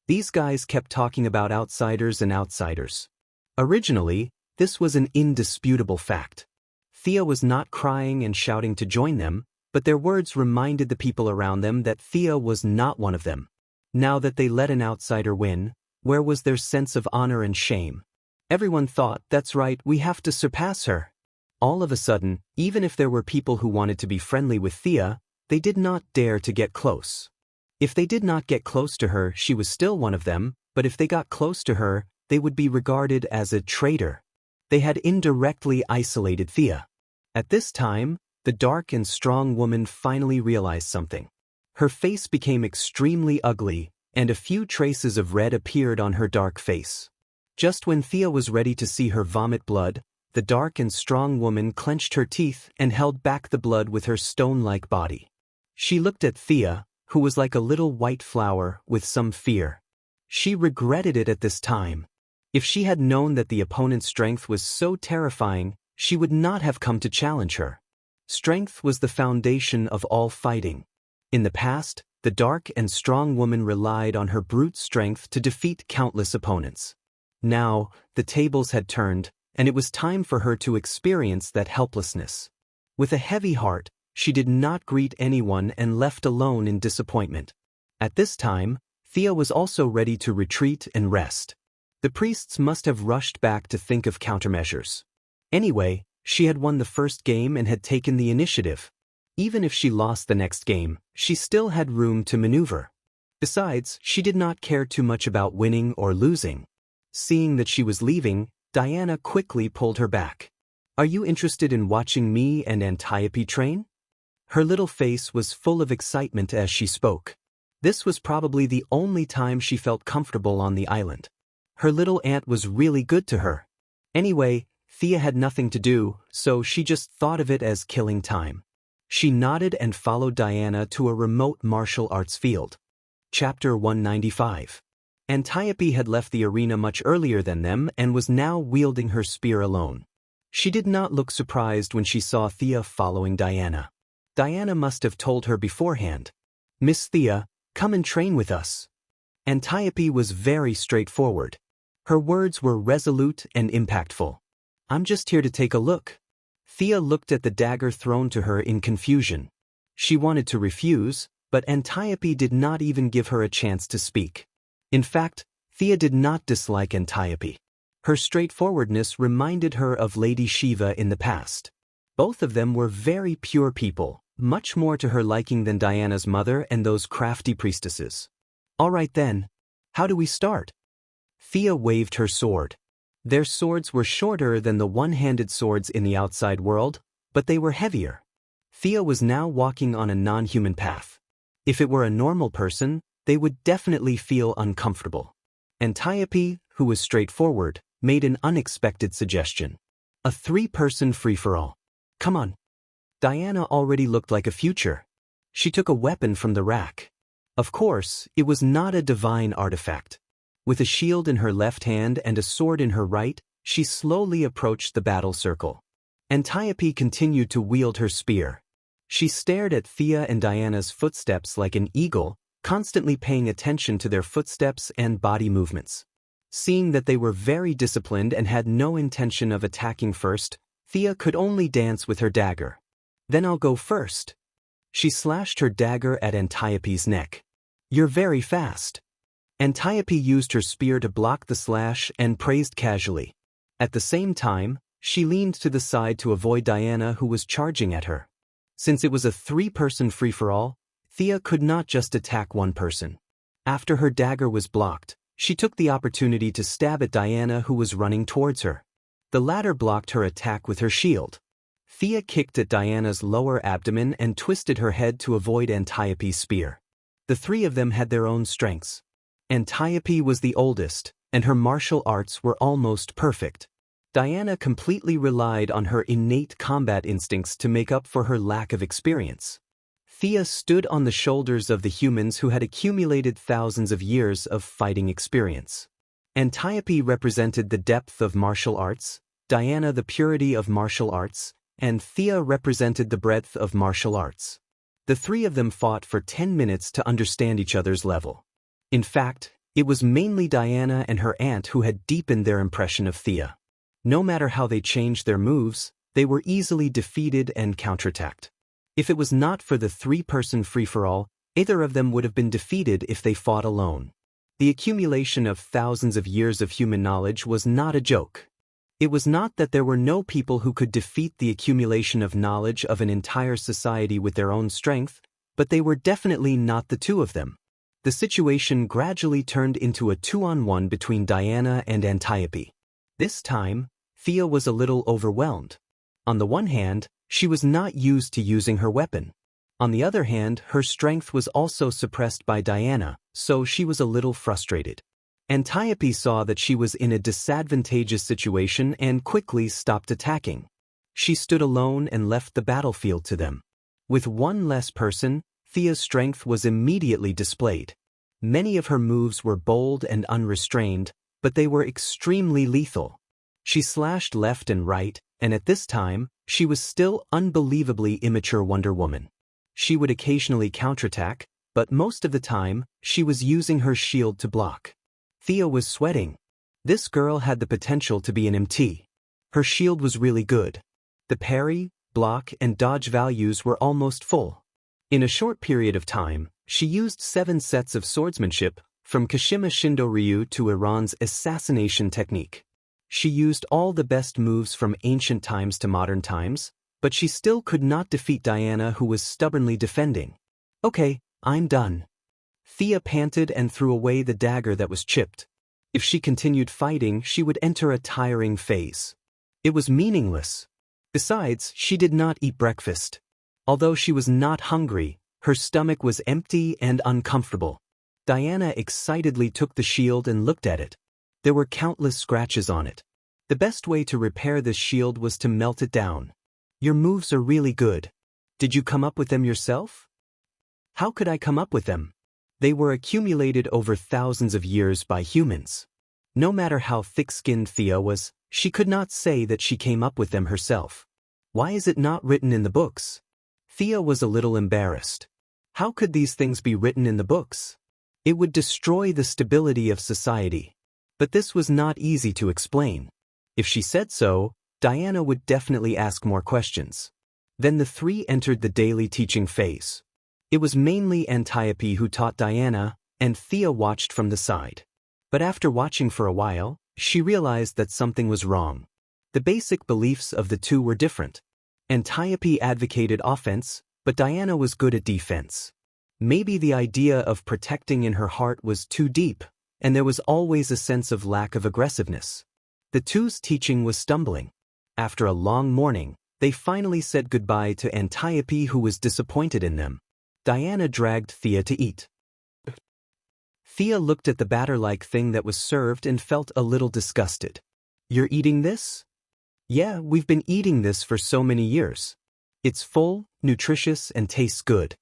These guys kept talking about outsiders and outsiders. Originally, this was an indisputable fact. Thea was not crying and shouting to join them, but their words reminded the people around them that Thea was not one of them. Now that they let an outsider win, where was their sense of honor and shame? Everyone thought, that's right, we have to surpass her. All of a sudden, even if there were people who wanted to be friendly with Thea, they did not dare to get close. If they did not get close to her, she was still one of them, but if they got close to her, they would be regarded as a traitor. They had indirectly isolated Thea. At this time, the dark and strong woman finally realized something. Her face became extremely ugly, and a few traces of red appeared on her dark face. Just when Thea was ready to see her vomit blood, the dark and strong woman clenched her teeth and held back the blood with her stone-like body. She looked at Thea, who was like a little white flower with some fear. She regretted it at this time. If she had known that the opponent's strength was so terrifying, she would not have come to challenge her. Strength was the foundation of all fighting. In the past, the dark and strong woman relied on her brute strength to defeat countless opponents. Now, the tables had turned, and it was time for her to experience that helplessness. With a heavy heart, she did not greet anyone and left alone in disappointment. At this time, Thea was also ready to retreat and rest. The priests must have rushed back to think of countermeasures. Anyway, she had won the first game and had taken the initiative. Even if she lost the next game, she still had room to maneuver. Besides, she did not care too much about winning or losing. Seeing that she was leaving, Diana quickly pulled her back. "Are you interested in watching me and Antiope train?" Her little face was full of excitement as she spoke. This was probably the only time she felt comfortable on the island. Her little aunt was really good to her. Anyway, Thea had nothing to do, so she just thought of it as killing time. She nodded and followed Diana to a remote martial arts field. Chapter 195. Antiope had left the arena much earlier than them and was now wielding her spear alone. She did not look surprised when she saw Thea following Diana. Diana must have told her beforehand. "Miss Thea, come and train with us." Antiope was very straightforward. Her words were resolute and impactful. "I'm just here to take a look." Thea looked at the dagger thrown to her in confusion. She wanted to refuse, but Antiope did not even give her a chance to speak. In fact, Thea did not dislike Antiope. Her straightforwardness reminded her of Lady Shiva in the past. Both of them were very pure people, much more to her liking than Diana's mother and those crafty priestesses. "All right then. How do we start?" Thea waved her sword. Their swords were shorter than the one-handed swords in the outside world, but they were heavier. Thea was now walking on a non-human path. If it were a normal person, they would definitely feel uncomfortable. Antiope, who was straightforward, made an unexpected suggestion. "A three-person free-for-all. Come on." Diana already looked like a future. She took a weapon from the rack. Of course, it was not a divine artifact. With a shield in her left hand and a sword in her right, she slowly approached the battle circle. Antiope continued to wield her spear. She stared at Thea and Diana's footsteps like an eagle, constantly paying attention to their footsteps and body movements. Seeing that they were very disciplined and had no intention of attacking first, Thea could only dance with her dagger. "Then I'll go first." She slashed her dagger at Antiope's neck. "You're very fast." Antiope used her spear to block the slash and praised casually. At the same time, she leaned to the side to avoid Diana, who was charging at her. Since it was a three-person free-for-all, Thea could not just attack one person. After her dagger was blocked, she took the opportunity to stab at Diana, who was running towards her. The latter blocked her attack with her shield. Thea kicked at Diana's lower abdomen and twisted her head to avoid Antiope's spear. The three of them had their own strengths. Antiope was the oldest, and her martial arts were almost perfect. Diana completely relied on her innate combat instincts to make up for her lack of experience. Thea stood on the shoulders of the humans who had accumulated thousands of years of fighting experience. Antiope represented the depth of martial arts, Diana the purity of martial arts, and Thea represented the breadth of martial arts. The three of them fought for 10 minutes to understand each other's level. In fact, it was mainly Diana and her aunt who had deepened their impression of Thea. No matter how they changed their moves, they were easily defeated and counterattacked. If it was not for the three-person free-for-all, either of them would have been defeated if they fought alone. The accumulation of thousands of years of human knowledge was not a joke. It was not that there were no people who could defeat the accumulation of knowledge of an entire society with their own strength, but they were definitely not the two of them. The situation gradually turned into a 2-on-1 between Diana and Antiope. This time, Thea was a little overwhelmed. On the one hand, she was not used to using her weapon. On the other hand, her strength was also suppressed by Diana, so she was a little frustrated. Antiope saw that she was in a disadvantageous situation and quickly stopped attacking. She stood alone and left the battlefield to them. With one less person, Thea's strength was immediately displayed. Many of her moves were bold and unrestrained, but they were extremely lethal. She slashed left and right, and at this time, she was still unbelievably immature Wonder Woman. She would occasionally counterattack, but most of the time, she was using her shield to block. Thea was sweating. This girl had the potential to be an MT. Her shield was really good. The parry, block, and dodge values were almost full. In a short period of time, she used 7 sets of swordsmanship, from Kashima Shindo Ryu to Iran's assassination technique. She used all the best moves from ancient times to modern times, but she still could not defeat Diana, who was stubbornly defending. "Okay, I'm done." Thea panted and threw away the dagger that was chipped. If she continued fighting, she would enter a tiring phase. It was meaningless. Besides, she did not eat breakfast. Although she was not hungry, her stomach was empty and uncomfortable. Diana excitedly took the shield and looked at it. There were countless scratches on it. The best way to repair this shield was to melt it down. "Your moves are really good. Did you come up with them yourself?" "How could I come up with them? They were accumulated over thousands of years by humans." No matter how thick-skinned Thea was, she could not say that she came up with them herself. "Why is it not written in the books?" Thea was a little embarrassed. How could these things be written in the books? It would destroy the stability of society. But this was not easy to explain. If she said so, Diana would definitely ask more questions. Then the three entered the daily teaching phase. It was mainly Antiope who taught Diana, and Thea watched from the side. But after watching for a while, she realized that something was wrong. The basic beliefs of the two were different. Antiope advocated offense, but Diana was good at defense. Maybe the idea of protecting in her heart was too deep, and there was always a sense of lack of aggressiveness. The two's teaching was stumbling. After a long morning, they finally said goodbye to Antiope, who was disappointed in them. Diana dragged Thea to eat. Thea looked at the batter-like thing that was served and felt a little disgusted. "You're eating this?" "Yeah, we've been eating this for so many years. It's full, nutritious, and tastes good."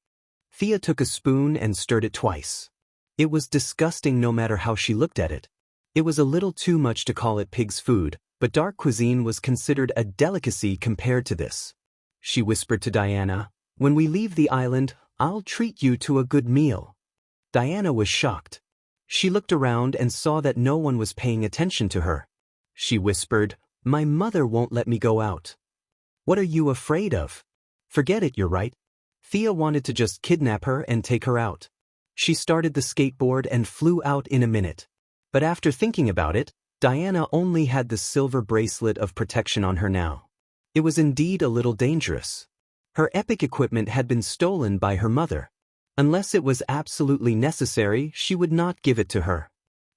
Thea took a spoon and stirred it twice. It was disgusting no matter how she looked at it. It was a little too much to call it pig's food, but dark cuisine was considered a delicacy compared to this. She whispered to Diana, "When we leave the island, I'll treat you to a good meal." Diana was shocked. She looked around and saw that no one was paying attention to her. She whispered, "My mother won't let me go out." "What are you afraid of?" "Forget it, you're right." Thea wanted to just kidnap her and take her out. She started the skateboard and flew out in a minute. But after thinking about it, Diana only had the silver bracelet of protection on her now. It was indeed a little dangerous. Her epic equipment had been stolen by her mother. Unless it was absolutely necessary, she would not give it to her.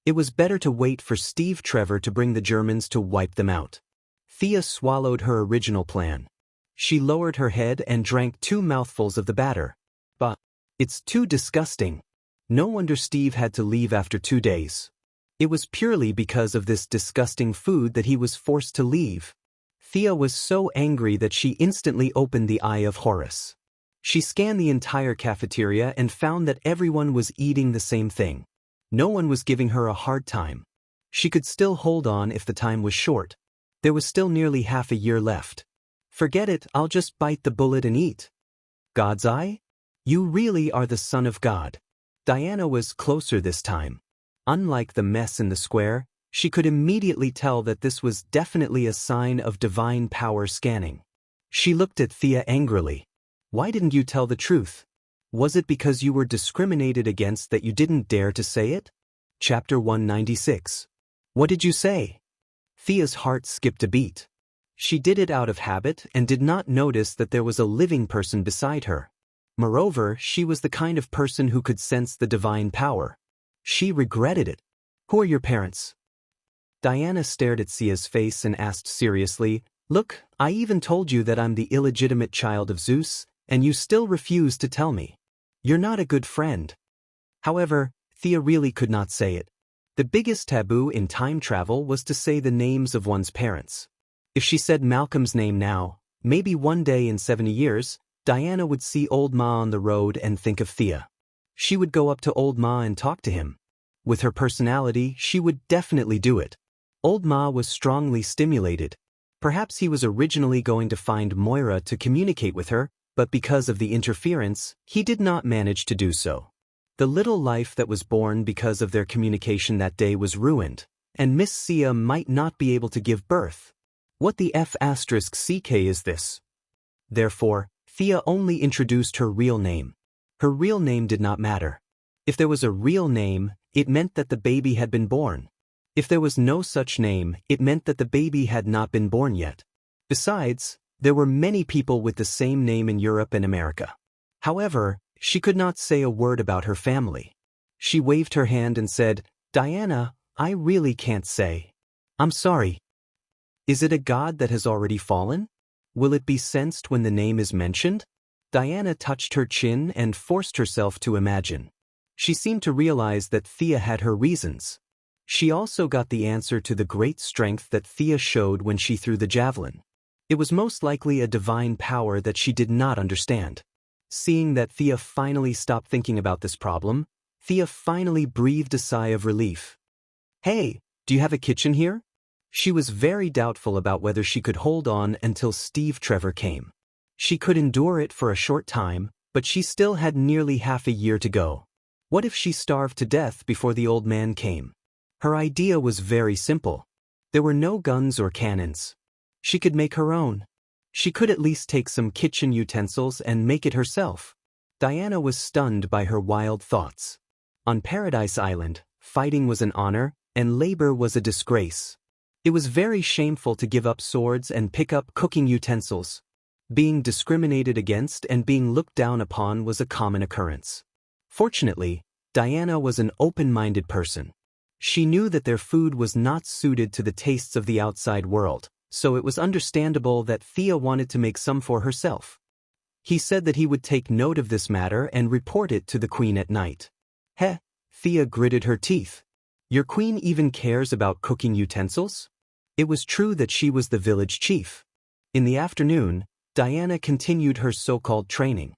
It was better to wait for Steve Trevor to bring the Germans to wipe them out. Thea swallowed her original plan. She lowered her head and drank 2 mouthfuls of the batter. But it's too disgusting. No wonder Steve had to leave after 2 days. It was purely because of this disgusting food that he was forced to leave. Thea was so angry that she instantly opened the Eye of Horus. She scanned the entire cafeteria and found that everyone was eating the same thing. No one was giving her a hard time. She could still hold on if the time was short. There was still nearly half a year left. "Forget it, I'll just bite the bullet and eat." "God's eye? You really are the son of God." Diana was closer this time. Unlike the mess in the square, she could immediately tell that this was definitely a sign of divine power scanning. She looked at Thea angrily. "Why didn't you tell the truth? Was it because you were discriminated against that you didn't dare to say it?" Chapter 196. "What did you say?" Thea's heart skipped a beat. She did it out of habit and did not notice that there was a living person beside her. Moreover, she was the kind of person who could sense the divine power. She regretted it. "Who are your parents?" Diana stared at Thea's face and asked seriously, "Look, I even told you that I'm the illegitimate child of Zeus, and you still refuse to tell me. You're not a good friend." However, Thea really could not say it. The biggest taboo in time travel was to say the names of one's parents. If she said Malcolm's name now, maybe one day in 70 years, Diana would see Old Ma on the road and think of Thea. She would go up to Old Ma and talk to him. With her personality, she would definitely do it. Old Ma was strongly stimulated. Perhaps he was originally going to find Moira to communicate with her, but because of the interference, he did not manage to do so. The little life that was born because of their communication that day was ruined, and Miss Sia might not be able to give birth. What the F***ck is this? Therefore, Thea only introduced her real name. Her real name did not matter. If there was a real name, it meant that the baby had been born. If there was no such name, it meant that the baby had not been born yet. Besides, there were many people with the same name in Europe and America. However, she could not say a word about her family. She waved her hand and said, "Diana, I really can't say. I'm sorry. Is it a god that has already fallen? Will it be sensed when the name is mentioned?" Diana touched her chin and forced herself to imagine. She seemed to realize that Thea had her reasons. She also got the answer to the great strength that Thea showed when she threw the javelin. It was most likely a divine power that she did not understand. Seeing that Thea finally stopped thinking about this problem, Thea finally breathed a sigh of relief. "Hey, do you have a kitchen here?" She was very doubtful about whether she could hold on until Steve Trevor came. She could endure it for a short time, but she still had nearly half a year to go. What if she starved to death before the old man came? Her idea was very simple. There were no guns or cannons. She could make her own. She could at least take some kitchen utensils and make it herself. Diana was stunned by her wild thoughts. On Paradise Island, fighting was an honor, and labor was a disgrace. It was very shameful to give up swords and pick up cooking utensils. Being discriminated against and being looked down upon was a common occurrence. Fortunately, Diana was an open-minded person. She knew that their food was not suited to the tastes of the outside world, so it was understandable that Thea wanted to make some for herself. He said that he would take note of this matter and report it to the queen at night. Heh, Thea gritted her teeth. Your queen even cares about cooking utensils? It was true that she was the village chief. In the afternoon, Diana continued her so-called training.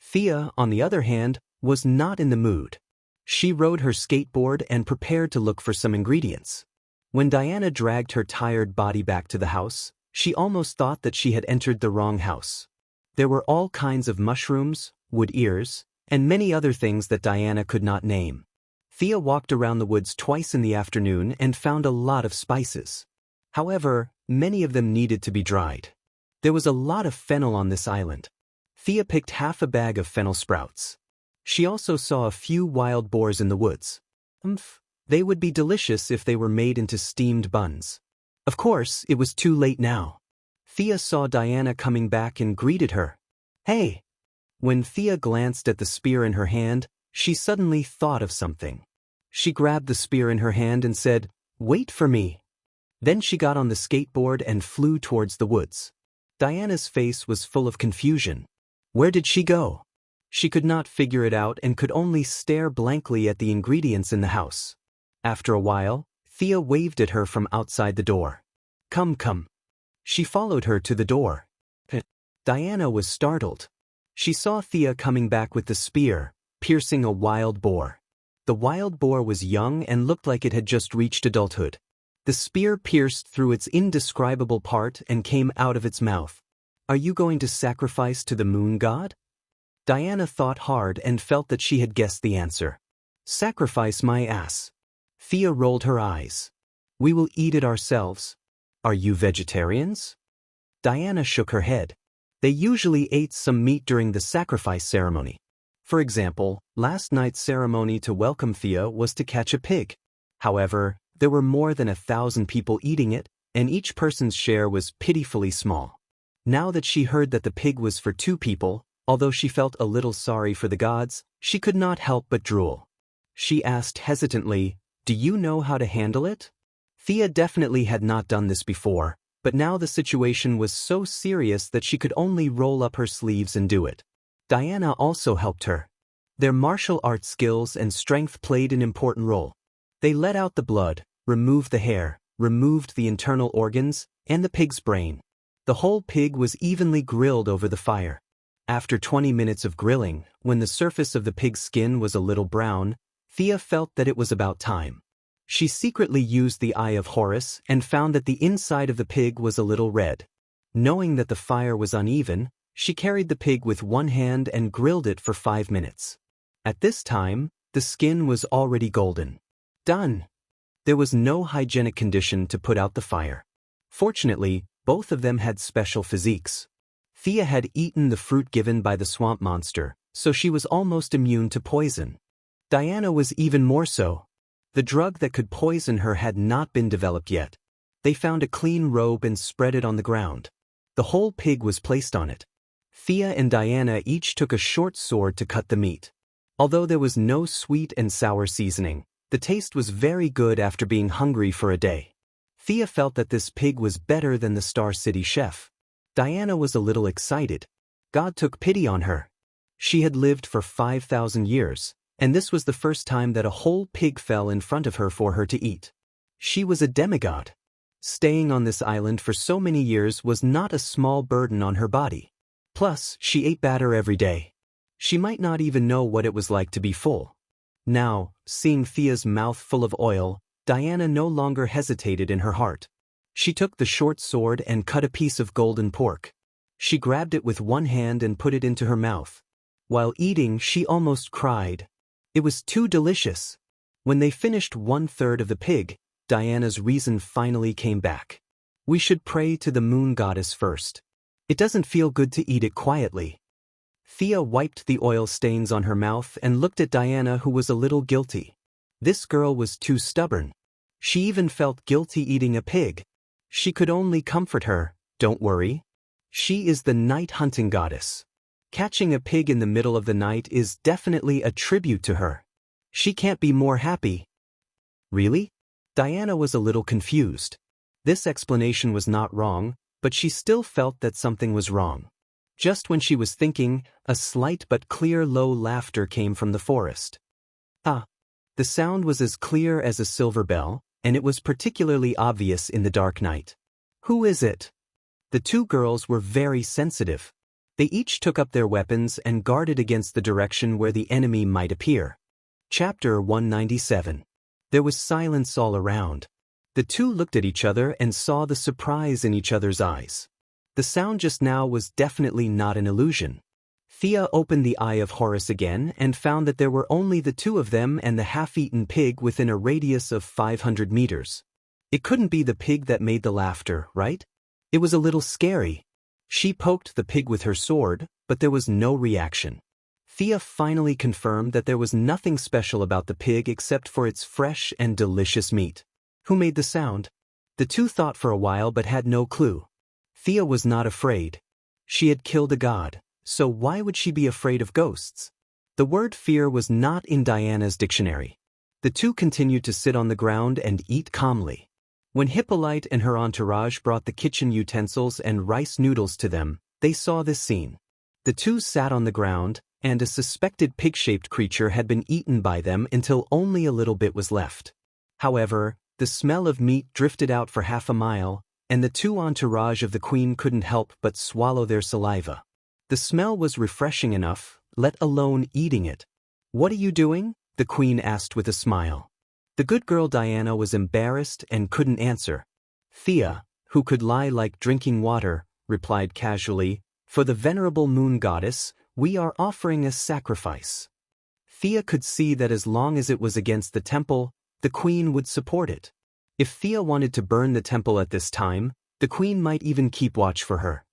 Thea, on the other hand, was not in the mood. She rode her skateboard and prepared to look for some ingredients. When Diana dragged her tired body back to the house, she almost thought that she had entered the wrong house. There were all kinds of mushrooms, wood ears, and many other things that Diana could not name. Thea walked around the woods twice in the afternoon and found a lot of spices. However, many of them needed to be dried. There was a lot of fennel on this island. Thea picked half a bag of fennel sprouts. She also saw a few wild boars in the woods. They would be delicious if they were made into steamed buns. Of course, it was too late now. Thea saw Diana coming back and greeted her. Hey! When Thea glanced at the spear in her hand, she suddenly thought of something. She grabbed the spear in her hand and said, "Wait for me." Then she got on the skateboard and flew towards the woods. Diana's face was full of confusion. Where did she go? She could not figure it out and could only stare blankly at the ingredients in the house. After a while, Thea waved at her from outside the door. Come, come. She followed her to the door. Diana was startled. She saw Thea coming back with the spear, piercing a wild boar. The wild boar was young and looked like it had just reached adulthood. The spear pierced through its indescribable part and came out of its mouth. Are you going to sacrifice to the moon god? Diana thought hard and felt that she had guessed the answer. Sacrifice my ass. Thea rolled her eyes. We will eat it ourselves. Are you vegetarians? Diana shook her head. They usually ate some meat during the sacrifice ceremony. For example, last night's ceremony to welcome Thea was to catch a pig. However, there were more than 1,000 people eating it, and each person's share was pitifully small. Now that she heard that the pig was for 2 people, although she felt a little sorry for the gods, she could not help but drool. She asked hesitantly, "Do you know how to handle it?" Thea definitely had not done this before, but now the situation was so serious that she could only roll up her sleeves and do it. Diana also helped her. Their martial arts skills and strength played an important role. They let out the blood, removed the hair, removed the internal organs, and the pig's brain. The whole pig was evenly grilled over the fire. After 20 minutes of grilling, when the surface of the pig's skin was a little brown, Thea felt that it was about time. She secretly used the Eye of Horus and found that the inside of the pig was a little red. Knowing that the fire was uneven, she carried the pig with one hand and grilled it for 5 minutes. At this time, the skin was already golden. Done! There was no hygienic condition to put out the fire. Fortunately, both of them had special physiques. Thea had eaten the fruit given by the swamp monster, so she was almost immune to poison. Diana was even more so. The drug that could poison her had not been developed yet. They found a clean robe and spread it on the ground. The whole pig was placed on it. Thea and Diana each took a short sword to cut the meat. Although there was no sweet and sour seasoning, the taste was very good after being hungry for a day. Thea felt that this pig was better than the Star City chef. Diana was a little excited. God took pity on her. She had lived for 5,000 years, and this was the first time that a whole pig fell in front of her for her to eat. She was a demigod. Staying on this island for so many years was not a small burden on her body. Plus, she ate batter every day. She might not even know what it was like to be full. Now, seeing Thea's mouth full of oil, Diana no longer hesitated in her heart. She took the short sword and cut a piece of golden pork. She grabbed it with one hand and put it into her mouth. While eating, she almost cried. It was too delicious. When they finished 1/3 of the pig, Diana's reason finally came back. We should pray to the moon goddess first. It doesn't feel good to eat it quietly. Thea wiped the oil stains on her mouth and looked at Diana, who was a little guilty. This girl was too stubborn. She even felt guilty eating a pig. She could only comfort her. Don't worry. She is the night hunting goddess. Catching a pig in the middle of the night is definitely a tribute to her. She can't be more happy. Really? Diana was a little confused. This explanation was not wrong, but she still felt that something was wrong. Just when she was thinking, a slight but clear low laughter came from the forest. Ah! The sound was as clear as a silver bell, and it was particularly obvious in the dark night. Who is it? The two girls were very sensitive. They each took up their weapons and guarded against the direction where the enemy might appear. Chapter 197. There was silence all around. The two looked at each other and saw the surprise in each other's eyes. The sound just now was definitely not an illusion. Thea opened the Eye of Horus again and found that there were only the two of them and the half-eaten pig within a radius of 500 meters. It couldn't be the pig that made the laughter, right? It was a little scary. She poked the pig with her sword, but there was no reaction. Thea finally confirmed that there was nothing special about the pig except for its fresh and delicious meat. Who made the sound? The two thought for a while but had no clue. Thea was not afraid. She had killed a god, so why would she be afraid of ghosts? The word fear was not in Diana's dictionary. The two continued to sit on the ground and eat calmly. When Hippolyte and her entourage brought the kitchen utensils and rice noodles to them, they saw this scene. The two sat on the ground, and a suspected pig-shaped creature had been eaten by them until only a little bit was left. However, the smell of meat drifted out for half a mile, and the two entourage of the queen couldn't help but swallow their saliva. The smell was refreshing enough, let alone eating it. "What are you doing?" the queen asked with a smile. The good girl Diana was embarrassed and couldn't answer. Thea, who could lie like drinking water, replied casually, "For the venerable moon goddess, we are offering a sacrifice." Thea could see that as long as it was against the temple, the queen would support it. If Thea wanted to burn the temple at this time, the queen might even keep watch for her.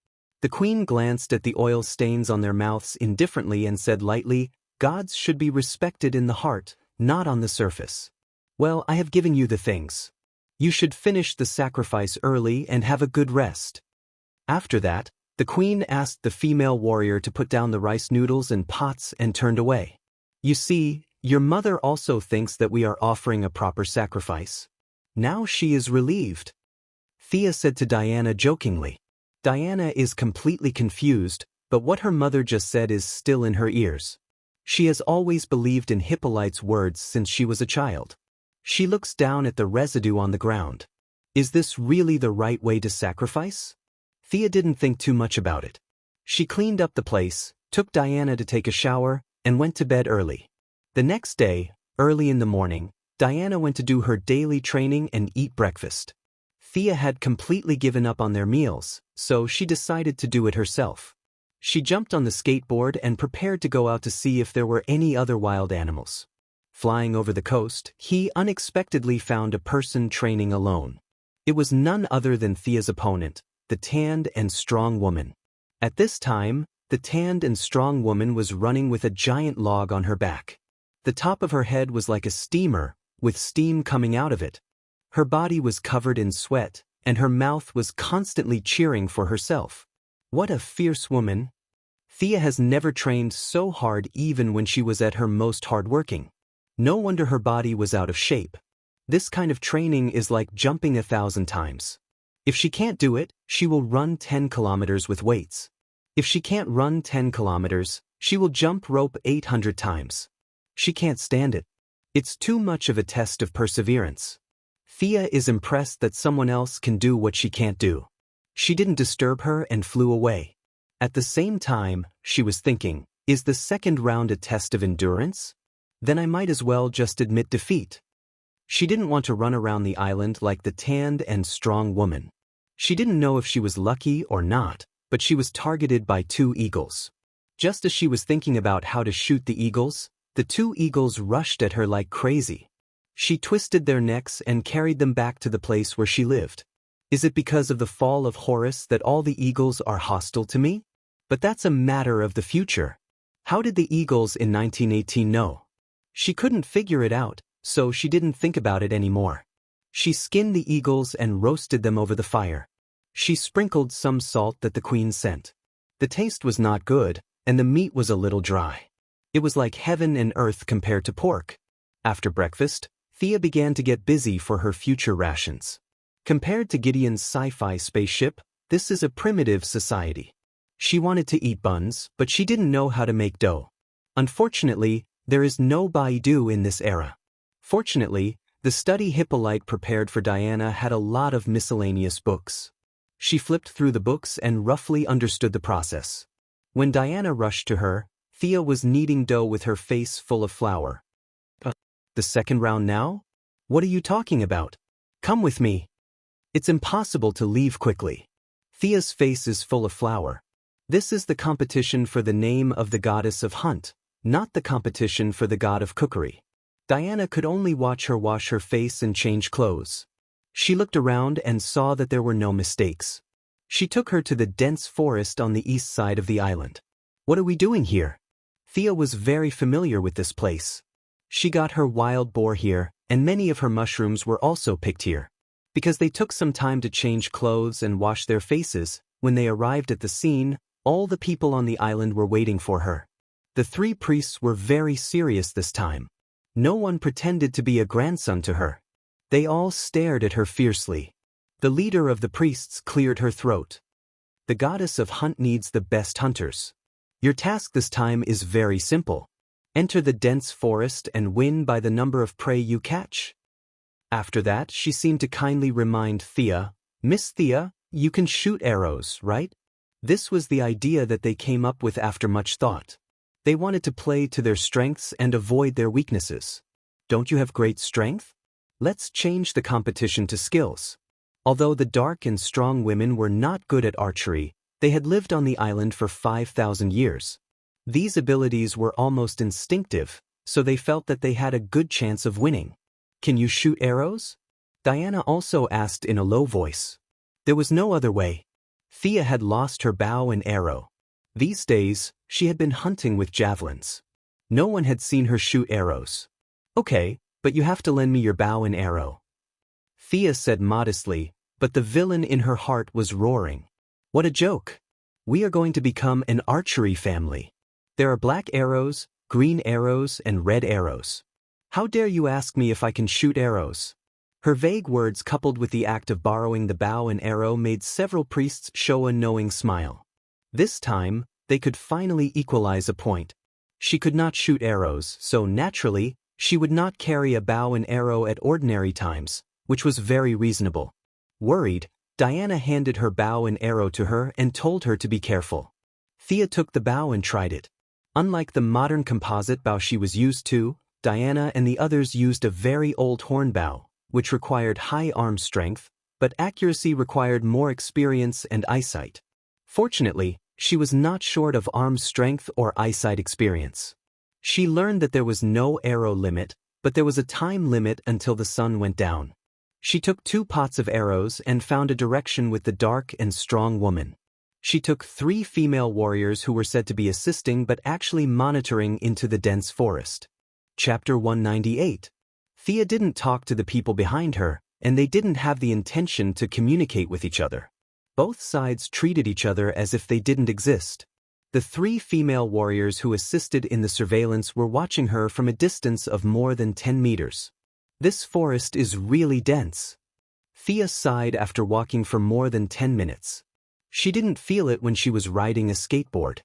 The queen glanced at the oil stains on their mouths indifferently and said lightly, "Gods should be respected in the heart, not on the surface. Well, I have given you the things. You should finish the sacrifice early and have a good rest." After that, the queen asked the female warrior to put down the rice noodles and pots and turned away. "You see, your mother also thinks that we are offering a proper sacrifice. Now she is relieved," Thea said to Diana jokingly. Diana is completely confused, but what her mother just said is still in her ears. She has always believed in Hippolyte's words since she was a child. She looks down at the residue on the ground. Is this really the right way to sacrifice? Thea didn't think too much about it. She cleaned up the place, took Diana to take a shower, and went to bed early. The next day, early in the morning, Diana went to do her daily training and eat breakfast. Thea had completely given up on their meals, so she decided to do it herself. She jumped on the skateboard and prepared to go out to see if there were any other wild animals. Flying over the coast, he unexpectedly found a person training alone. It was none other than Thea's opponent, the tanned and strong woman. At this time, the tanned and strong woman was running with a giant log on her back. The top of her head was like a steamer, with steam coming out of it. Her body was covered in sweat, and her mouth was constantly cheering for herself. What a fierce woman! Thea has never trained so hard even when she was at her most hardworking. No wonder her body was out of shape. This kind of training is like jumping 1,000 times. If she can't do it, she will run 10 kilometers with weights. If she can't run 10 kilometers, she will jump rope 800 times. She can't stand it. It's too much of a test of perseverance. Thea is impressed that someone else can do what she can't do. She didn't disturb her and flew away. At the same time, she was thinking, is the second round a test of endurance? Then I might as well just admit defeat. She didn't want to run around the island like the tanned and strong woman. She didn't know if she was lucky or not, but she was targeted by 2 eagles. Just as she was thinking about how to shoot the eagles, the 2 eagles rushed at her like crazy. She twisted their necks and carried them back to the place where she lived. Is it because of the fall of Horus that all the eagles are hostile to me? But that's a matter of the future. How did the eagles in 1918 know? She couldn't figure it out, so she didn't think about it anymore. She skinned the eagles and roasted them over the fire. She sprinkled some salt that the queen sent. The taste was not good, and the meat was a little dry. It was like heaven and earth compared to pork. After breakfast, Thea began to get busy for her future rations. Compared to Gideon's sci-fi spaceship, this is a primitive society. She wanted to eat buns, but she didn't know how to make dough. Unfortunately, there is no Baidu in this era. Fortunately, the study Hippolyte prepared for Diana had a lot of miscellaneous books. She flipped through the books and roughly understood the process. When Diana rushed to her, Thea was kneading dough with her face full of flour. The second round now? What are you talking about? Come with me. It's impossible to leave quickly. Thea's face is full of flour. This is the competition for the name of the goddess of hunt, not the competition for the god of cookery. Diana could only watch her wash her face and change clothes. She looked around and saw that there were no mistakes. She took her to the dense forest on the east side of the island. What are we doing here? Thea was very familiar with this place. She got her wild boar here, and many of her mushrooms were also picked here. Because they took some time to change clothes and wash their faces, when they arrived at the scene, all the people on the island were waiting for her. The 3 priests were very serious this time. No one pretended to be a grandson to her. They all stared at her fiercely. The leader of the priests cleared her throat. The goddess of hunt needs the best hunters. Your task this time is very simple. Enter the dense forest and win by the number of prey you catch. After that, she seemed to kindly remind Thea, Miss Thea, you can shoot arrows, right? This was the idea that they came up with after much thought. They wanted to play to their strengths and avoid their weaknesses. Don't you have great strength? Let's change the competition to skills. Although the dark and strong women were not good at archery, they had lived on the island for 5,000 years. These abilities were almost instinctive, so they felt that they had a good chance of winning. Can you shoot arrows? Diana also asked in a low voice. There was no other way. Thea had lost her bow and arrow. These days, she had been hunting with javelins. No one had seen her shoot arrows. Okay, but you have to lend me your bow and arrow. Thea said modestly, but the villain in her heart was roaring. What a joke! We are going to become an archery family. There are black arrows, green arrows, and red arrows. How dare you ask me if I can shoot arrows? Her vague words coupled with the act of borrowing the bow and arrow made several priests show a knowing smile. This time, they could finally equalize a point. She could not shoot arrows, so naturally, she would not carry a bow and arrow at ordinary times, which was very reasonable. Worried, Diana handed her bow and arrow to her and told her to be careful. Thea took the bow and tried it. Unlike the modern composite bow she was used to, Diana and the others used a very old horn bow, which required high arm strength, but accuracy required more experience and eyesight. Fortunately, she was not short of arm strength or eyesight experience. She learned that there was no arrow limit, but there was a time limit until the sun went down. She took 2 pots of arrows and found a direction with the dark and strong woman. She took 3 female warriors who were said to be assisting but actually monitoring into the dense forest. Chapter 198. Thea didn't talk to the people behind her, and they didn't have the intention to communicate with each other. Both sides treated each other as if they didn't exist. The 3 female warriors who assisted in the surveillance were watching her from a distance of more than 10 meters. This forest is really dense. Thea sighed after walking for more than 10 minutes. She didn't feel it when she was riding a skateboard.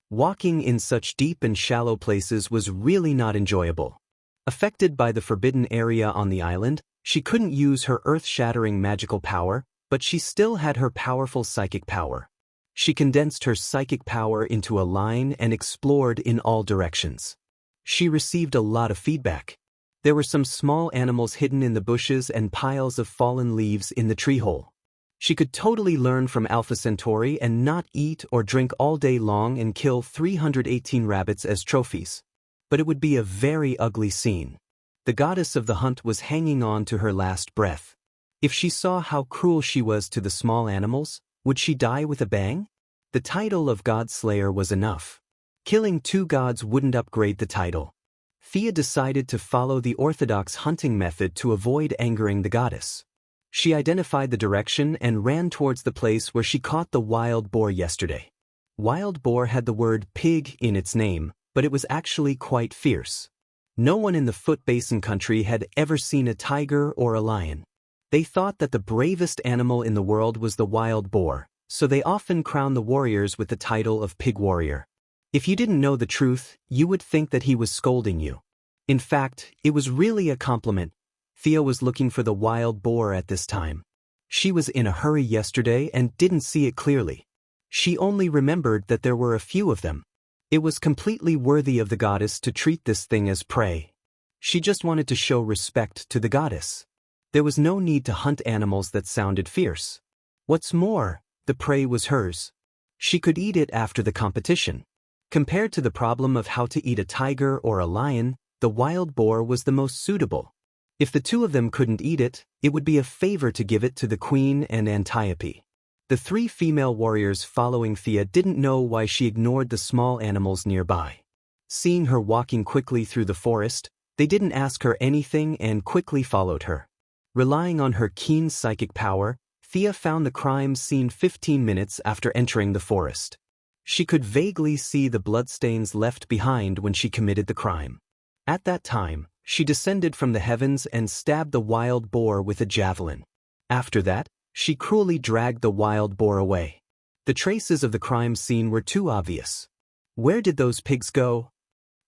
Walking in such deep and shallow places was really not enjoyable. Affected by the forbidden area on the island, she couldn't use her earth-shattering magical power, but she still had her powerful psychic power. She condensed her psychic power into a line and explored in all directions. She received a lot of feedback. There were some small animals hidden in the bushes and piles of fallen leaves in the tree hole. She could totally learn from Alpha Centauri and not eat or drink all day long and kill 318 rabbits as trophies. But it would be a very ugly scene. The goddess of the hunt was hanging on to her last breath. If she saw how cruel she was to the small animals, would she die with a bang? The title of God Slayer was enough. Killing 2 gods wouldn't upgrade the title. Thea decided to follow the orthodox hunting method to avoid angering the goddess. She identified the direction and ran towards the place where she caught the wild boar yesterday. Wild boar had the word pig in its name, but it was actually quite fierce. No one in the Foot Basin country had ever seen a tiger or a lion. They thought that the bravest animal in the world was the wild boar, so they often crowned the warriors with the title of pig warrior. If you didn't know the truth, you would think that he was scolding you. In fact, it was really a compliment. Thea was looking for the wild boar at this time. She was in a hurry yesterday and didn't see it clearly. She only remembered that there were a few of them. It was completely worthy of the goddess to treat this thing as prey. She just wanted to show respect to the goddess. There was no need to hunt animals that sounded fierce. What's more, the prey was hers. She could eat it after the competition. Compared to the problem of how to eat a tiger or a lion, the wild boar was the most suitable. If the 2 of them couldn't eat it, it would be a favor to give it to the queen and Antiope. The 3 female warriors following Thea didn't know why she ignored the small animals nearby. Seeing her walking quickly through the forest, they didn't ask her anything and quickly followed her. Relying on her keen psychic power, Thea found the crime scene 15 minutes after entering the forest. She could vaguely see the bloodstains left behind when she committed the crime. At that time, she descended from the heavens and stabbed the wild boar with a javelin. After that, she cruelly dragged the wild boar away. The traces of the crime scene were too obvious. Where did those pigs go?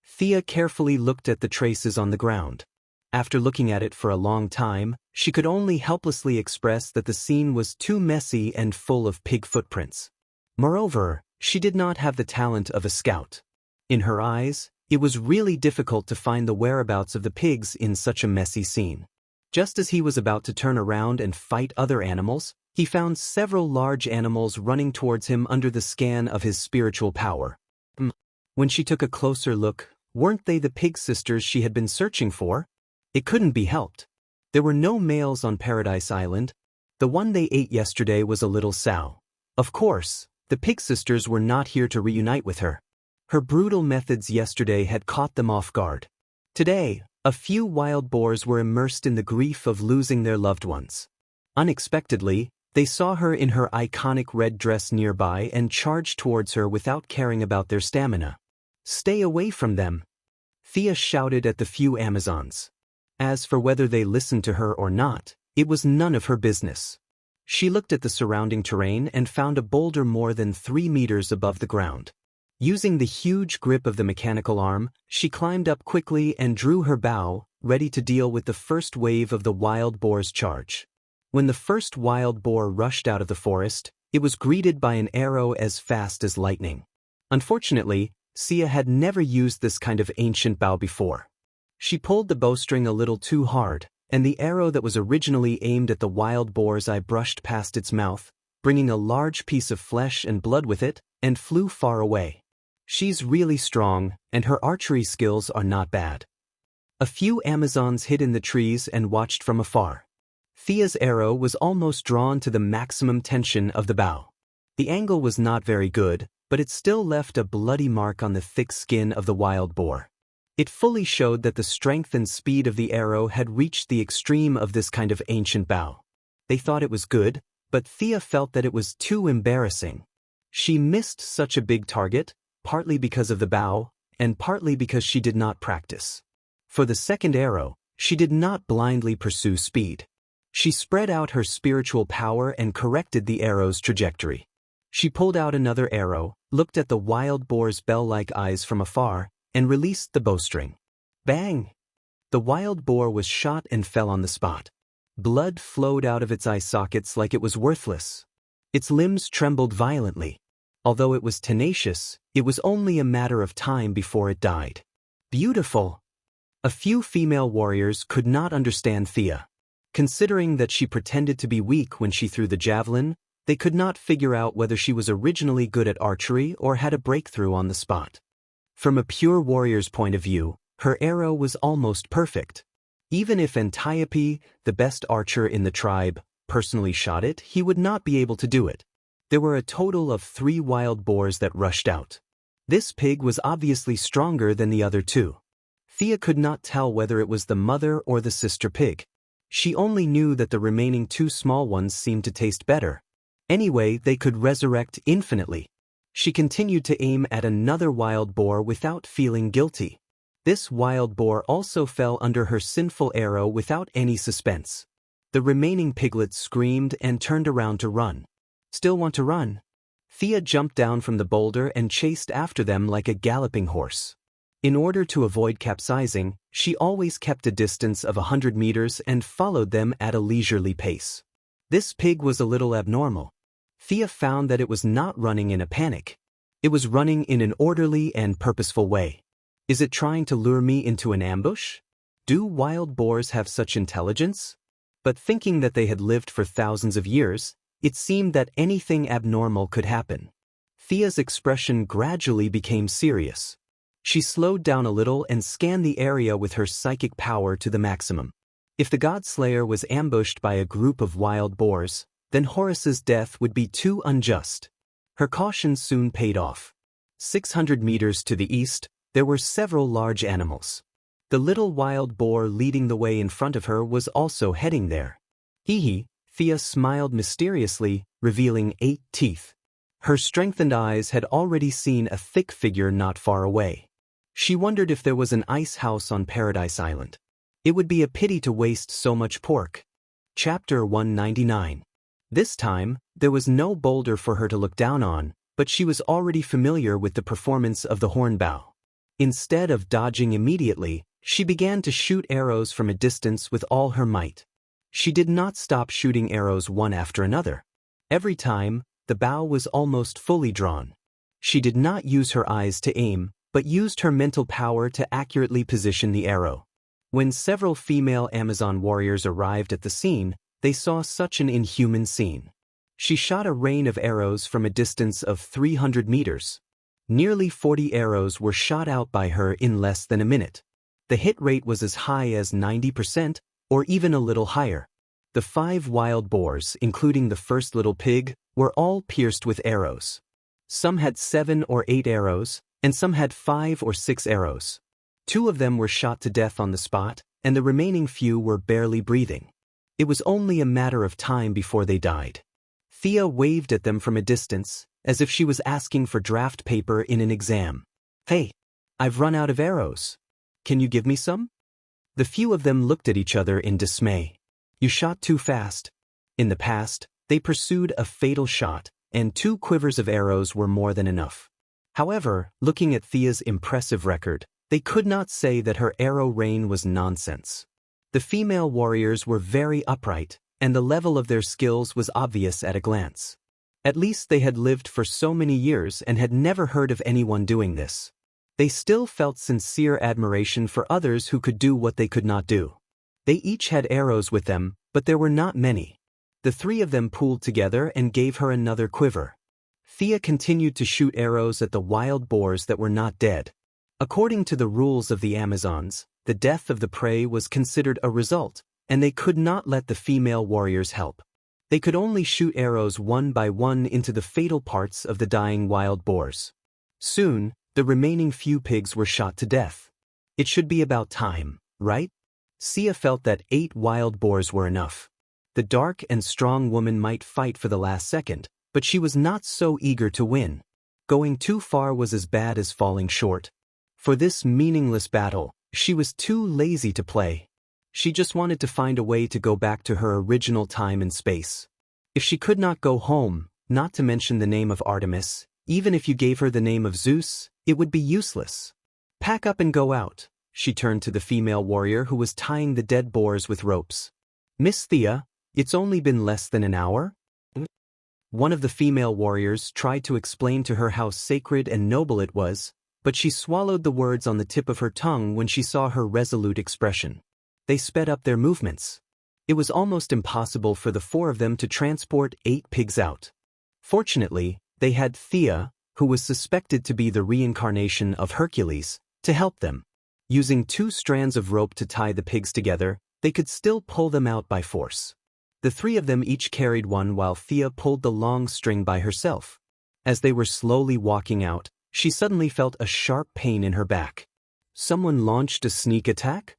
Thea carefully looked at the traces on the ground. After looking at it for a long time, she could only helplessly express that the scene was too messy and full of pig footprints. Moreover, she did not have the talent of a scout. In her eyes, it was really difficult to find the whereabouts of the pigs in such a messy scene. Just as he was about to turn around and fight other animals, he found several large animals running towards him under the scan of his spiritual power. When she took a closer look, weren't they the pig sisters she had been searching for? It couldn't be helped. There were no males on Paradise Island. The one they ate yesterday was a little sow. Of course, the pig sisters were not here to reunite with her. Her brutal methods yesterday had caught them off guard. Today, a few wild boars were immersed in the grief of losing their loved ones. Unexpectedly, they saw her in her iconic red dress nearby and charged towards her without caring about their stamina. "Stay away from them!" Thea shouted at the few Amazons. As for whether they listened to her or not, it was none of her business. She looked at the surrounding terrain and found a boulder more than 3 meters above the ground. Using the huge grip of the mechanical arm, she climbed up quickly and drew her bow, ready to deal with the first wave of the wild boar's charge. When the first wild boar rushed out of the forest, it was greeted by an arrow as fast as lightning. Unfortunately, Xia had never used this kind of ancient bow before. She pulled the bowstring a little too hard, and the arrow that was originally aimed at the wild boar's eye brushed past its mouth, bringing a large piece of flesh and blood with it, and flew far away. She's really strong, and her archery skills are not bad. A few Amazons hid in the trees and watched from afar. Thia's arrow was almost drawn to the maximum tension of the bow. The angle was not very good, but it still left a bloody mark on the thick skin of the wild boar. It fully showed that the strength and speed of the arrow had reached the extreme of this kind of ancient bow. They thought it was good, but Thea felt that it was too embarrassing. She missed such a big target, partly because of the bow, and partly because she did not practice. For the second arrow, she did not blindly pursue speed. She spread out her spiritual power and corrected the arrow's trajectory. She pulled out another arrow, looked at the wild boar's bell-like eyes from afar, and released the bowstring. Bang! The wild boar was shot and fell on the spot. Blood flowed out of its eye sockets like it was worthless. Its limbs trembled violently. Although it was tenacious, it was only a matter of time before it died. Beautiful! A few female warriors could not understand Thea. Considering that she pretended to be weak when she threw the javelin, they could not figure out whether she was originally good at archery or had a breakthrough on the spot. From a pure warrior's point of view, her arrow was almost perfect. Even if Antiope, the best archer in the tribe, personally shot it, he would not be able to do it. There were a total of 3 wild boars that rushed out. This pig was obviously stronger than the other 2. Thea could not tell whether it was the mother or the sister pig. She only knew that the remaining 2 small ones seemed to taste better. Anyway, they could resurrect infinitely. She continued to aim at another wild boar without feeling guilty. This wild boar also fell under her sinful arrow without any suspense. The remaining piglets screamed and turned around to run. Still want to run? Thea jumped down from the boulder and chased after them like a galloping horse. In order to avoid capsizing, she always kept a distance of 100 meters and followed them at a leisurely pace. This pig was a little abnormal. Thea found that it was not running in a panic. It was running in an orderly and purposeful way. Is it trying to lure me into an ambush? Do wild boars have such intelligence? But thinking that they had lived for thousands of years, it seemed that anything abnormal could happen. Thea's expression gradually became serious. She slowed down a little and scanned the area with her psychic power to the maximum. If the God-Slayer was ambushed by a group of wild boars, then Horus's death would be too unjust. Her caution soon paid off. 600 meters to the east, there were several large animals. The little wild boar leading the way in front of her was also heading there. Hee, Thea smiled mysteriously, revealing 8 teeth. Her strengthened eyes had already seen a thick figure not far away. She wondered if there was an ice house on Paradise Island. It would be a pity to waste so much pork. Chapter 199. This time, there was no boulder for her to look down on, but she was already familiar with the performance of the horn bow. Instead of dodging immediately, she began to shoot arrows from a distance with all her might. She did not stop shooting arrows one after another. Every time, the bow was almost fully drawn. She did not use her eyes to aim, but used her mental power to accurately position the arrow. When several female Amazon warriors arrived at the scene, they saw such an inhuman scene. She shot a rain of arrows from a distance of 300 meters. Nearly 40 arrows were shot out by her in less than a minute. The hit rate was as high as 90%, or even a little higher. The 5 wild boars, including the first little pig, were all pierced with arrows. Some had 7 or 8 arrows, and some had 5 or 6 arrows. 2 of them were shot to death on the spot, and the remaining few were barely breathing. It was only a matter of time before they died. Thea waved at them from a distance, as if she was asking for draft paper in an exam. Hey, I've run out of arrows. Can you give me some? The few of them looked at each other in dismay. You shot too fast. In the past, they pursued a fatal shot, and 2 quivers of arrows were more than enough. However, looking at Thea's impressive record, they could not say that her arrow rain was nonsense. The female warriors were very upright, and the level of their skills was obvious at a glance. At least they had lived for so many years and had never heard of anyone doing this. They still felt sincere admiration for others who could do what they could not do. They each had arrows with them, but there were not many. The three of them pooled together and gave her another quiver. Thea continued to shoot arrows at the wild boars that were not dead. According to the rules of the Amazons, the death of the prey was considered a result, and they could not let the female warriors help. They could only shoot arrows one by one into the fatal parts of the dying wild boars. Soon, the remaining few pigs were shot to death. It should be about time, right? Sia felt that 8 wild boars were enough. The dark and strong woman might fight for the last second, but she was not so eager to win. Going too far was as bad as falling short. For this meaningless battle, she was too lazy to play. She just wanted to find a way to go back to her original time and space. If she could not go home, not to mention the name of Artemis, even if you gave her the name of Zeus, it would be useless. Pack up and go out, she turned to the female warrior who was tying the dead boars with ropes. Miss Thea, it's only been less than an hour? One of the female warriors tried to explain to her how sacred and noble it was, but she swallowed the words on the tip of her tongue when she saw her resolute expression. They sped up their movements. It was almost impossible for the 4 of them to transport 8 pigs out. Fortunately, they had Thea, who was suspected to be the reincarnation of Hercules, to help them. Using 2 strands of rope to tie the pigs together, they could still pull them out by force. The 3 of them each carried one while Thea pulled the long string by herself. As they were slowly walking out, she suddenly felt a sharp pain in her back. Someone launched a sneak attack?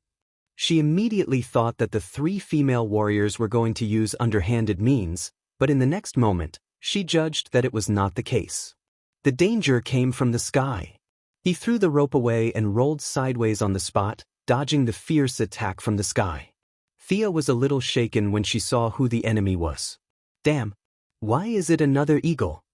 She immediately thought that the 3 female warriors were going to use underhanded means, but in the next moment, she judged that it was not the case. The danger came from the sky. He threw the rope away and rolled sideways on the spot, dodging the fierce attack from the sky. Thea was a little shaken when she saw who the enemy was. Damn, why is it another eagle?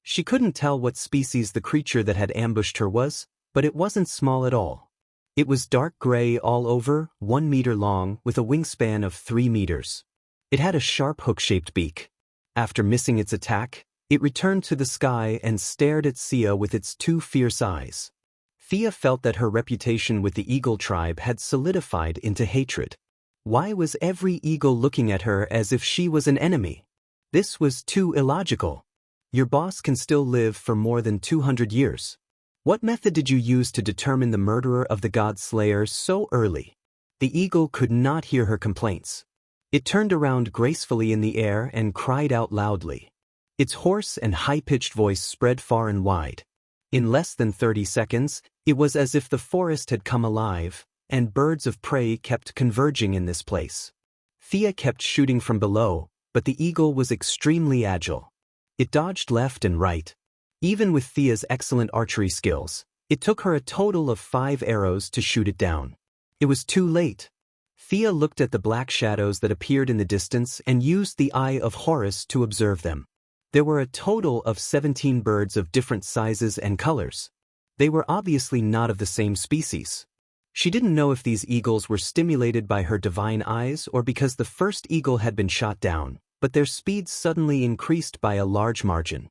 She couldn't tell what species the creature that had ambushed her was, but it wasn't small at all. It was dark gray all over, 1 meter long, with a wingspan of 3 meters. It had a sharp hook-shaped beak. After missing its attack, it returned to the sky and stared at Sia with its 2 fierce eyes. Thea felt that her reputation with the eagle tribe had solidified into hatred. Why was every eagle looking at her as if she was an enemy? This was too illogical. Your boss can still live for more than 200 years. What method did you use to determine the murderer of the god slayer so early? The eagle could not hear her complaints. It turned around gracefully in the air and cried out loudly. Its hoarse and high-pitched voice spread far and wide. In less than 30 seconds, it was as if the forest had come alive, and birds of prey kept converging in this place. Thea kept shooting from below, but the eagle was extremely agile. It dodged left and right. Even with Thea's excellent archery skills, it took her a total of 5 arrows to shoot it down. It was too late. Thea looked at the black shadows that appeared in the distance and used the eye of Horus to observe them. There were a total of 17 birds of different sizes and colors. They were obviously not of the same species. She didn't know if these eagles were stimulated by her divine eyes or because the first eagle had been shot down, but their speed suddenly increased by a large margin.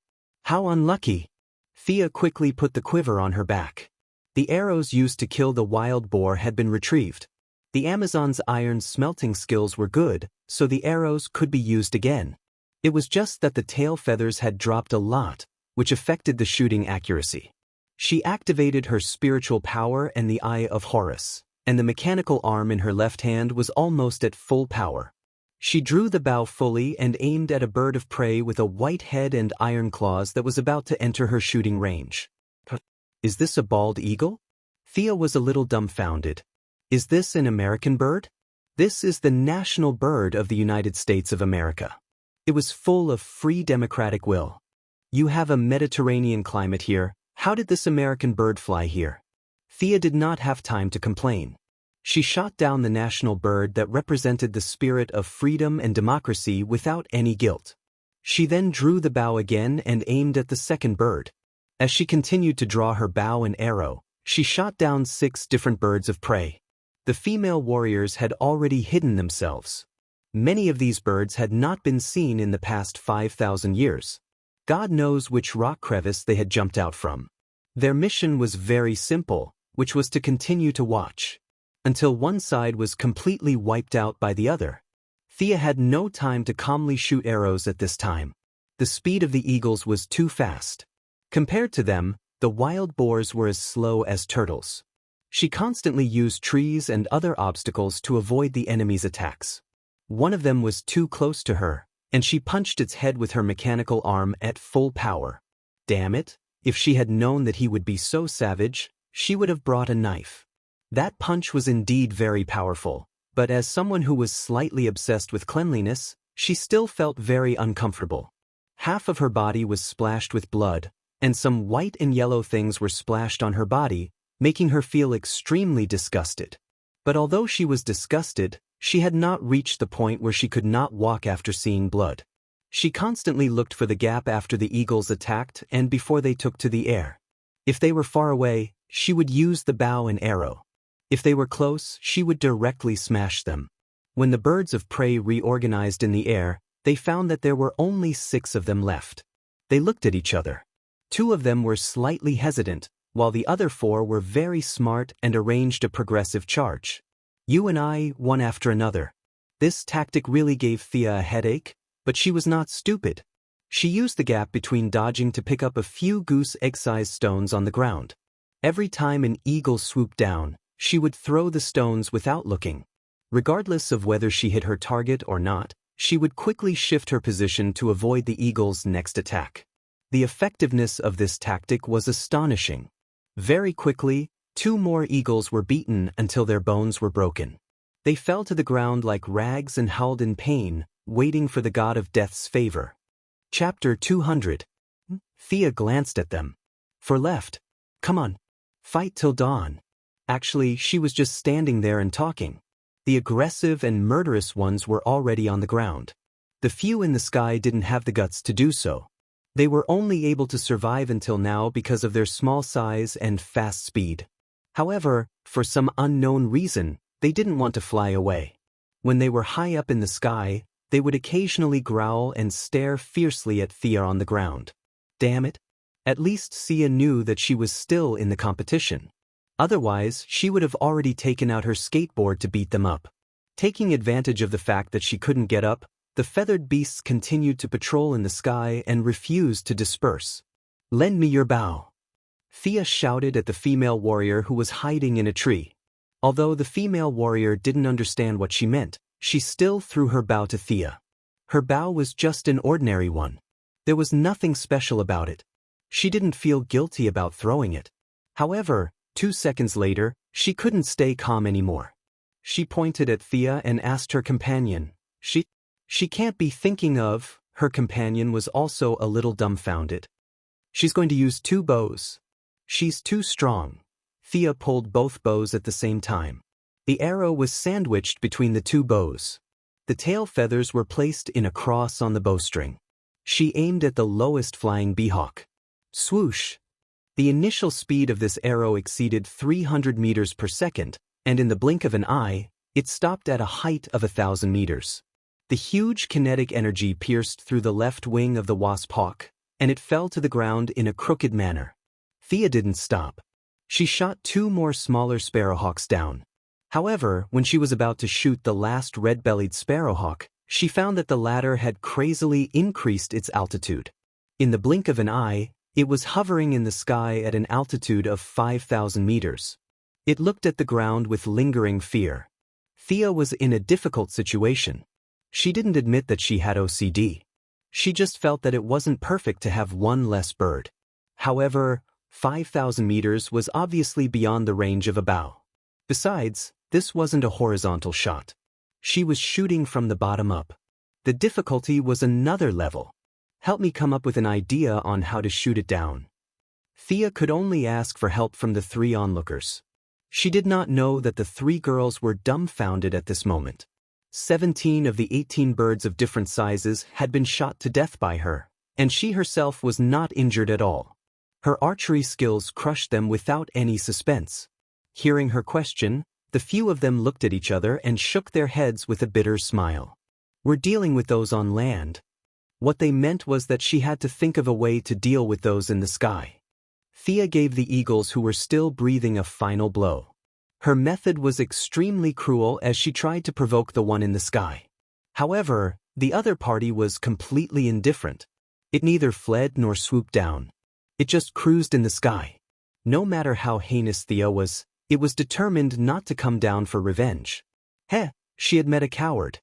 How unlucky! Thea quickly put the quiver on her back. The arrows used to kill the wild boar had been retrieved. The Amazon's iron smelting skills were good, so the arrows could be used again. It was just that the tail feathers had dropped a lot, which affected the shooting accuracy. She activated her spiritual power and the Eye of Horus, and the mechanical arm in her left hand was almost at full power. She drew the bow fully and aimed at a bird of prey with a white head and iron claws that was about to enter her shooting range. Is this a bald eagle? Thea was a little dumbfounded. Is this an American bird? This is the national bird of the United States of America. It was full of free democratic will. You have a Mediterranean climate here. How did this American bird fly here? Thea did not have time to complain. She shot down the national bird that represented the spirit of freedom and democracy without any guilt. She then drew the bow again and aimed at the second bird. As she continued to draw her bow and arrow, she shot down 6 different birds of prey. The female warriors had already hidden themselves. Many of these birds had not been seen in the past 5,000 years. God knows which rock crevice they had jumped out from. Their mission was very simple, which was to continue to watch until one side was completely wiped out by the other. Thea had no time to calmly shoot arrows at this time. The speed of the eagles was too fast. Compared to them, the wild boars were as slow as turtles. She constantly used trees and other obstacles to avoid the enemy's attacks. One of them was too close to her, and she punched its head with her mechanical arm at full power. Damn it, if she had known that he would be so savage, she would have brought a knife. That punch was indeed very powerful, but as someone who was slightly obsessed with cleanliness, she still felt very uncomfortable. Half of her body was splashed with blood, and some white and yellow things were splashed on her body, making her feel extremely disgusted. But although she was disgusted, she had not reached the point where she could not walk after seeing blood. She constantly looked for the gap after the eagles attacked and before they took to the air. If they were far away, she would use the bow and arrow. If they were close, she would directly smash them. When the birds of prey reorganized in the air, they found that there were only 6 of them left. They looked at each other. 2 of them were slightly hesitant, while the other 4 were very smart and arranged a progressive charge. You and I, one after another. This tactic really gave Thea a headache, but she was not stupid. She used the gap between dodging to pick up a few goose egg-sized stones on the ground. Every time an eagle swooped down, she would throw the stones without looking. Regardless of whether she hit her target or not, she would quickly shift her position to avoid the eagle's next attack. The effectiveness of this tactic was astonishing. Very quickly, 2 more eagles were beaten until their bones were broken. They fell to the ground like rags and howled in pain, waiting for the god of death's favor. Chapter 200. Thea glanced at them. For left. Come on. Fight till dawn. Actually, she was just standing there and talking. The aggressive and murderous ones were already on the ground. The few in the sky didn't have the guts to do so. They were only able to survive until now because of their small size and fast speed. However, for some unknown reason, they didn't want to fly away. When they were high up in the sky, they would occasionally growl and stare fiercely at Thea on the ground. Damn it! At least Thea knew that she was still in the competition. Otherwise, she would have already taken out her skateboard to beat them up. Taking advantage of the fact that she couldn't get up, the feathered beasts continued to patrol in the sky and refused to disperse. Lend me your bow. Thea shouted at the female warrior who was hiding in a tree. Although the female warrior didn't understand what she meant, she still threw her bow to Thea. Her bow was just an ordinary one. There was nothing special about it. She didn't feel guilty about throwing it. However, 2 seconds later, she couldn't stay calm anymore. She pointed at Thea and asked her companion. She can't be thinking of. Her companion was also a little dumbfounded. She's going to use 2 bows. She's too strong. Thea pulled both bows at the same time. The arrow was sandwiched between the 2 bows. The tail feathers were placed in a cross on the bowstring. She aimed at the lowest flying beehawk. Swoosh! The initial speed of this arrow exceeded 300 meters per second, and in the blink of an eye, it stopped at a height of 1,000 meters. The huge kinetic energy pierced through the left wing of the wasp hawk, and it fell to the ground in a crooked manner. Thea didn't stop. She shot 2 more smaller sparrowhawks down. However, when she was about to shoot the last red-bellied sparrowhawk, she found that the latter had crazily increased its altitude. In the blink of an eye, it was hovering in the sky at an altitude of 5,000 meters. It looked at the ground with lingering fear. Thea was in a difficult situation. She didn't admit that she had OCD. She just felt that it wasn't perfect to have 1 less bird. However, 5,000 meters was obviously beyond the range of a bow. Besides, this wasn't a horizontal shot. She was shooting from the bottom up. The difficulty was another level. Help me come up with an idea on how to shoot it down. Thea could only ask for help from the 3 onlookers. She did not know that the 3 girls were dumbfounded at this moment. 17 of the 18 birds of different sizes had been shot to death by her, and she herself was not injured at all. Her archery skills crushed them without any suspense. Hearing her question, the few of them looked at each other and shook their heads with a bitter smile. We're dealing with those on land. What they meant was that she had to think of a way to deal with those in the sky. Thea gave the eagles who were still breathing a final blow. Her method was extremely cruel as she tried to provoke the one in the sky. However, the other party was completely indifferent. It neither fled nor swooped down. It just cruised in the sky. No matter how heinous Thea was, it was determined not to come down for revenge. She had met a coward.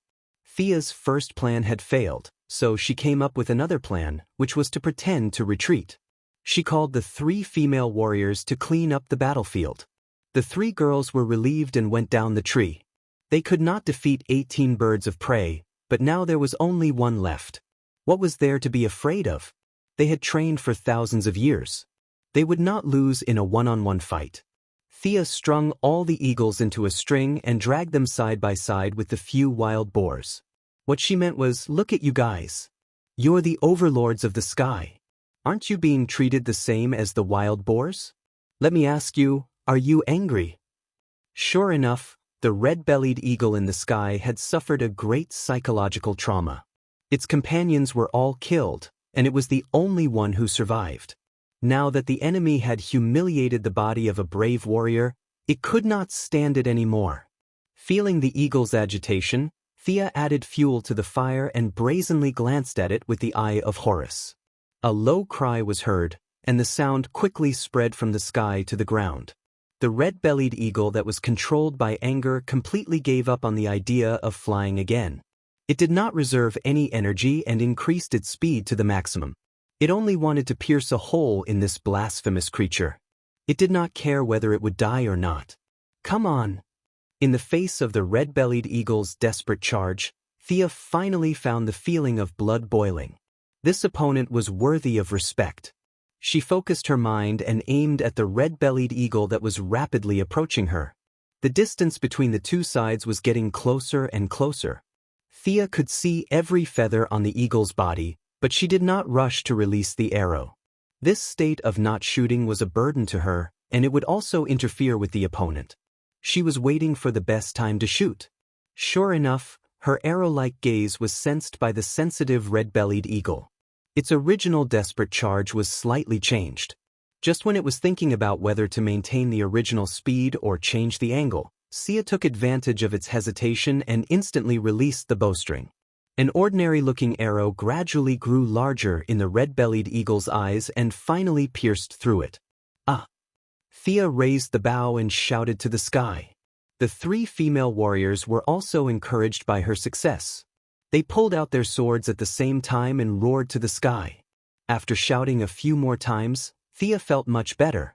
Thea's first plan had failed, so she came up with another plan, which was to pretend to retreat. She called the 3 female warriors to clean up the battlefield. The 3 girls were relieved and went down the tree. They could not defeat 18 birds of prey, but now there was only one left. What was there to be afraid of? They had trained for thousands of years. They would not lose in a one-on-one fight. Thea strung all the eagles into a string and dragged them side by side with the few wild boars. What she meant was, look at you guys. You're the overlords of the sky. Aren't you being treated the same as the wild boars? Let me ask you, are you angry? Sure enough, the red-bellied eagle in the sky had suffered a great psychological trauma. Its companions were all killed, and it was the only one who survived. Now that the enemy had humiliated the body of a brave warrior, it could not stand it anymore. Feeling the eagle's agitation, Thea added fuel to the fire and brazenly glanced at it with the eye of Horus. A low cry was heard, and the sound quickly spread from the sky to the ground. The red-bellied eagle that was controlled by anger completely gave up on the idea of flying again. It did not reserve any energy and increased its speed to the maximum. It only wanted to pierce a hole in this blasphemous creature. It did not care whether it would die or not. Come on! In the face of the red-bellied eagle's desperate charge, Thea finally found the feeling of blood boiling. This opponent was worthy of respect. She focused her mind and aimed at the red-bellied eagle that was rapidly approaching her. The distance between the two sides was getting closer and closer. Thea could see every feather on the eagle's body, but she did not rush to release the arrow. This state of not shooting was a burden to her, and it would also interfere with the opponent. She was waiting for the best time to shoot. Sure enough, her arrow-like gaze was sensed by the sensitive red-bellied eagle. Its original desperate charge was slightly changed. Just when it was thinking about whether to maintain the original speed or change the angle, Thea took advantage of its hesitation and instantly released the bowstring. An ordinary-looking arrow gradually grew larger in the red-bellied eagle's eyes and finally pierced through it. Ah! Thea raised the bow and shouted to the sky. The 3 female warriors were also encouraged by her success. They pulled out their swords at the same time and roared to the sky. After shouting a few more times, Thea felt much better.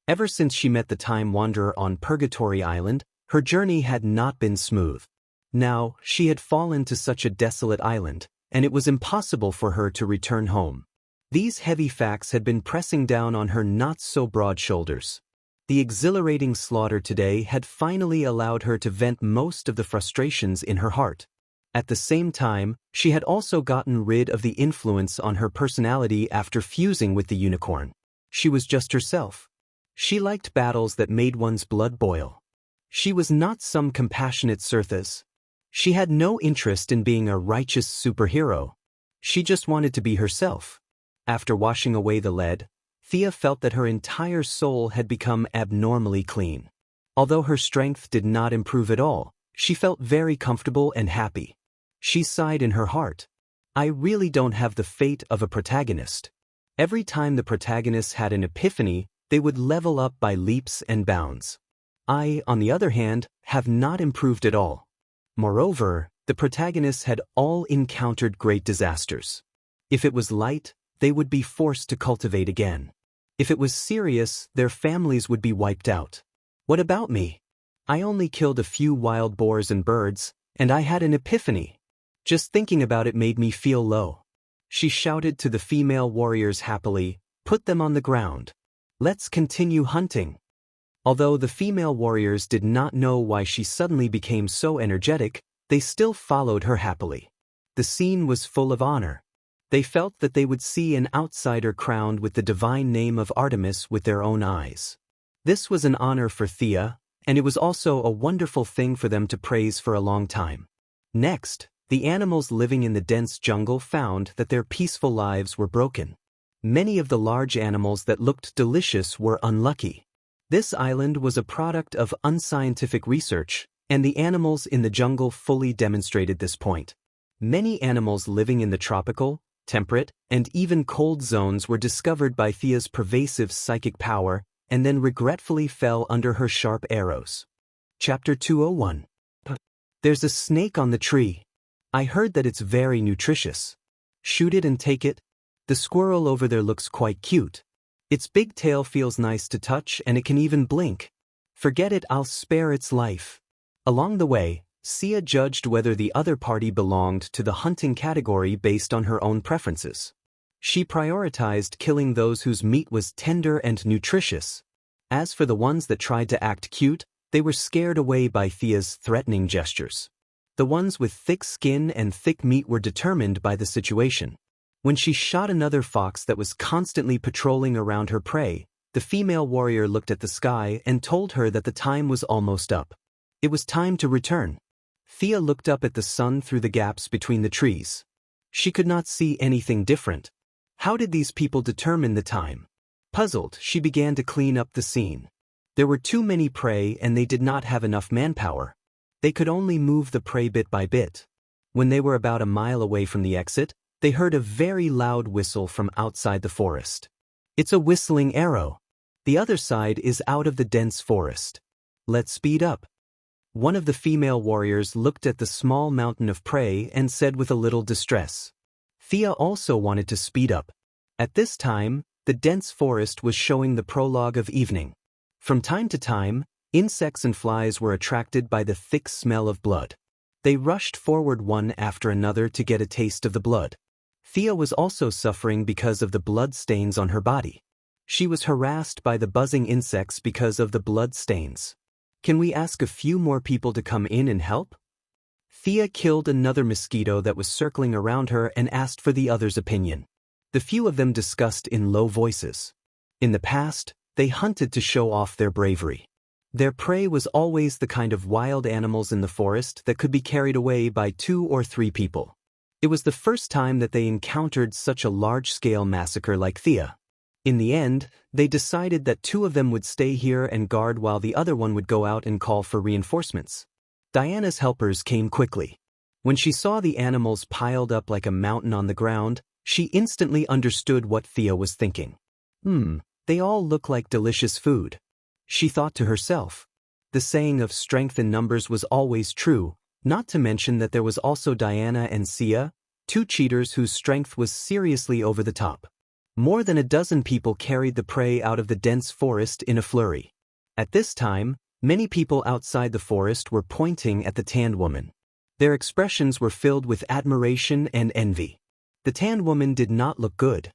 Ever since she met the Time Wanderer on Purgatory Island, her journey had not been smooth. Now, she had fallen to such a desolate island, and it was impossible for her to return home. These heavy facts had been pressing down on her not-so-broad shoulders. The exhilarating slaughter today had finally allowed her to vent most of the frustrations in her heart. At the same time, she had also gotten rid of the influence on her personality after fusing with the unicorn. She was just herself. She liked battles that made one's blood boil. She was not some compassionate Cirthus. She had no interest in being a righteous superhero. She just wanted to be herself. After washing away the lead, Thea felt that her entire soul had become abnormally clean. Although her strength did not improve at all, she felt very comfortable and happy. She sighed in her heart. I really don't have the fate of a protagonist. Every time the protagonists had an epiphany, they would level up by leaps and bounds. I, on the other hand, have not improved at all. Moreover, the protagonists had all encountered great disasters. If it was light, they would be forced to cultivate again. If it was serious, their families would be wiped out. What about me? I only killed a few wild boars and birds, and I had an epiphany. Just thinking about it made me feel low. She shouted to the female warriors happily, put them on the ground. Let's continue hunting. Although the female warriors did not know why she suddenly became so energetic, they still followed her happily. The scene was full of honor. They felt that they would see an outsider crowned with the divine name of Artemis with their own eyes. This was an honor for Thea, and it was also a wonderful thing for them to praise for a long time. Next, The animals living in the dense jungle found that their peaceful lives were broken. Many of the large animals that looked delicious were unlucky. This island was a product of unscientific research, and the animals in the jungle fully demonstrated this point. Many animals living in the tropical, temperate, and even cold zones were discovered by Thea's pervasive psychic power and then regretfully fell under her sharp arrows. Chapter 201. There's a snake on the tree. I heard that it's very nutritious. Shoot it and take it. The squirrel over there looks quite cute. Its big tail feels nice to touch and it can even blink. Forget it, I'll spare its life. Along the way, Xia judged whether the other party belonged to the hunting category based on her own preferences. She prioritized killing those whose meat was tender and nutritious. As for the ones that tried to act cute, they were scared away by Thea's threatening gestures. The ones with thick skin and thick meat were determined by the situation. When she shot another fox that was constantly patrolling around her prey, the female warrior looked at the sky and told her that the time was almost up. It was time to return. Thea looked up at the sun through the gaps between the trees. She could not see anything different. How did these people determine the time? Puzzled, she began to clean up the scene. There were too many prey and they did not have enough manpower. They could only move the prey bit by bit. When they were about a mile away from the exit, they heard a very loud whistle from outside the forest. It's a whistling arrow. The other side is out of the dense forest. Let's speed up. One of the female warriors looked at the small mountain of prey and said with a little distress. Thea also wanted to speed up. At this time, the dense forest was showing the prologue of evening. From time to time, insects and flies were attracted by the thick smell of blood. They rushed forward one after another to get a taste of the blood. Thea was also suffering because of the blood stains on her body. She was harassed by the buzzing insects because of the blood stains. Can we ask a few more people to come in and help? Thea killed another mosquito that was circling around her and asked for the others' opinion. The few of them discussed in low voices. In the past, they hunted to show off their bravery. Their prey was always the kind of wild animals in the forest that could be carried away by 2 or 3 people. It was the first time that they encountered such a large-scale massacre like Thea. In the end, they decided that 2 of them would stay here and guard while the other one would go out and call for reinforcements. Diana's helpers came quickly. When she saw the animals piled up like a mountain on the ground, she instantly understood what Thea was thinking. They all look like delicious food. She thought to herself. The saying of strength in numbers was always true, not to mention that there was also Diana and Xia, 2 cheaters whose strength was seriously over the top. More than a dozen people carried the prey out of the dense forest in a flurry. At this time, many people outside the forest were pointing at the tanned woman. Their expressions were filled with admiration and envy. The tanned woman did not look good.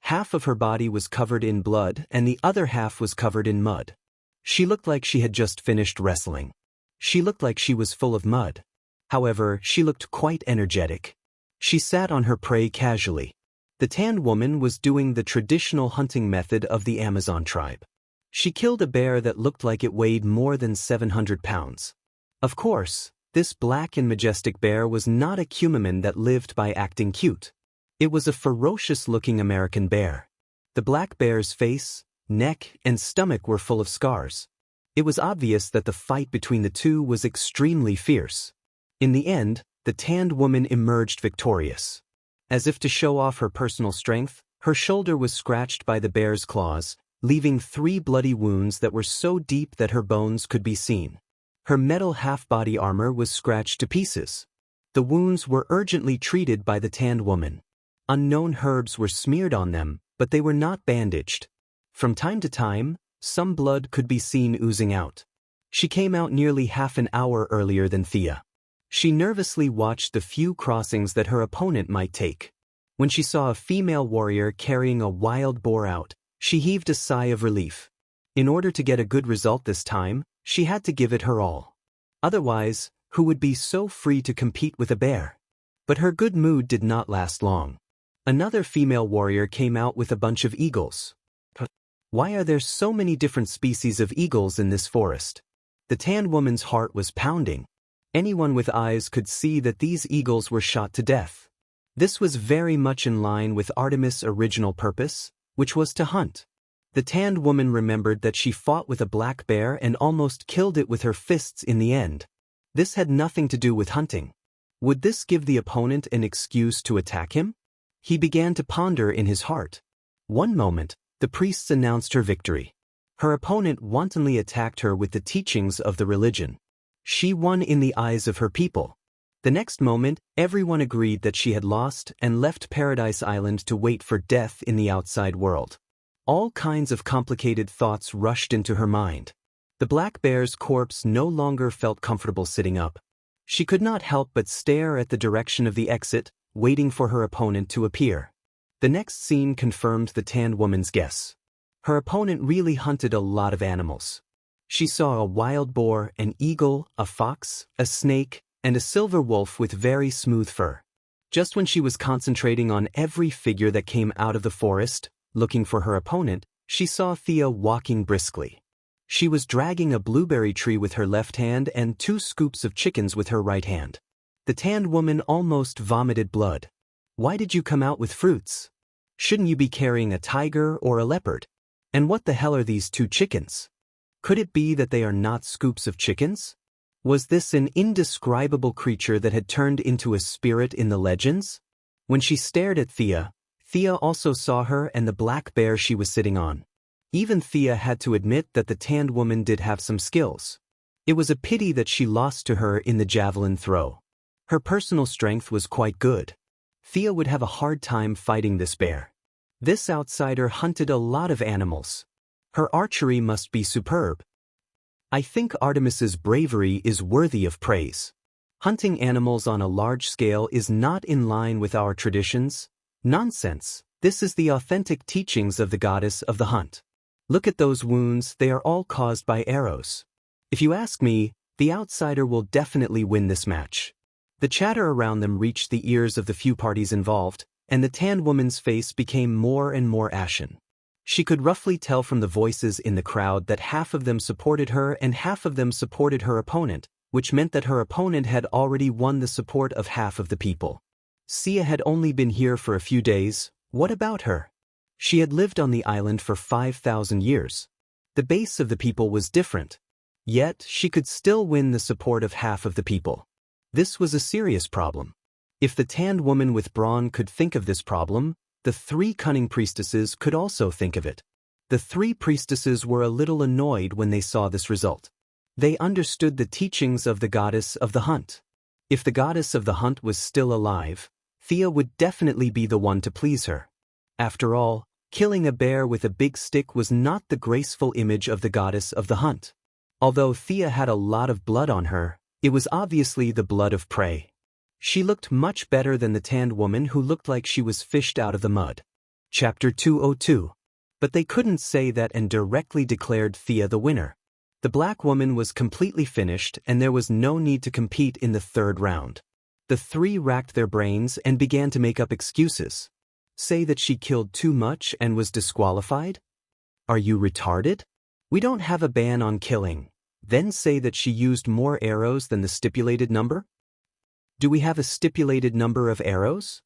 Half of her body was covered in blood and the other half was covered in mud. She looked like she had just finished wrestling. She looked like she was full of mud. However, she looked quite energetic. She sat on her prey casually. The tanned woman was doing the traditional hunting method of the Amazon tribe. She killed a bear that looked like it weighed more than 700 pounds. Of course, this black and majestic bear was not a Cumaman that lived by acting cute. It was a ferocious-looking American bear. The black bear's face, neck, and stomach were full of scars. It was obvious that the fight between the 2 was extremely fierce. In the end, the tanned woman emerged victorious. As if to show off her personal strength, her shoulder was scratched by the bear's claws, leaving 3 bloody wounds that were so deep that her bones could be seen. Her metal half-body armor was scratched to pieces. The wounds were urgently treated by the tanned woman. Unknown herbs were smeared on them, but they were not bandaged. From time to time, some blood could be seen oozing out. She came out nearly half an hour earlier than Thea. She nervously watched the few crossings that her opponent might take. When she saw a female warrior carrying a wild boar out, she heaved a sigh of relief. In order to get a good result this time, she had to give it her all. Otherwise, who would be so free to compete with a bear? But her good mood did not last long. Another female warrior came out with a bunch of eagles. Why are there so many different species of eagles in this forest? The tanned woman's heart was pounding. Anyone with eyes could see that these eagles were shot to death. This was very much in line with Artemis' original purpose, which was to hunt. The tanned woman remembered that she fought with a black bear and almost killed it with her fists in the end. This had nothing to do with hunting. Would this give the opponent an excuse to attack him? He began to ponder in his heart. One moment, the priests announced her victory. Her opponent wantonly attacked her with the teachings of the religion. She won in the eyes of her people. The next moment, everyone agreed that she had lost and left Paradise Island to wait for death in the outside world. All kinds of complicated thoughts rushed into her mind. The black bear's corpse no longer felt comfortable sitting up. She could not help but stare at the direction of the exit, waiting for her opponent to appear. The next scene confirmed the tanned woman's guess. Her opponent really hunted a lot of animals. She saw a wild boar, an eagle, a fox, a snake, and a silver wolf with very smooth fur. Just when she was concentrating on every figure that came out of the forest, looking for her opponent, she saw Thea walking briskly. She was dragging a blueberry tree with her left hand and 2 scoops of chickens with her right hand. The tanned woman almost vomited blood. Why did you come out with fruits? Shouldn't you be carrying a tiger or a leopard? And what the hell are these 2 chickens? Could it be that they are not scoops of chickens? Was this an indescribable creature that had turned into a spirit in the legends? When she stared at Thea, Thea also saw her and the black bear she was sitting on. Even Thea had to admit that the tanned woman did have some skills. It was a pity that she lost to her in the javelin throw. Her personal strength was quite good. Thea would have a hard time fighting this bear. This outsider hunted a lot of animals. Her archery must be superb. I think Artemis's bravery is worthy of praise. Hunting animals on a large scale is not in line with our traditions. Nonsense. This is the authentic teachings of the goddess of the hunt. Look at those wounds, they are all caused by arrows. If you ask me, the outsider will definitely win this match. The chatter around them reached the ears of the few parties involved, and the tanned woman's face became more and more ashen. She could roughly tell from the voices in the crowd that half of them supported her and half of them supported her opponent, which meant that her opponent had already won the support of half of the people. Sia had only been here for a few days. What about her? She had lived on the island for 5,000 years. The base of the people was different. Yet, she could still win the support of half of the people. This was a serious problem. If the tanned woman with brawn could think of this problem, the 3 cunning priestesses could also think of it. The 3 priestesses were a little annoyed when they saw this result. They understood the teachings of the goddess of the hunt. If the goddess of the hunt was still alive, Thea would definitely be the one to please her. After all, killing a bear with a big stick was not the graceful image of the goddess of the hunt. Although Thea had a lot of blood on her, it was obviously the blood of prey. She looked much better than the tanned woman who looked like she was fished out of the mud. Chapter 202. But they couldn't say that and directly declared Thea the winner. The black woman was completely finished and there was no need to compete in the 3rd round. The 3 racked their brains and began to make up excuses. Say that she killed too much and was disqualified? Are you retarded? We don't have a ban on killing. Then say that she used more arrows than the stipulated number? Do we have a stipulated number of arrows?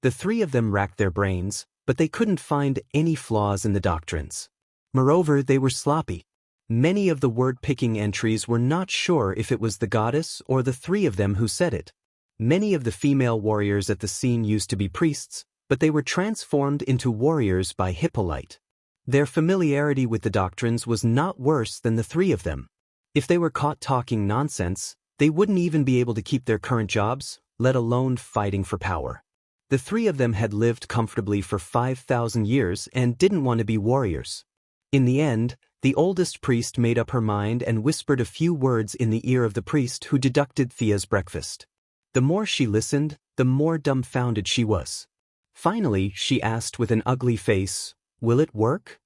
The 3 of them racked their brains, but they couldn't find any flaws in the doctrines. Moreover, they were sloppy. Many of the word-picking entries were not sure if it was the goddess or the 3 of them who said it. Many of the female warriors at the scene used to be priests, but they were transformed into warriors by Hippolyte. Their familiarity with the doctrines was not worse than the 3 of them. If they were caught talking nonsense, they wouldn't even be able to keep their current jobs, let alone fighting for power. The 3 of them had lived comfortably for 5,000 years and didn't want to be warriors. In the end, the oldest priest made up her mind and whispered a few words in the ear of the priest who deducted Thea's breakfast. The more she listened, the more dumbfounded she was. Finally, she asked with an ugly face, "Will it work?"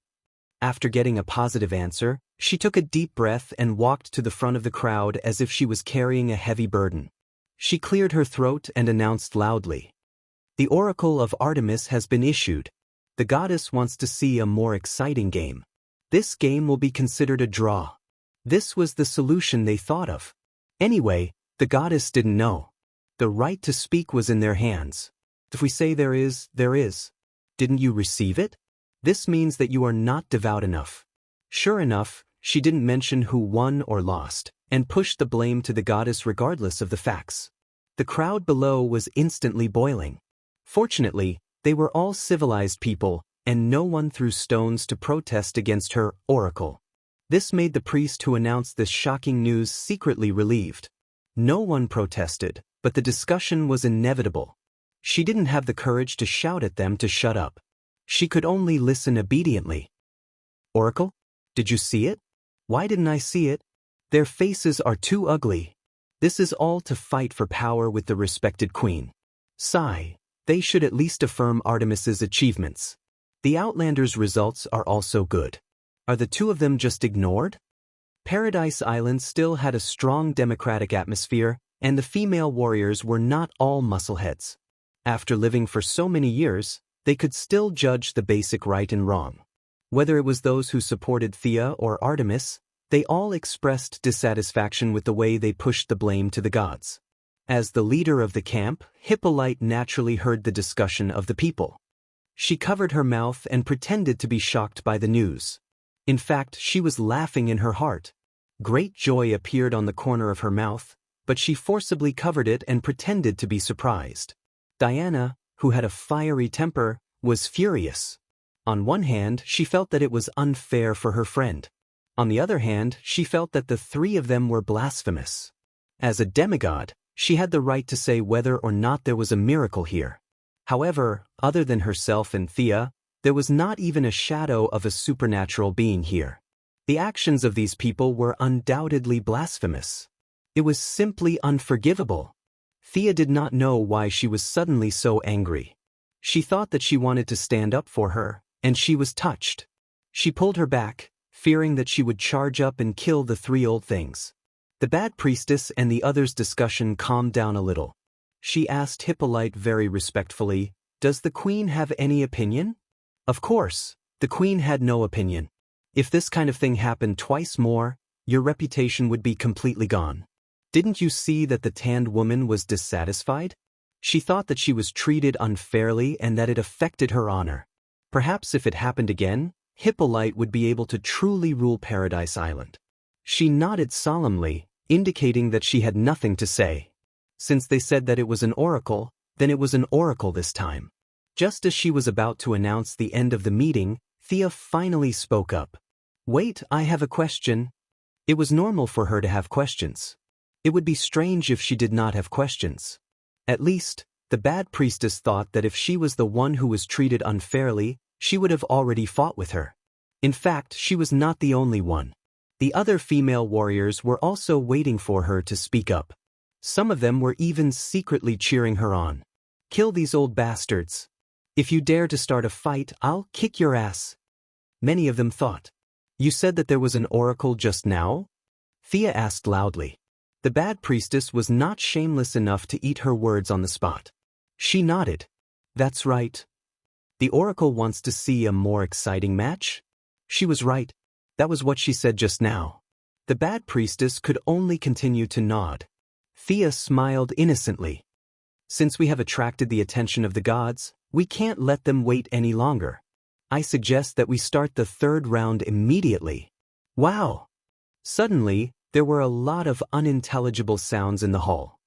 After getting a positive answer, she took a deep breath and walked to the front of the crowd as if she was carrying a heavy burden. She cleared her throat and announced loudly, "The oracle of Artemis has been issued. The goddess wants to see a more exciting game. This game will be considered a draw." This was the solution they thought of. Anyway, The goddess didn't know. The right to speak was in their hands. If we say there is, there is. Didn't you receive it? This means that you are not devout enough. Sure enough, she didn't mention who won or lost, and pushed the blame to the goddess regardless of the facts. The crowd below was instantly boiling. Fortunately, they were all civilized people, and no one threw stones to protest against her oracle. This made the priest who announced this shocking news secretly relieved. No one protested, but the discussion was inevitable. She didn't have the courage to shout at them to shut up. She could only listen obediently. Oracle? Did you see it? Why didn't I see it? Their faces are too ugly. This is all to fight for power with the respected queen. Sigh, they should at least affirm Artemis's achievements. The Outlanders' results are also good. Are the two of them just ignored? Paradise Island still had a strong democratic atmosphere, and the female warriors were not all muscleheads. After living for so many years, they could still judge the basic right and wrong. Whether it was those who supported Thea or Artemis, they all expressed dissatisfaction with the way they pushed the blame to the gods. As the leader of the camp, Hippolyte naturally heard the discussion of the people. She covered her mouth and pretended to be shocked by the news. In fact, she was laughing in her heart. Great joy appeared on the corner of her mouth, but she forcibly covered it and pretended to be surprised. Diana, who had a fiery temper, was furious. On one hand, she felt that it was unfair for her friend. On the other hand, she felt that the three of them were blasphemous. As a demigod, she had the right to say whether or not there was a miracle here. However, other than herself and Thea, there was not even a shadow of a supernatural being here. The actions of these people were undoubtedly blasphemous. It was simply unforgivable. Thea did not know why she was suddenly so angry. She thought that she wanted to stand up for her, and she was touched. She pulled her back, fearing that she would charge up and kill the three old things. The bad priestess and the others' discussion calmed down a little. She asked Hippolyte very respectfully, "Does the queen have any opinion?" Of course, the queen had no opinion. If this kind of thing happened twice more, your reputation would be completely gone. Didn't you see that the tanned woman was dissatisfied? She thought that she was treated unfairly and that it affected her honor. Perhaps if it happened again, Hippolyte would be able to truly rule Paradise Island. She nodded solemnly, indicating that she had nothing to say. Since they said that it was an oracle, then it was an oracle this time. Just as she was about to announce the end of the meeting, Thea finally spoke up. "Wait, I have a question." It was normal for her to have questions. It would be strange if she did not have questions. At least, the bad priestess thought that if she was the one who was treated unfairly, she would have already fought with her. In fact, she was not the only one. The other female warriors were also waiting for her to speak up. Some of them were even secretly cheering her on. "Kill these old bastards. If you dare to start a fight, I'll kick your ass." Many of them thought. "You said that there was an oracle just now?" Thea asked loudly. The bad priestess was not shameless enough to eat her words on the spot. She nodded. "That's right. The oracle wants to see a more exciting match?" She was right. That was what she said just now. The bad priestess could only continue to nod. Thea smiled innocently. "Since we have attracted the attention of the gods, we can't let them wait any longer. I suggest that we start the third round immediately." Wow! Suddenly, there were a lot of unintelligible sounds in the hall.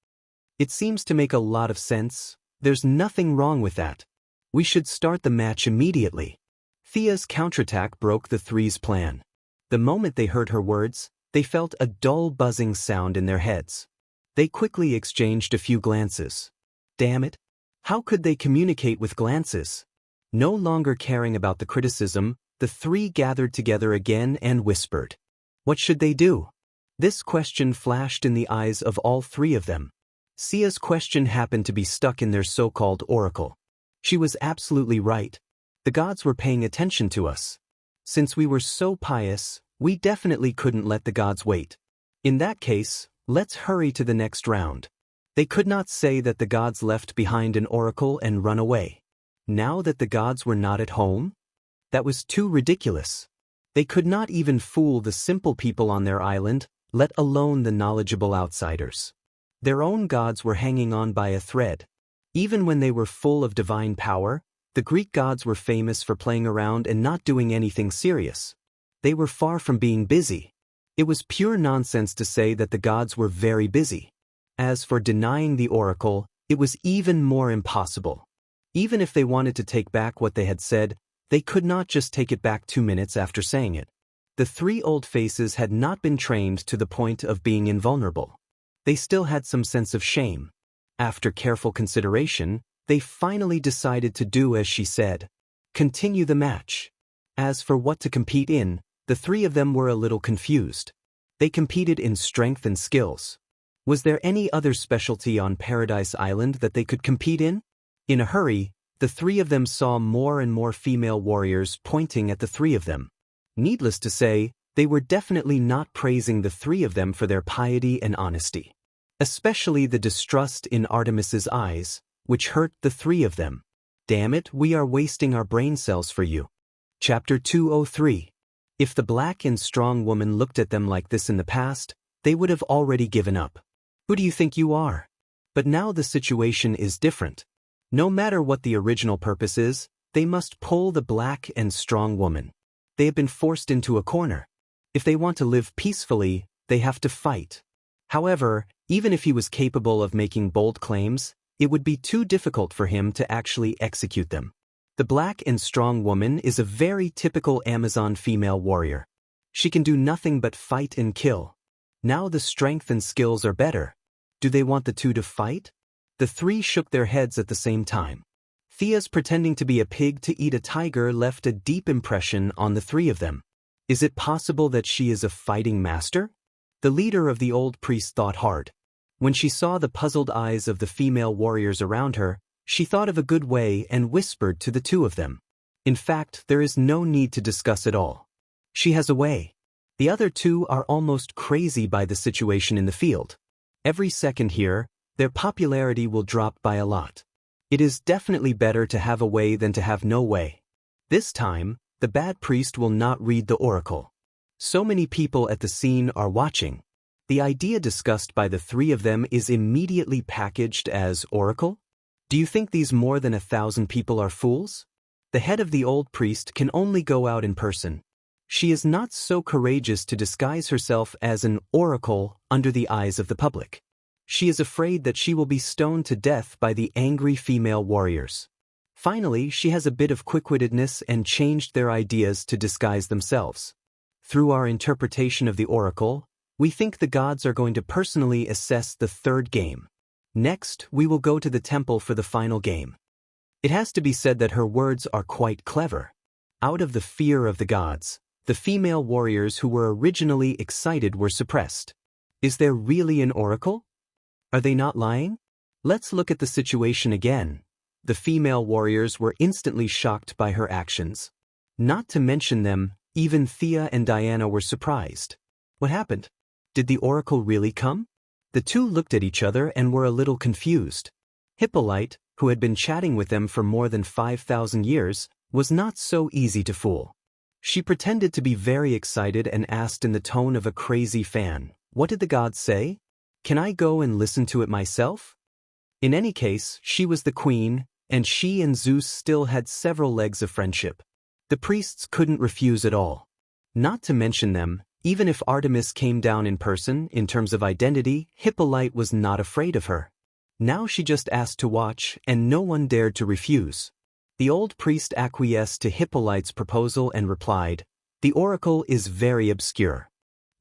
"It seems to make a lot of sense. There's nothing wrong with that. We should start the match immediately." Thea's counterattack broke the three's plan. The moment they heard her words, they felt a dull buzzing sound in their heads. They quickly exchanged a few glances. Damn it! How could they communicate with glances? No longer caring about the criticism, the three gathered together again and whispered. What should they do? This question flashed in the eyes of all three of them. Sia's question happened to be stuck in their so-called oracle. She was absolutely right. The gods were paying attention to us. Since we were so pious, we definitely couldn't let the gods wait. In that case, let's hurry to the next round. They could not say that the gods left behind an oracle and run away. Now that the gods were not at home? That was too ridiculous. They could not even fool the simple people on their island, let alone the knowledgeable outsiders. Their own gods were hanging on by a thread. Even when they were full of divine power, the Greek gods were famous for playing around and not doing anything serious. They were far from being busy. It was pure nonsense to say that the gods were very busy. As for denying the oracle, it was even more impossible. Even if they wanted to take back what they had said, they could not just take it back 2 minutes after saying it. The three old faces had not been trained to the point of being invulnerable. They still had some sense of shame. After careful consideration, they finally decided to do as she said. Continue the match. As for what to compete in, the three of them were a little confused. They competed in strength and skills. Was there any other specialty on Paradise Island that they could compete in? In a hurry, the three of them saw more and more female warriors pointing at the three of them. Needless to say, they were definitely not praising the three of them for their piety and honesty. Especially the distrust in Artemis's eyes, which hurt the three of them. Damn it, we are wasting our brain cells for you. Chapter 203. If the black and strong woman looked at them like this in the past, they would have already given up. Who do you think you are? But now the situation is different. No matter what the original purpose is, they must pull the black and strong woman. They have been forced into a corner. If they want to live peacefully, they have to fight. However, even if he was capable of making bold claims, it would be too difficult for him to actually execute them. The black and strong woman is a very typical Amazon female warrior. She can do nothing but fight and kill. Now the strength and skills are better. Do they want the two to fight? The three shook their heads at the same time. Thea's pretending to be a pig to eat a tiger left a deep impression on the three of them. Is it possible that she is a fighting master? The leader of the old priest thought hard. When she saw the puzzled eyes of the female warriors around her, she thought of a good way and whispered to the two of them. In fact, there is no need to discuss it all. She has a way. The other two are almost crazy by the situation in the field. Every second here, their popularity will drop by a lot. It is definitely better to have a way than to have no way. This time, the bad priest will not read the oracle. So many people at the scene are watching. The idea discussed by the three of them is immediately packaged as oracle? Do you think these more than 1,000 people are fools? The head of the old priest can only go out in person. She is not so courageous to disguise herself as an oracle under the eyes of the public. She is afraid that she will be stoned to death by the angry female warriors. Finally, she has a bit of quick-wittedness and changed their ideas to disguise themselves. Through our interpretation of the oracle, we think the gods are going to personally assess the third game. Next, we will go to the temple for the final game. It has to be said that her words are quite clever. Out of the fear of the gods, the female warriors who were originally excited were suppressed. Is there really an oracle? Are they not lying? Let's look at the situation again. The female warriors were instantly shocked by her actions. Not to mention them, even Thea and Diana were surprised. What happened? Did the oracle really come? The two looked at each other and were a little confused. Hippolyte, who had been chatting with them for more than 5,000 years, was not so easy to fool. She pretended to be very excited and asked in the tone of a crazy fan, "What did the gods say? Can I go and listen to it myself?" In any case, she was the queen, and she and Zeus still had several legs of friendship. The priests couldn't refuse at all. Not to mention them, even if Artemis came down in person, in terms of identity, Hippolyte was not afraid of her. Now she just asked to watch, and no one dared to refuse. The old priest acquiesced to Hippolyte's proposal and replied, "The oracle is very obscure.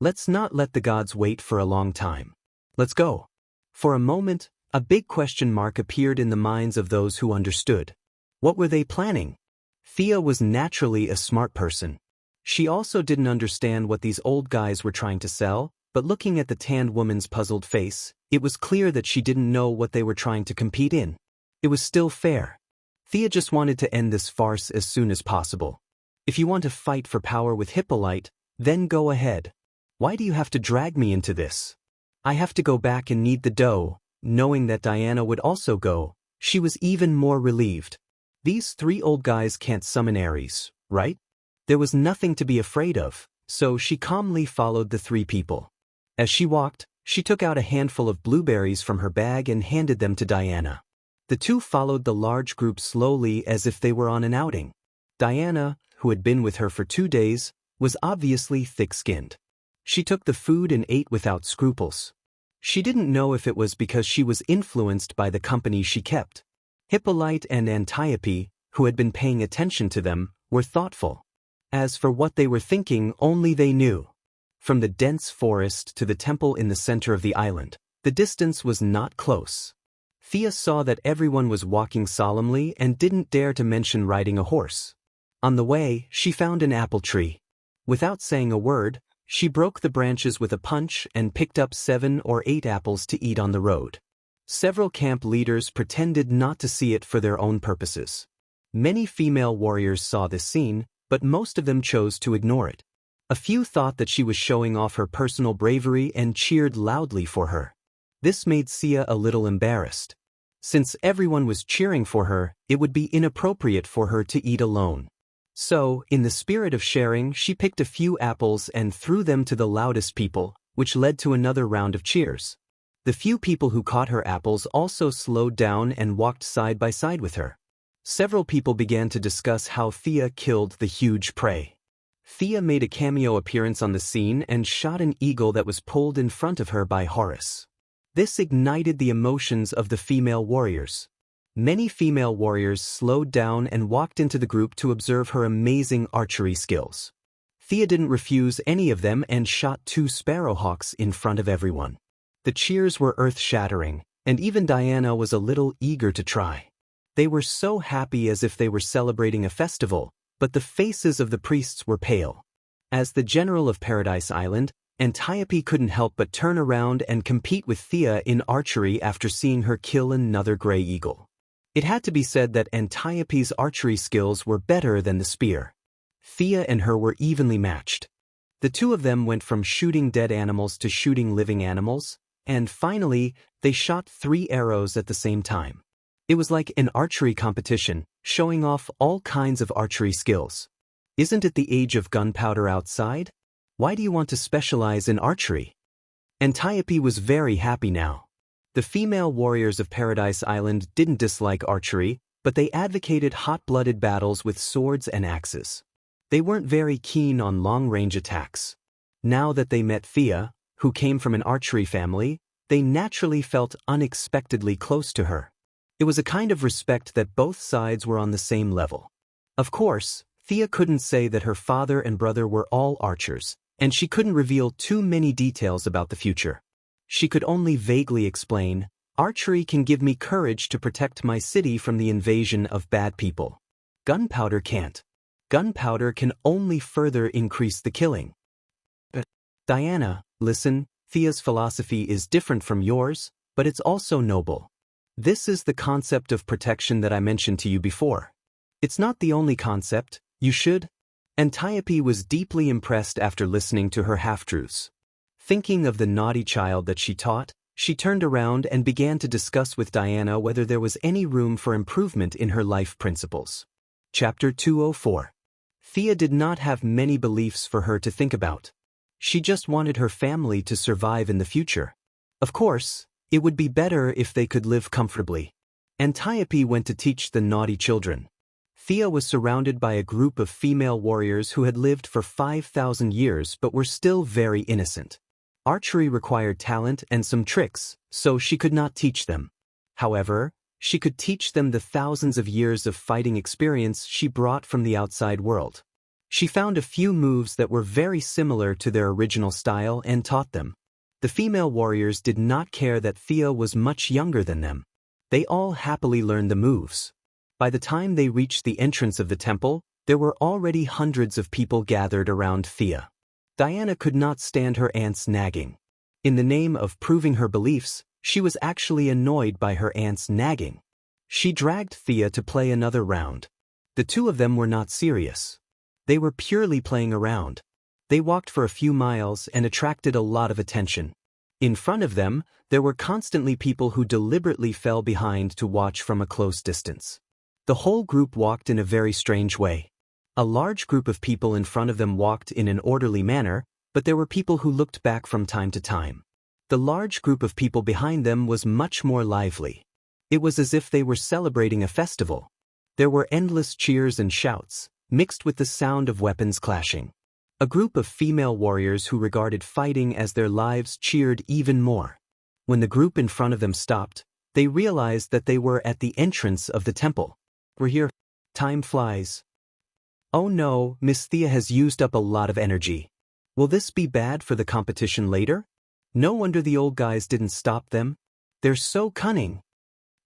Let's not let the gods wait for a long time. Let's go." For a moment, a big question mark appeared in the minds of those who understood. What were they planning? Thea was naturally a smart person. She also didn't understand what these old guys were trying to sell, but looking at the tanned woman's puzzled face, it was clear that she didn't know what they were trying to compete in. It was still fair. Thea just wanted to end this farce as soon as possible. If you want to fight for power with Hippolyte, then go ahead. Why do you have to drag me into this? I have to go back and knead the dough. Knowing that Diana would also go, she was even more relieved. These three old guys can't summon Ares, right? There was nothing to be afraid of, so she calmly followed the three people. As she walked, She took out a handful of blueberries from her bag and handed them to Diana. The two followed the large group slowly as if they were on an outing. Diana, who had been with her for 2 days, was obviously thick-skinned. She took the food and ate without scruples. She didn't know if it was because she was influenced by the company she kept. Hippolyte and Antiope, who had been paying attention to them, were thoughtful. As for what they were thinking, only they knew. From the dense forest to the temple in the center of the island, the distance was not close. Thea saw that everyone was walking solemnly and didn't dare to mention riding a horse. On the way, she found an apple tree. Without saying a word, she broke the branches with a punch and picked up 7 or 8 apples to eat on the road. Several camp leaders pretended not to see it for their own purposes. Many female warriors saw this scene, but most of them chose to ignore it. A few thought that she was showing off her personal bravery and cheered loudly for her. This made Sia a little embarrassed. Since everyone was cheering for her, it would be inappropriate for her to eat alone. So, in the spirit of sharing, she picked a few apples and threw them to the loudest people, which led to another round of cheers. The few people who caught her apples also slowed down and walked side by side with her. Several people began to discuss how Thea killed the huge prey. Thea made a cameo appearance on the scene and shot an eagle that was pulled in front of her by Horus. This ignited the emotions of the female warriors. Many female warriors slowed down and walked into the group to observe her amazing archery skills. Thea didn't refuse any of them and shot 2 sparrowhawks in front of everyone. The cheers were earth-shattering, and even Diana was a little eager to try. They were so happy as if they were celebrating a festival, but the faces of the priests were pale. As the general of Paradise Island, Antiope couldn't help but turn around and compete with Thea in archery after seeing her kill another gray eagle. It had to be said that Antiope's archery skills were better than the spear. Thea and her were evenly matched. The two of them went from shooting dead animals to shooting living animals, and finally, they shot 3 arrows at the same time. It was like an archery competition, showing off all kinds of archery skills. Isn't it the age of gunpowder outside? Why do you want to specialize in archery? Antiope was very happy now. The female warriors of Paradise Island didn't dislike archery, but they advocated hot-blooded battles with swords and axes. They weren't very keen on long-range attacks. Now that they met Thea, who came from an archery family, they naturally felt unexpectedly close to her. It was a kind of respect that both sides were on the same level. Of course, Thea couldn't say that her father and brother were all archers, and she couldn't reveal too many details about the future. She could only vaguely explain, "Archery can give me courage to protect my city from the invasion of bad people. Gunpowder can't. Gunpowder can only further increase the killing." But, Diana, listen, Thea's philosophy is different from yours, but it's also noble. This is the concept of protection that I mentioned to you before. It's not the only concept, you should. Antiope was deeply impressed after listening to her half-truths. Thinking of the naughty child that she taught, she turned around and began to discuss with Diana whether there was any room for improvement in her life principles. Chapter 204. Thea did not have many beliefs for her to think about. She just wanted her family to survive in the future. Of course, it would be better if they could live comfortably. Antiope went to teach the naughty children. Thea was surrounded by a group of female warriors who had lived for 5,000 years but were still very innocent. Archery required talent and some tricks, so she could not teach them. However, she could teach them the thousands of years of fighting experience she brought from the outside world. She found a few moves that were very similar to their original style and taught them. The female warriors did not care that Thea was much younger than them. They all happily learned the moves. By the time they reached the entrance of the temple, there were already hundreds of people gathered around Thea. Diana could not stand her aunt's nagging. In the name of proving her beliefs, she was actually annoyed by her aunt's nagging. She dragged Thea to play another round. The two of them were not serious. They were purely playing around. They walked for a few miles and attracted a lot of attention. In front of them, there were constantly people who deliberately fell behind to watch from a close distance. The whole group walked in a very strange way. A large group of people in front of them walked in an orderly manner, but there were people who looked back from time to time. The large group of people behind them was much more lively. It was as if they were celebrating a festival. There were endless cheers and shouts, mixed with the sound of weapons clashing. A group of female warriors who regarded fighting as their lives cheered even more. When the group in front of them stopped, they realized that they were at the entrance of the temple. "We're here. Time flies. Oh no, Miss Thea has used up a lot of energy. Will this be bad for the competition later?" No wonder the old guys didn't stop them. They're so cunning.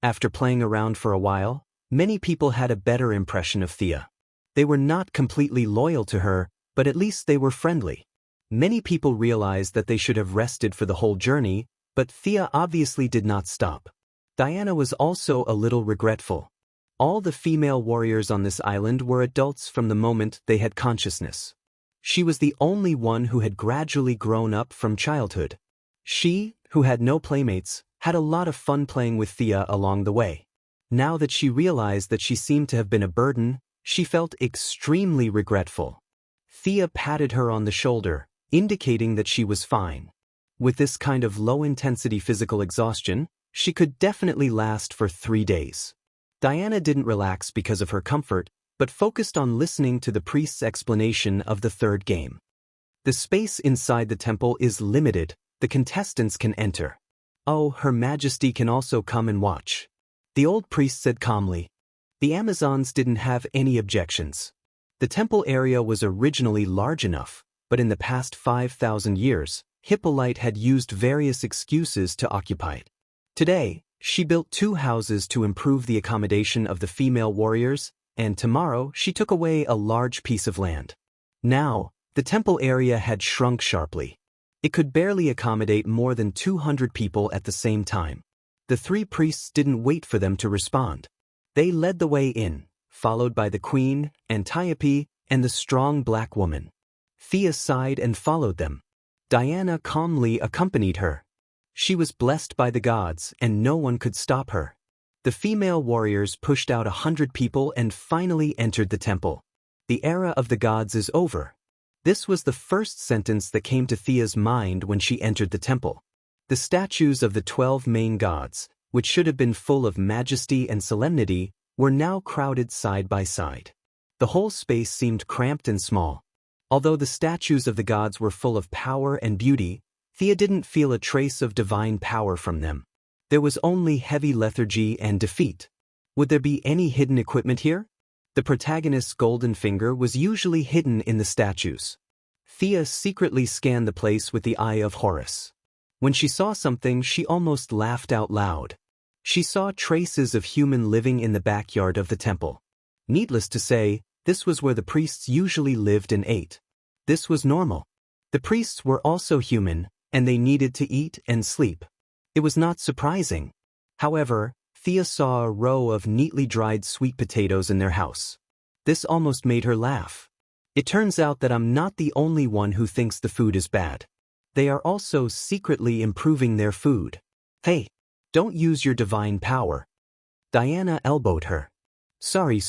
After playing around for a while, many people had a better impression of Thea. They were not completely loyal to her, but at least they were friendly. Many people realized that they should have rested for the whole journey, but Thea obviously did not stop. Diana was also a little regretful. All the female warriors on this island were adults from the moment they had consciousness. She was the only one who had gradually grown up from childhood. She, who had no playmates, had a lot of fun playing with Thea along the way. Now that she realized that she seemed to have been a burden, she felt extremely regretful. Thea patted her on the shoulder, indicating that she was fine. With this kind of low-intensity physical exhaustion, she could definitely last for 3 days. Diana didn't relax because of her comfort, but focused on listening to the priest's explanation of the third game. The space inside the temple is limited. The contestants can enter. Oh, Her Majesty can also come and watch, the old priest said calmly. The Amazons didn't have any objections. The temple area was originally large enough, but in the past 5,000 years, Hippolyte had used various excuses to occupy it. Today, she built 2 houses to improve the accommodation of the female warriors, and tomorrow she took away a large piece of land. Now, the temple area had shrunk sharply. It could barely accommodate more than 200 people at the same time. The 3 priests didn't wait for them to respond. They led the way in, followed by the queen, Antiope, and the strong black woman. Thea sighed and followed them. Diana calmly accompanied her. She was blessed by the gods, and no one could stop her. The female warriors pushed out 100 people and finally entered the temple. The era of the gods is over. This was the first sentence that came to Thea's mind when she entered the temple. The statues of the 12 main gods, which should have been full of majesty and solemnity, were now crowded side by side. The whole space seemed cramped and small. Although the statues of the gods were full of power and beauty, Thea didn't feel a trace of divine power from them. There was only heavy lethargy and defeat. Would there be any hidden equipment here? The protagonist's golden finger was usually hidden in the statues. Thea secretly scanned the place with the eye of Horus. When she saw something, she almost laughed out loud. She saw traces of human living in the backyard of the temple. Needless to say, this was where the priests usually lived and ate. This was normal. The priests were also human, and they needed to eat and sleep. It was not surprising. However, Thea saw a row of neatly dried sweet potatoes in their house. This almost made her laugh. It turns out that I'm not the only one who thinks the food is bad. They are also secretly improving their food. Hey, don't use your divine power. Diana elbowed her. Sorry.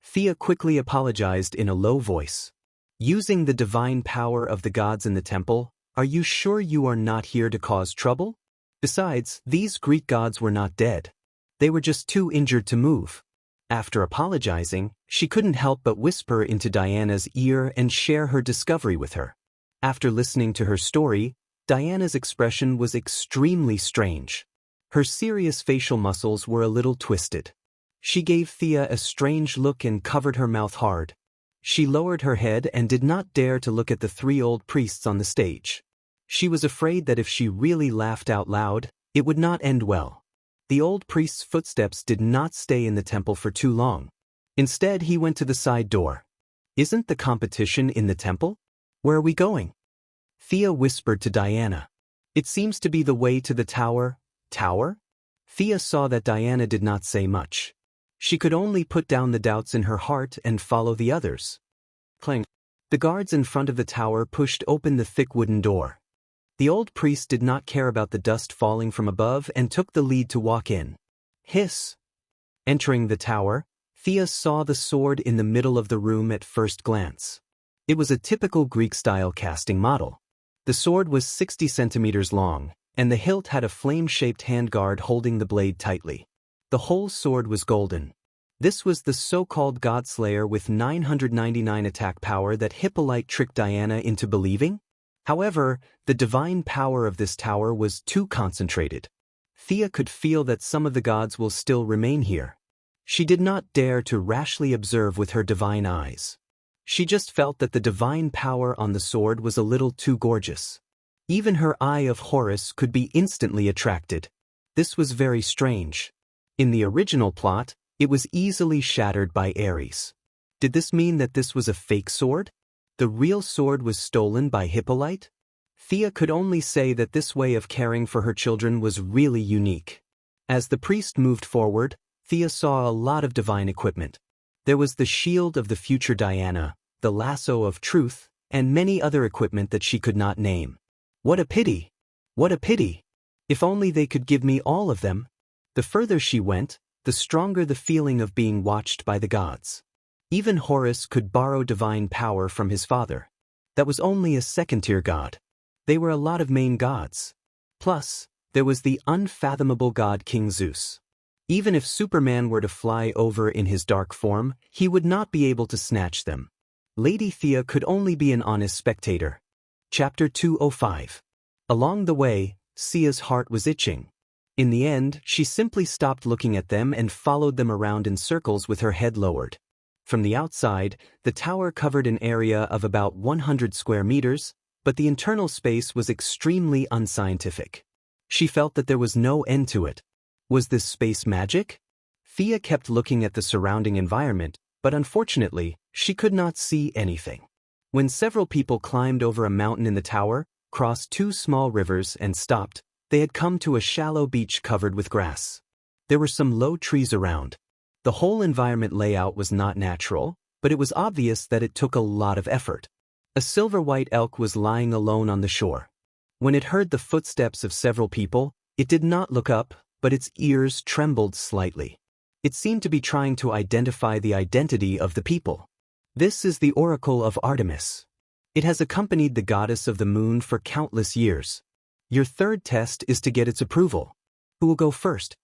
Thea quickly apologized in a low voice. Using the divine power of the gods in the temple, are you sure you are not here to cause trouble? Besides, these Greek gods were not dead. They were just too injured to move. After apologizing, she couldn't help but whisper into Diana's ear and share her discovery with her. After listening to her story, Diana's expression was extremely strange. Her serious facial muscles were a little twisted. She gave Thea a strange look and covered her mouth hard. She lowered her head and did not dare to look at the 3 old priests on the stage. She was afraid that if she really laughed out loud, it would not end well. The old priest's footsteps did not stay in the temple for too long. Instead, he went to the side door. Isn't the competition in the temple? Where are we going? Thea whispered to Diana. It seems to be the way to the tower. Tower? Thea saw that Diana did not say much. She could only put down the doubts in her heart and follow the others. Clang. The guards in front of the tower pushed open the thick wooden door. The old priest did not care about the dust falling from above and took the lead to walk in. Hiss! Entering the tower, Thea saw the sword in the middle of the room at first glance. It was a typical Greek-style casting model. The sword was 60 centimeters long, and the hilt had a flame-shaped handguard holding the blade tightly. The whole sword was golden. This was the so-called Godslayer with 999 attack power that Hippolyte tricked Diana into believing? However, the divine power of this tower was too concentrated. Thea could feel that some of the gods will still remain here. She did not dare to rashly observe with her divine eyes. She just felt that the divine power on the sword was a little too gorgeous. Even her eye of Horus could be instantly attracted. This was very strange. In the original plot, it was easily shattered by Ares. Did this mean that this was a fake sword? The real sword was stolen by Hippolyte? Thea could only say that this way of caring for her children was really unique. As the priest moved forward, Thea saw a lot of divine equipment. There was the shield of the future Diana, the lasso of truth, and many other equipment that she could not name. What a pity! What a pity! If only they could give me all of them. The further she went, the stronger the feeling of being watched by the gods. Even Horus could borrow divine power from his father. That was only a second-tier god. They were a lot of main gods. Plus, there was the unfathomable god King Zeus. Even if Superman were to fly over in his dark form, he would not be able to snatch them. Lady Thea could only be an honest spectator. Chapter 205. Along the way, Sia's heart was itching. In the end, she simply stopped looking at them and followed them around in circles with her head lowered. From the outside, the tower covered an area of about 100 square meters, but the internal space was extremely unscientific. She felt that there was no end to it. Was this space magic? Thea kept looking at the surrounding environment, but unfortunately, she could not see anything. When several people climbed over a mountain in the tower, crossed two small rivers and stopped, they had come to a shallow beach covered with grass. There were some low trees around. The whole environment layout was not natural, but it was obvious that it took a lot of effort. A silver-white elk was lying alone on the shore. When it heard the footsteps of several people, it did not look up, but its ears trembled slightly. It seemed to be trying to identify the identity of the people. This is the Oracle of Artemis. It has accompanied the goddess of the moon for countless years. Your third test is to get its approval. Who will go first?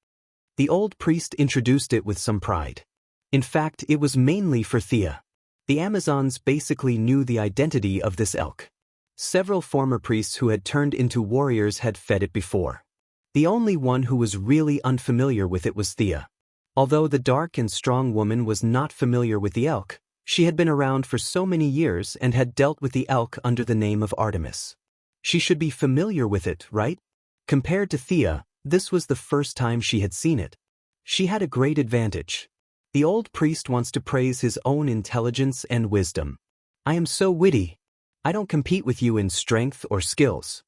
The old priest introduced it with some pride. In fact, it was mainly for Thea. The Amazons basically knew the identity of this elk. Several former priests who had turned into warriors had fed it before. The only one who was really unfamiliar with it was Thea. Although the dark and strong woman was not familiar with the elk, she had been around for so many years and had dealt with the elk under the name of Artemis. She should be familiar with it, right? Compared to Thea, this was the first time she had seen it. She had a great advantage. The old priest wants to praise his own intelligence and wisdom. I am so witty. I don't compete with you in strength or skills.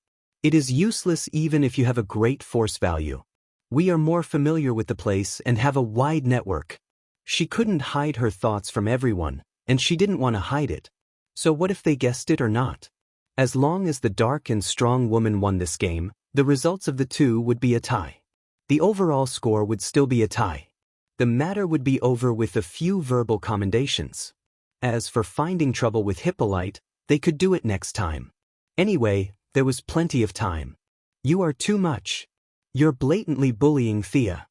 It is useless even if you have a great force value. We are more familiar with the place and have a wide network. She couldn't hide her thoughts from everyone, and she didn't want to hide it. So what if they guessed it or not? As long as the dark and strong woman won this game, the results of the two would be a tie. The overall score would still be a tie. The matter would be over with a few verbal commendations. As for finding trouble with Hippolyte, they could do it next time. Anyway, there was plenty of time. You are too much. You're blatantly bullying Thea.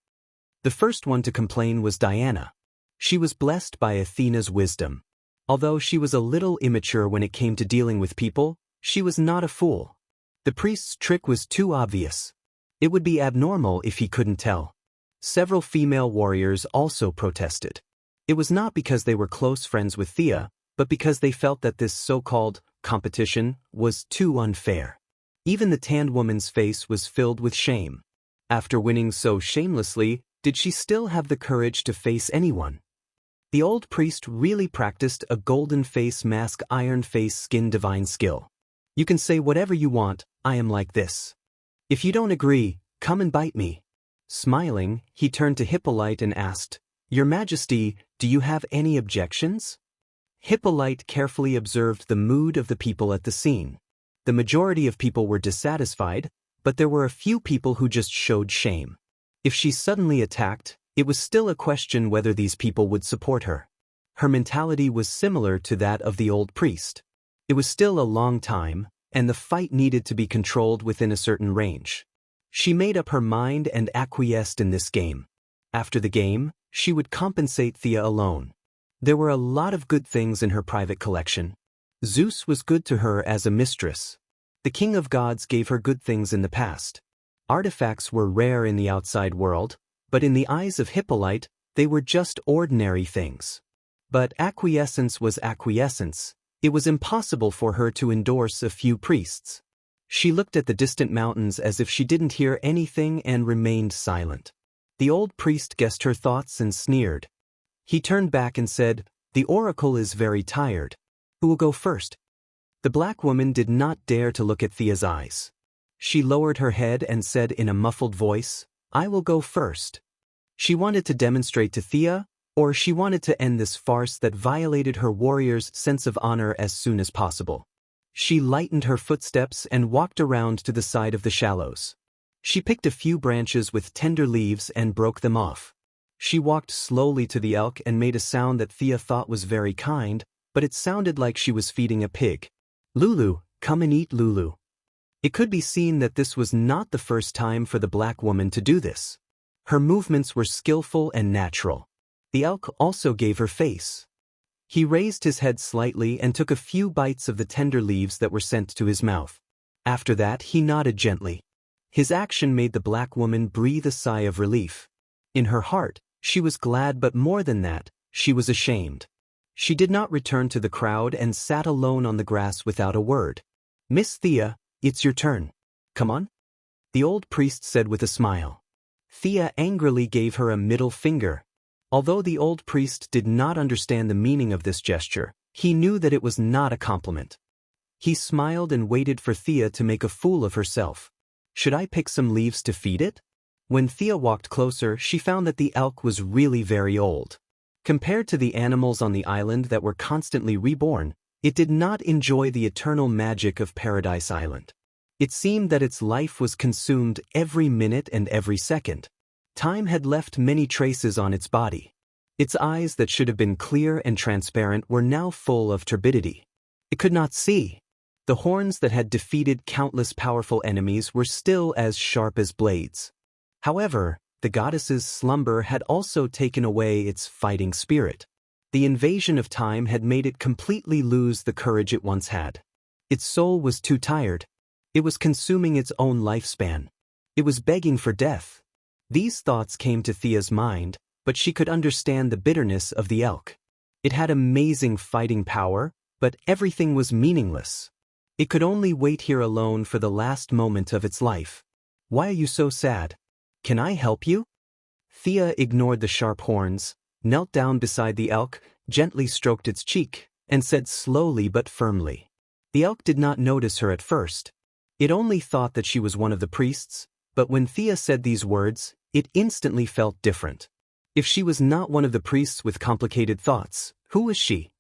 The first one to complain was Diana. She was blessed by Athena's wisdom. Although she was a little immature when it came to dealing with people, she was not a fool. The priest's trick was too obvious. It would be abnormal if he couldn't tell. Several female warriors also protested. It was not because they were close friends with Thea, but because they felt that this so-called competition was too unfair. Even the tanned woman's face was filled with shame. After winning so shamelessly, did she still have the courage to face anyone? The old priest really practiced a golden face mask iron face skin divine skill. You can say whatever you want, I am like this. If you don't agree, come and bite me. Smiling, he turned to Hippolyte and asked, Your Majesty, do you have any objections? Hippolyte carefully observed the mood of the people at the scene. The majority of people were dissatisfied, but there were a few people who just showed shame. If she suddenly attacked, it was still a question whether these people would support her. Her mentality was similar to that of the old priest. It was still a long time, and the fight needed to be controlled within a certain range. She made up her mind and acquiesced in this game. After the game, she would compensate Thea alone. There were a lot of good things in her private collection. Zeus was good to her as a mistress. The king of gods gave her good things in the past. Artifacts were rare in the outside world, but in the eyes of Hippolyte, they were just ordinary things. But acquiescence was acquiescence. It was impossible for her to endorse a few priests. She looked at the distant mountains as if she didn't hear anything and remained silent. The old priest guessed her thoughts and sneered. He turned back and said, "The oracle is very tired. Who will go first?" The black woman did not dare to look at Thea's eyes. She lowered her head and said in a muffled voice, "I will go first." She wanted to demonstrate to Thea, or she wanted to end this farce that violated her warrior's sense of honor as soon as possible. She lightened her footsteps and walked around to the side of the shallows. She picked a few branches with tender leaves and broke them off. She walked slowly to the elk and made a sound that Thea thought was very kind, but it sounded like she was feeding a pig. "Lulu, come and eat, Lulu." It could be seen that this was not the first time for the black woman to do this. Her movements were skillful and natural. The elk also gave her face. He raised his head slightly and took a few bites of the tender leaves that were sent to his mouth. After that, he nodded gently. His action made the black woman breathe a sigh of relief. In her heart, she was glad, but more than that, she was ashamed. She did not return to the crowd and sat alone on the grass without a word. "Miss Thea, it's your turn. Come on," the old priest said with a smile. Thea angrily gave her a middle finger. Although the old priest did not understand the meaning of this gesture, he knew that it was not a compliment. He smiled and waited for Thea to make a fool of herself. "Should I pick some leaves to feed it?" When Thea walked closer, she found that the elk was really very old. Compared to the animals on the island that were constantly reborn, it did not enjoy the eternal magic of Paradise Island. It seemed that its life was consumed every minute and every second. Time had left many traces on its body. Its eyes that should have been clear and transparent were now full of turbidity. It could not see. The horns that had defeated countless powerful enemies were still as sharp as blades. However, the goddess's slumber had also taken away its fighting spirit. The invasion of time had made it completely lose the courage it once had. Its soul was too tired. It was consuming its own lifespan. It was begging for death. These thoughts came to Thea's mind, but she could understand the bitterness of the elk. It had amazing fighting power, but everything was meaningless. It could only wait here alone for the last moment of its life. "Why are you so sad? Can I help you?" Thea ignored the sharp horns, knelt down beside the elk, gently stroked its cheek, and said slowly but firmly. The elk did not notice her at first. It only thought that she was one of the priests, but when Thea said these words, it instantly felt different. If she was not one of the priests with complicated thoughts, who was she?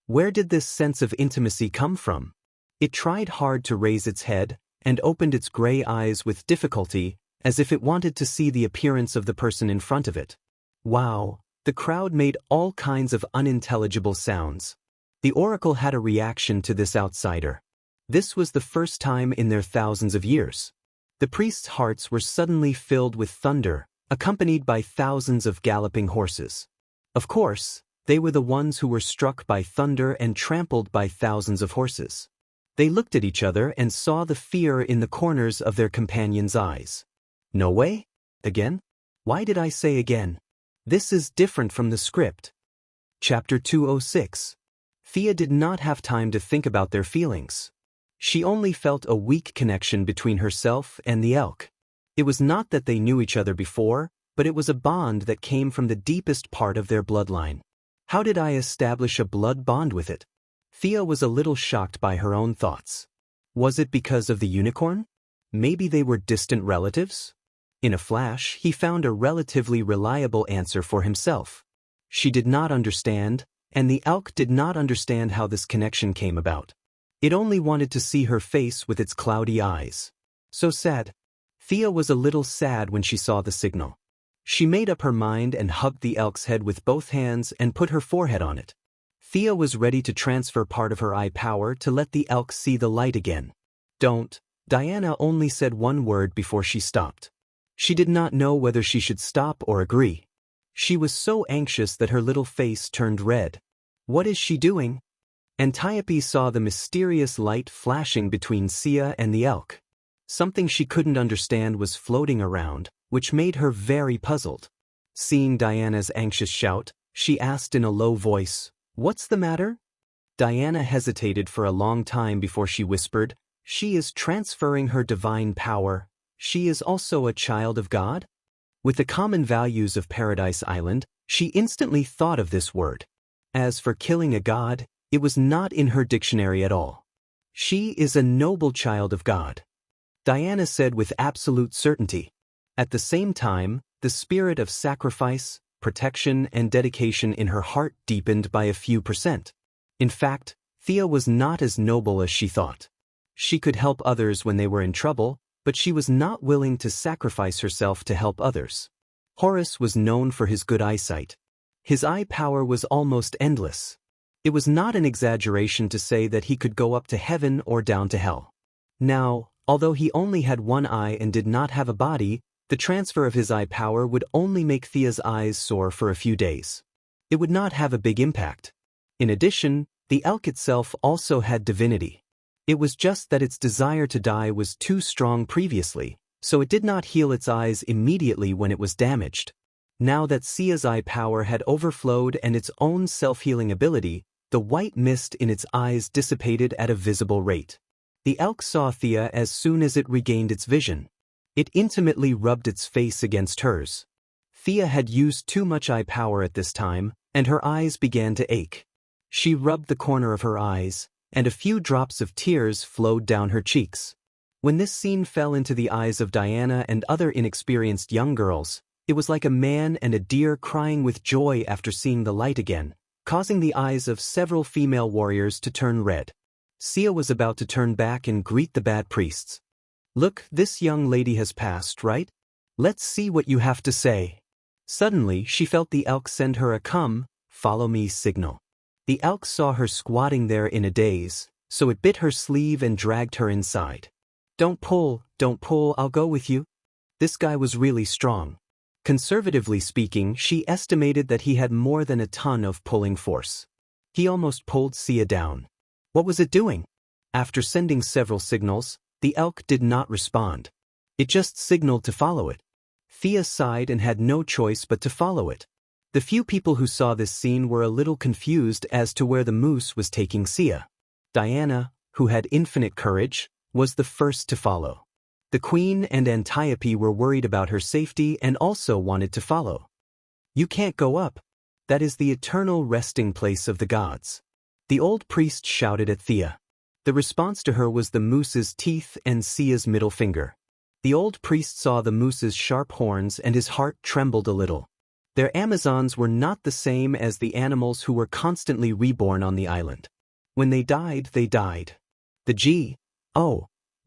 Where did this sense of intimacy come from? It tried hard to raise its head, and opened its gray eyes with difficulty, as if it wanted to see the appearance of the person in front of it. Wow! The crowd made all kinds of unintelligible sounds. The oracle had a reaction to this outsider. This was the first time in their thousands of years. The priests' hearts were suddenly filled with thunder, accompanied by thousands of galloping horses. Of course, they were the ones who were struck by thunder and trampled by thousands of horses. They looked at each other and saw the fear in the corners of their companions' eyes. "No way? Again? Why did I say again? This is different from the script." Chapter 206. Thea did not have time to think about their feelings. She only felt a weak connection between herself and the elk. It was not that they knew each other before, but it was a bond that came from the deepest part of their bloodline. How did I establish a blood bond with it? Thea was a little shocked by her own thoughts. Was it because of the unicorn? Maybe they were distant relatives? In a flash, he found a relatively reliable answer for himself. She did not understand, and the elk did not understand how this connection came about. It only wanted to see her face with its cloudy eyes. So sad. Thea was a little sad when she saw the signal. She made up her mind and hugged the elk's head with both hands and put her forehead on it. Thea was ready to transfer part of her eye power to let the elk see the light again. Don't. Diana only said one word before she stopped. She did not know whether she should stop or agree. She was so anxious that her little face turned red. What is she doing? Antiope saw the mysterious light flashing between Sia and the elk. Something she couldn't understand was floating around, which made her very puzzled. Seeing Diana's anxious shout, she asked in a low voice, "What's the matter?" Diana hesitated for a long time before she whispered, "She is transferring her divine power. She is also a child of God?" With the common values of Paradise Island, she instantly thought of this word. As for killing a god, it was not in her dictionary at all. She is a noble child of God, Diana said with absolute certainty. At the same time, the spirit of sacrifice, protection, and dedication in her heart deepened by a few %. In fact, Thea was not as noble as she thought. She could help others when they were in trouble, but she was not willing to sacrifice herself to help others. Horus was known for his good eyesight. His eye power was almost endless. It was not an exaggeration to say that he could go up to heaven or down to hell. Now, although he only had one eye and did not have a body, the transfer of his eye power would only make Thea's eyes sore for a few days. It would not have a big impact. In addition, the elk itself also had divinity. It was just that its desire to die was too strong previously, so it did not heal its eyes immediately when it was damaged. Now that Sia's eye power had overflowed and its own self-healing ability, the white mist in its eyes dissipated at a visible rate. The elk saw Thea as soon as it regained its vision. It intimately rubbed its face against hers. Thea had used too much eye power at this time, and her eyes began to ache. She rubbed the corner of her eyes, and a few drops of tears flowed down her cheeks. When this scene fell into the eyes of Diana and other inexperienced young girls, it was like a man and a deer crying with joy after seeing the light again, causing the eyes of several female warriors to turn red. Sia was about to turn back and greet the bad priests. "Look, this young lady has passed, right? Let's see what you have to say." Suddenly, she felt the elk send her a "come, follow me" signal. The elk saw her squatting there in a daze, so it bit her sleeve and dragged her inside. Don't pull, I'll go with you." This guy was really strong. Conservatively speaking, she estimated that he had more than a ton of pulling force. He almost pulled Sia down. What was it doing? After sending several signals, the elk did not respond. It just signaled to follow it. Thea sighed and had no choice but to follow it. The few people who saw this scene were a little confused as to where the moose was taking Sia. Diana, who had infinite courage, was the first to follow. The queen and Antiope were worried about her safety and also wanted to follow. "You can't go up. That is the eternal resting place of the gods." The old priest shouted at Thea. The response to her was the moose's teeth and Sia's middle finger. The old priest saw the moose's sharp horns and his heart trembled a little. Their Amazons were not the same as the animals who were constantly reborn on the island. When they died, they died. The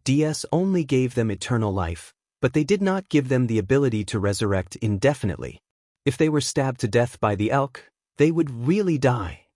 Ds only gave them eternal life, but they did not give them the ability to resurrect indefinitely. If they were stabbed to death by the elk, they would really die.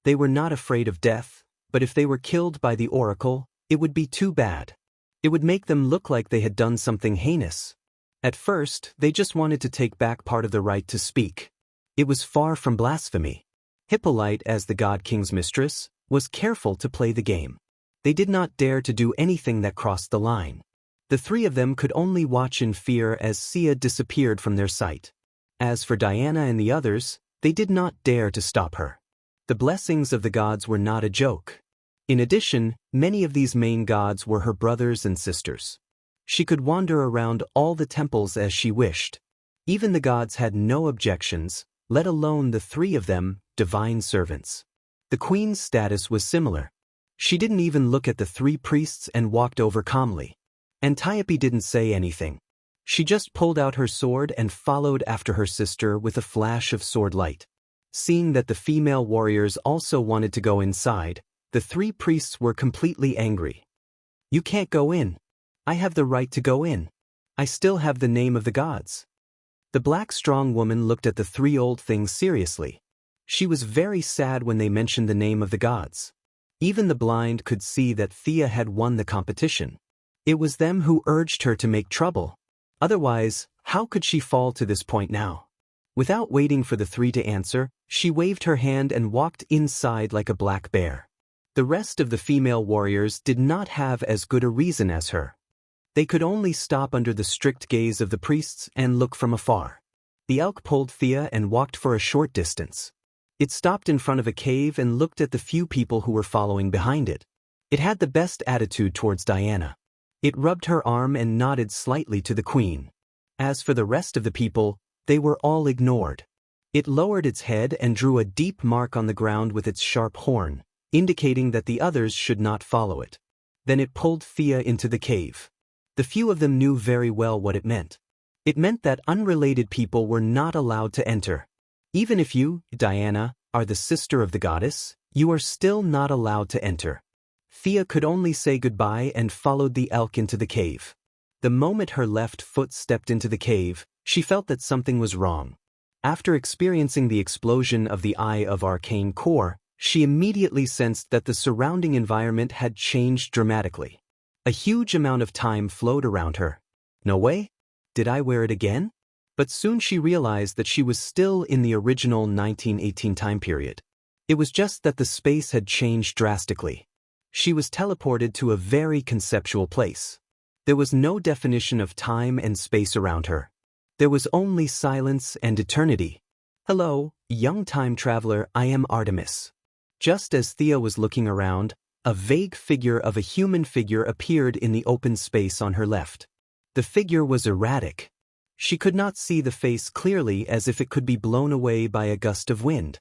They were not afraid of death, but if they were killed by the oracle, it would be too bad. It would make them look like they had done something heinous. At first, they just wanted to take back part of the right to speak. It was far from blasphemy. Hippolyte, as the god king's mistress, was careful to play the game. They did not dare to do anything that crossed the line. The three of them could only watch in fear as Sia disappeared from their sight. As for Diana and the others, they did not dare to stop her. The blessings of the gods were not a joke. In addition, many of these main gods were her brothers and sisters. She could wander around all the temples as she wished. Even the gods had no objections, let alone the three of them, divine servants. The queen's status was similar. She didn't even look at the three priests and walked over calmly. Antiope didn't say anything. She just pulled out her sword and followed after her sister with a flash of sword light. Seeing that the female warriors also wanted to go inside, the three priests were completely angry. "You can't go in. I have the right to go in. I still have the name of the gods." The black strong woman looked at the three old things seriously. She was very sad when they mentioned the name of the gods. Even the blind could see that Thea had won the competition. It was them who urged her to make trouble. Otherwise, how could she fall to this point now? Without waiting for the three to answer, she waved her hand and walked inside like a black bear. The rest of the female warriors did not have as good a reason as her. They could only stop under the strict gaze of the priests and look from afar. The elk pulled Thea and walked for a short distance. It stopped in front of a cave and looked at the few people who were following behind it. It had the best attitude towards Diana. It rubbed her arm and nodded slightly to the queen. As for the rest of the people, they were all ignored. It lowered its head and drew a deep mark on the ground with its sharp horn, indicating that the others should not follow it. Then it pulled Thea into the cave. The few of them knew very well what it meant. It meant that unrelated people were not allowed to enter. Even if you, Diana, are the sister of the goddess, you are still not allowed to enter. Thea could only say goodbye and followed the elk into the cave. The moment her left foot stepped into the cave, she felt that something was wrong. After experiencing the explosion of the Eye of Arcane Core, she immediately sensed that the surrounding environment had changed dramatically. A huge amount of time flowed around her. No way? Did I wear it again? But soon she realized that she was still in the original 1918 time period. It was just that the space had changed drastically. She was teleported to a very conceptual place. There was no definition of time and space around her. There was only silence and eternity. Hello, young time traveler, I am Artemis. Just as Thea was looking around, a vague figure of a human figure appeared in the open space on her left. The figure was erratic. She could not see the face clearly, as if it could be blown away by a gust of wind.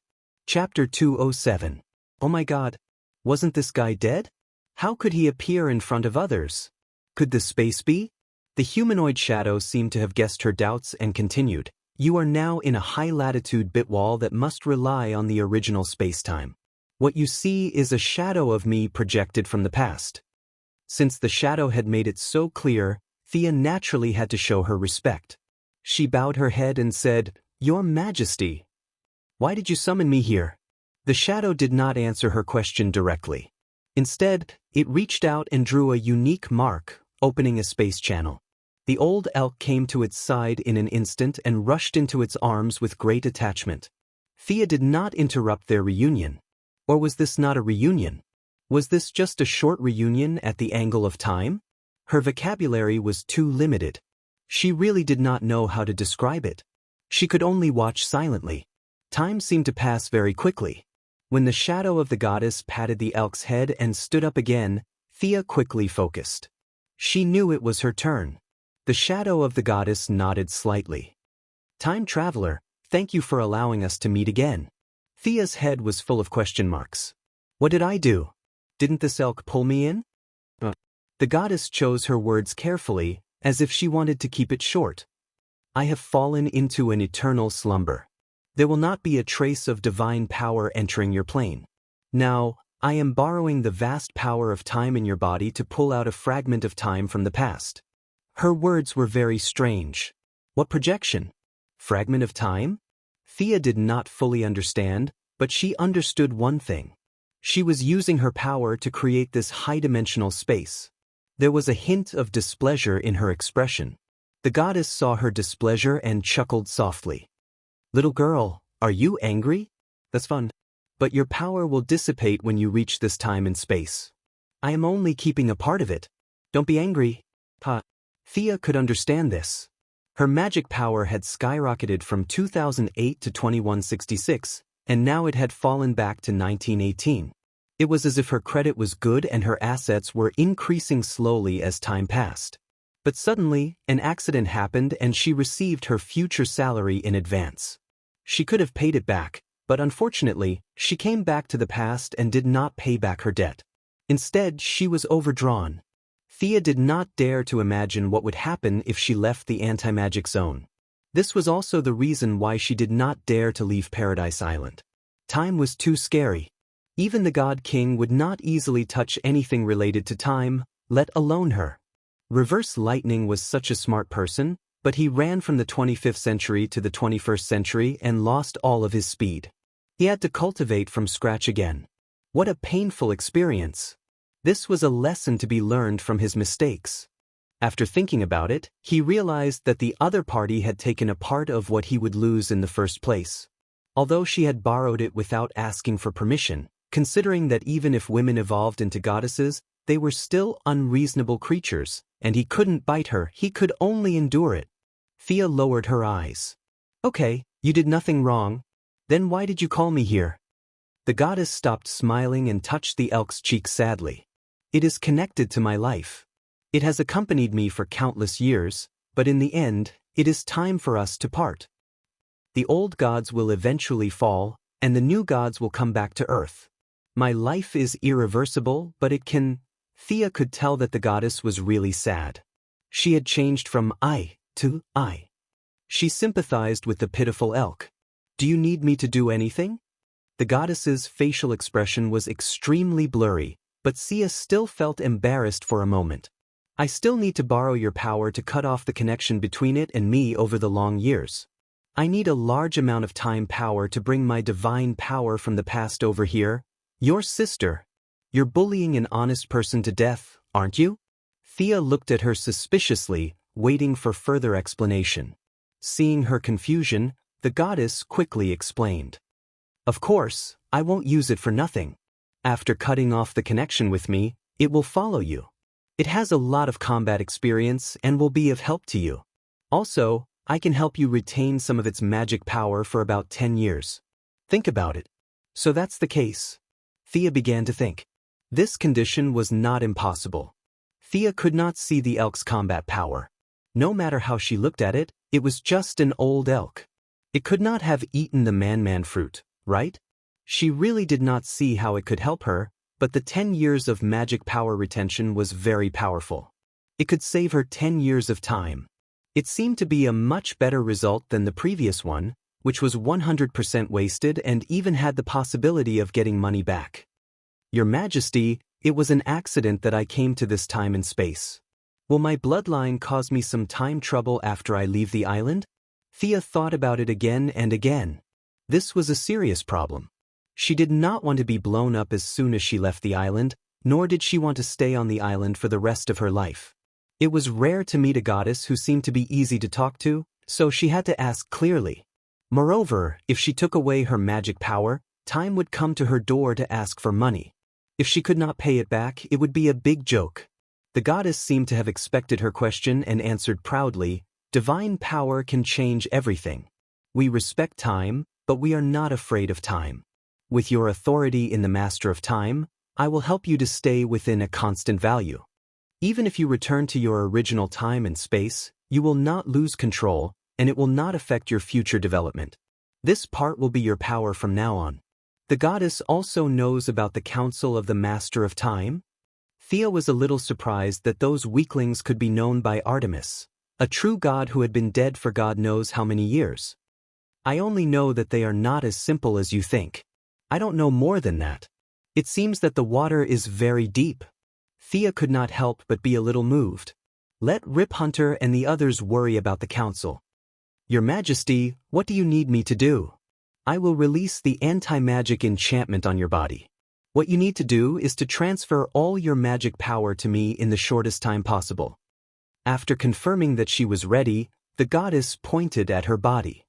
Chapter 207. Oh my God. Wasn't this guy dead? How could he appear in front of others? Could the space be? The humanoid shadow seemed to have guessed her doubts and continued. You are now in a high-latitude bit wall that must rely on the original space-time. What you see is a shadow of me projected from the past. Since the shadow had made it so clear, Thea naturally had to show her respect. She bowed her head and said, Your Majesty. Why did you summon me here? The shadow did not answer her question directly. Instead, it reached out and drew a unique mark, opening a space channel. The old elk came to its side in an instant and rushed into its arms with great attachment. Thea did not interrupt their reunion. Or was this not a reunion? Was this just a short reunion at the angle of time? Her vocabulary was too limited. She really did not know how to describe it. She could only watch silently. Time seemed to pass very quickly. When the shadow of the goddess patted the elk's head and stood up again, Thea quickly focused. She knew it was her turn. The shadow of the goddess nodded slightly. Time traveler, thank you for allowing us to meet again. Thea's head was full of question marks. What did I do? Didn't this elk pull me in? The goddess chose her words carefully, as if she wanted to keep it short. I have fallen into an eternal slumber. There will not be a trace of divine power entering your plane. Now, I am borrowing the vast power of time in your body to pull out a fragment of time from the past. Her words were very strange. What projection? Fragment of time? Thea did not fully understand, but she understood one thing. She was using her power to create this high-dimensional space. There was a hint of displeasure in her expression. The goddess saw her displeasure and chuckled softly. Little girl, are you angry? That's fun. But your power will dissipate when you reach this time and space. I am only keeping a part of it. Don't be angry. Thea could understand this. Her magic power had skyrocketed from 2008 to 2166, and now it had fallen back to 1918. It was as if her credit was good and her assets were increasing slowly as time passed. But suddenly, an accident happened and she received her future salary in advance. She could have paid it back, but unfortunately, she came back to the past and did not pay back her debt. Instead, she was overdrawn. Thea did not dare to imagine what would happen if she left the anti-magic zone. This was also the reason why she did not dare to leave Paradise Island. Time was too scary. Even the God King would not easily touch anything related to time, let alone her. Reverse Lightning was such a smart person, but he ran from the 25th century to the 21st century and lost all of his speed. He had to cultivate from scratch again. What a painful experience. This was a lesson to be learned from his mistakes. After thinking about it, he realized that the other party had taken a part of what he would lose in the first place. Although she had borrowed it without asking for permission, considering that even if women evolved into goddesses, they were still unreasonable creatures, and he couldn't bite her, he could only endure it. Thea lowered her eyes. Okay, you did nothing wrong. Then why did you call me here? The goddess stopped smiling and touched the elk's cheek sadly. It is connected to my life. It has accompanied me for countless years, but in the end, it is time for us to part. The old gods will eventually fall, and the new gods will come back to Earth. My life is irreversible, but it can... Thea could tell that the goddess was really sad. She had changed from I to I. She sympathized with the pitiful elk. Do you need me to do anything? The goddess's facial expression was extremely blurry, but Thea still felt embarrassed for a moment. I still need to borrow your power to cut off the connection between it and me over the long years. I need a large amount of time power to bring my divine power from the past over here. Your sister. You're bullying an honest person to death, aren't you? Thea looked at her suspiciously, waiting for further explanation. Seeing her confusion, the goddess quickly explained. Of course, I won't use it for nothing. After cutting off the connection with me, it will follow you. It has a lot of combat experience and will be of help to you. Also, I can help you retain some of its magic power for about 10 years. Think about it. So that's the case. Thea began to think. This condition was not impossible. Thea could not see the elk's combat power. No matter how she looked at it, it was just an old elk. It could not have eaten the man-man fruit, right? She really did not see how it could help her, but the 10 years of magic power retention was very powerful. It could save her 10 years of time. It seemed to be a much better result than the previous one, which was 100% wasted and even had the possibility of getting money back. Your Majesty, it was an accident that I came to this time and space. Will my bloodline cause me some time trouble after I leave the island? Thea thought about it again and again. This was a serious problem. She did not want to be blown up as soon as she left the island, nor did she want to stay on the island for the rest of her life. It was rare to meet a goddess who seemed to be easy to talk to, so she had to ask clearly. Moreover, if she took away her magic power, time would come to her door to ask for money. If she could not pay it back, it would be a big joke. The goddess seemed to have expected her question and answered proudly, "Divine power can change everything. We respect time, but we are not afraid of time. With your authority in the Master of Time, I will help you to stay within a constant value. Even if you return to your original time and space, you will not lose control, and it will not affect your future development. This part will be your power from now on." The goddess also knows about the Council of the Master of Time. Thea was a little surprised that those weaklings could be known by Artemis, a true god who had been dead for God knows how many years. I only know that they are not as simple as you think. I don't know more than that. It seems that the water is very deep. Thea could not help but be a little moved. Let Rip Hunter and the others worry about the council. Your Majesty, what do you need me to do? I will release the anti-magic enchantment on your body. What you need to do is to transfer all your magic power to me in the shortest time possible. After confirming that she was ready, the goddess pointed at her body.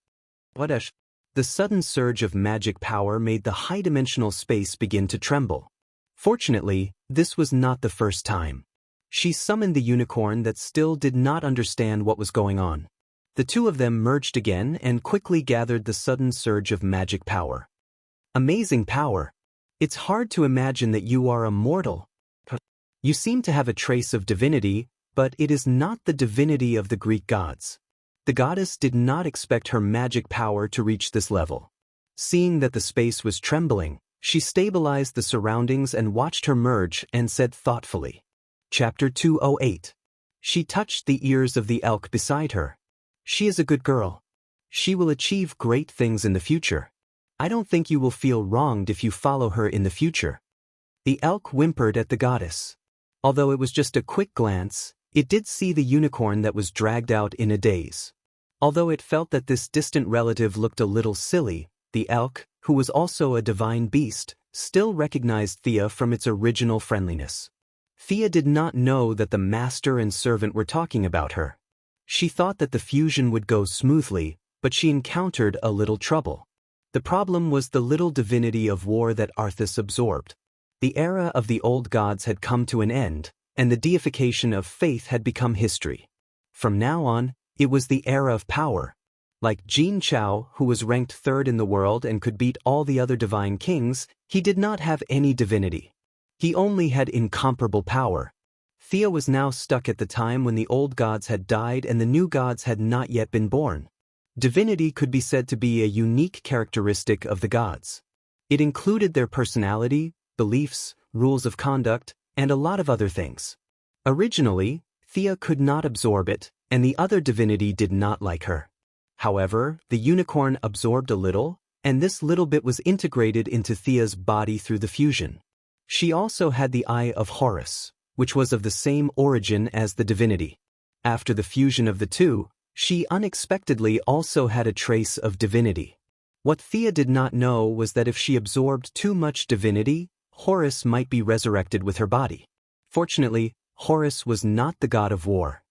The sudden surge of magic power made the high-dimensional space begin to tremble. Fortunately, this was not the first time. She summoned the unicorn that still did not understand what was going on. The two of them merged again and quickly gathered the sudden surge of magic power. Amazing power. It's hard to imagine that you are immortal. You seem to have a trace of divinity, but it is not the divinity of the Greek gods. The goddess did not expect her magic power to reach this level. Seeing that the space was trembling, she stabilized the surroundings and watched her merge and said thoughtfully. Chapter 208. She touched the ears of the elk beside her. She is a good girl. She will achieve great things in the future. I don't think you will feel wronged if you follow her in the future. The elk whimpered at the goddess. Although it was just a quick glance, it did see the unicorn that was dragged out in a daze. Although it felt that this distant relative looked a little silly, the elk, who was also a divine beast, still recognized Thea from its original friendliness. Thea did not know that the master and servant were talking about her. She thought that the fusion would go smoothly, but she encountered a little trouble. The problem was the little divinity of war that Arthas absorbed. The era of the old gods had come to an end, and the deification of faith had become history. From now on, it was the era of power. Like Jin Chao, who was ranked third in the world and could beat all the other divine kings, he did not have any divinity. He only had incomparable power. Thea was now stuck at the time when the old gods had died and the new gods had not yet been born. Divinity could be said to be a unique characteristic of the gods. It included their personality, beliefs, rules of conduct, and a lot of other things. Originally, Thea could not absorb it, and the other divinity did not like her. However, the unicorn absorbed a little, and this little bit was integrated into Thea's body through the fusion. She also had the eye of Horus, which was of the same origin as the divinity. After the fusion of the two, she unexpectedly also had a trace of divinity. What Thea did not know was that if she absorbed too much divinity, Horus might be resurrected with her body. Fortunately, Horus was not the god of war.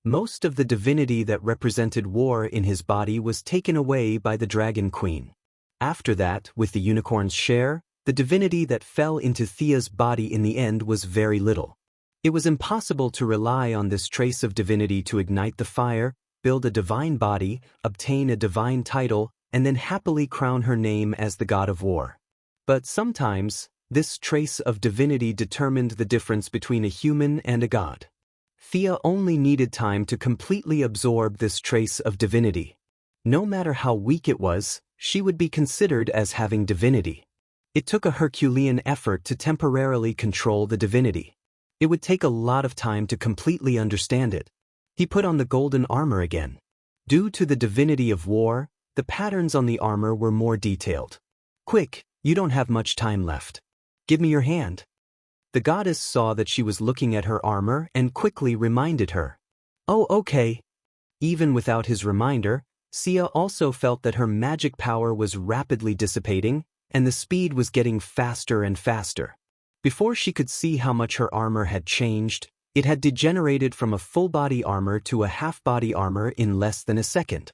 Most of the divinity that represented war in his body was taken away by the Dragon Queen. After that, with the unicorn's share, the divinity that fell into Thea's body in the end was very little. It was impossible to rely on this trace of divinity to ignite the fire, build a divine body, obtain a divine title, and then happily crown her name as the god of war. But sometimes, this trace of divinity determined the difference between a human and a god. Thea only needed time to completely absorb this trace of divinity. No matter how weak it was, she would be considered as having divinity. It took a Herculean effort to temporarily control the divinity. It would take a lot of time to completely understand it. He put on the golden armor again. Due to the divinity of war, the patterns on the armor were more detailed. Quick, you don't have much time left. Give me your hand. The goddess saw that she was looking at her armor and quickly reminded her. Oh, okay. Even without his reminder, Sia also felt that her magic power was rapidly dissipating, and the speed was getting faster and faster. Before she could see how much her armor had changed, it had degenerated from a full-body armor to a half-body armor in less than a second.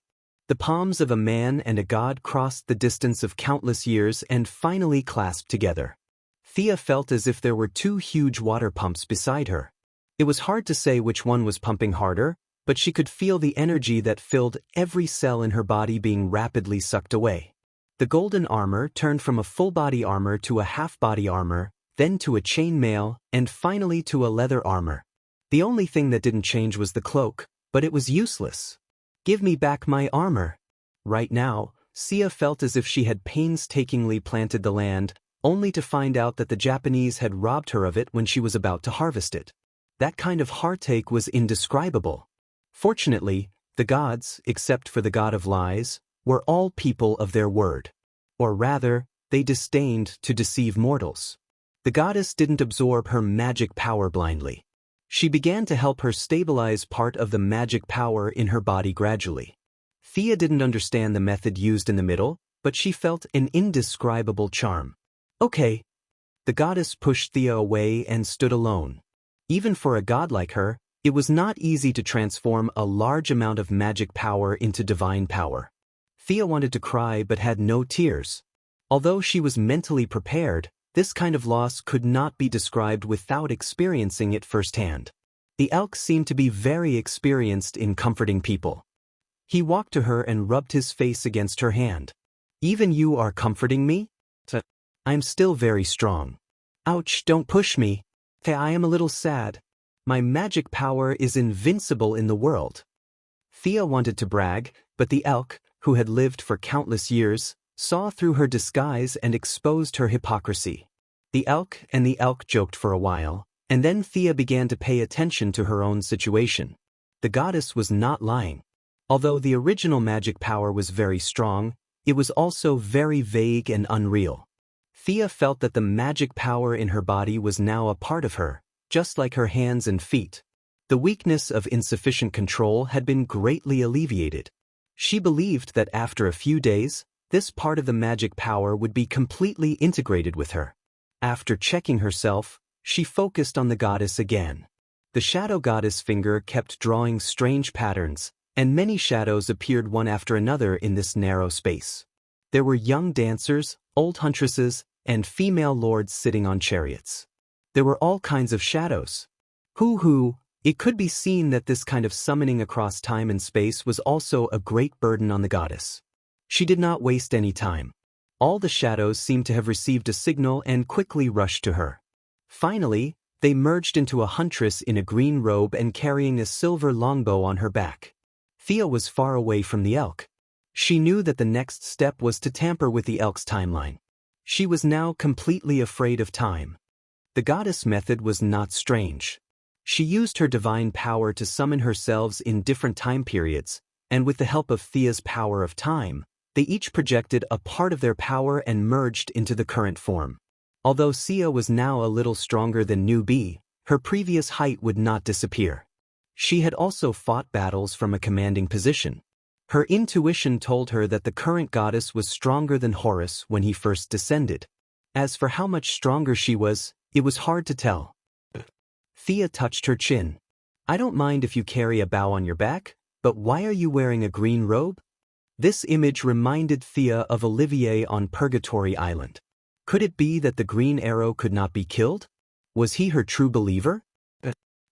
The palms of a man and a god crossed the distance of countless years and finally clasped together. Thea felt as if there were two huge water pumps beside her. It was hard to say which one was pumping harder, but she could feel the energy that filled every cell in her body being rapidly sucked away. The golden armor turned from a full-body armor to a half-body armor, then to a chainmail, and finally to a leather armor. The only thing that didn't change was the cloak, but it was useless. Give me back my armor. Right now, Sia felt as if she had painstakingly planted the land, only to find out that the Japanese had robbed her of it when she was about to harvest it. That kind of heartache was indescribable. Fortunately, the gods, except for the god of lies, were all people of their word. Or rather, they disdained to deceive mortals. The goddess didn't absorb her magic power blindly. She began to help her stabilize part of the magic power in her body gradually. Thea didn't understand the method used in the middle, but she felt an indescribable charm. Okay. The goddess pushed Thea away and stood alone. Even for a god like her, it was not easy to transform a large amount of magic power into divine power. Thea wanted to cry but had no tears. Although she was mentally prepared, this kind of loss could not be described without experiencing it firsthand. The elk seemed to be very experienced in comforting people. He walked to her and rubbed his face against her hand. Even you are comforting me? I'm still very strong. Ouch, don't push me. I am a little sad. My magic power is invincible in the world. Thea wanted to brag, but the elk, who had lived for countless years, saw through her disguise and exposed her hypocrisy. The elk and the elk joked for a while, and then Thea began to pay attention to her own situation. The goddess was not lying. Although the original magic power was very strong, it was also very vague and unreal. Thea felt that the magic power in her body was now a part of her, just like her hands and feet. The weakness of insufficient control had been greatly alleviated. She believed that after a few days, this part of the magic power would be completely integrated with her. After checking herself, She focused on the goddess again. The shadow goddess finger kept drawing strange patterns, and many shadows appeared one after another in this narrow space. There were young dancers, old huntresses, and female lords sitting on chariots. There were all kinds of shadows. It could be seen that this kind of summoning across time and space was also a great burden on the goddess. She did not waste any time. All the shadows seemed to have received a signal and quickly rushed to her. Finally, they merged into a huntress in a green robe and carrying a silver longbow on her back. Thea was far away from the elk. She knew that the next step was to tamper with the elk's timeline. She was now completely afraid of time. The goddess method was not strange. She used her divine power to summon herself in different time periods, and with the help of Thea's power of time, they each projected a part of their power and merged into the current form. Although Thea was now a little stronger than Newbie, her previous height would not disappear. She had also fought battles from a commanding position. Her intuition told her that the current goddess was stronger than Horus when he first descended. As for how much stronger she was, it was hard to tell. Thea touched her chin. I don't mind if you carry a bow on your back, but why are you wearing a green robe? This image reminded Thea of Olivier on Purgatory Island. Could it be that the green arrow could not be killed? Was he her true believer?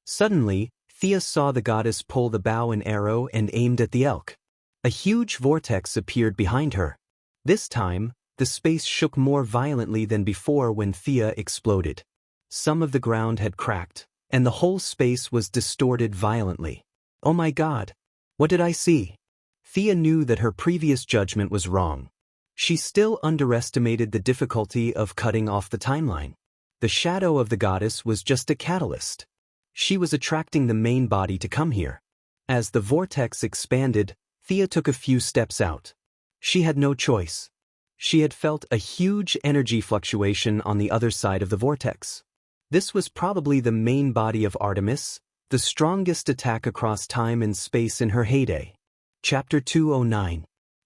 Suddenly, Thea saw the goddess pull the bow and arrow and aimed at the elk. A huge vortex appeared behind her. This time, the space shook more violently than before when Thea exploded. Some of the ground had cracked, and the whole space was distorted violently. Oh my God! What did I see? Thea knew that her previous judgment was wrong. She still underestimated the difficulty of cutting off the timeline. The shadow of the goddess was just a catalyst. She was attracting the main body to come here. As the vortex expanded, Thea took a few steps out. She had no choice. She had felt a huge energy fluctuation on the other side of the vortex. This was probably the main body of Artemis, the strongest attack across time and space in her heyday. Chapter 209.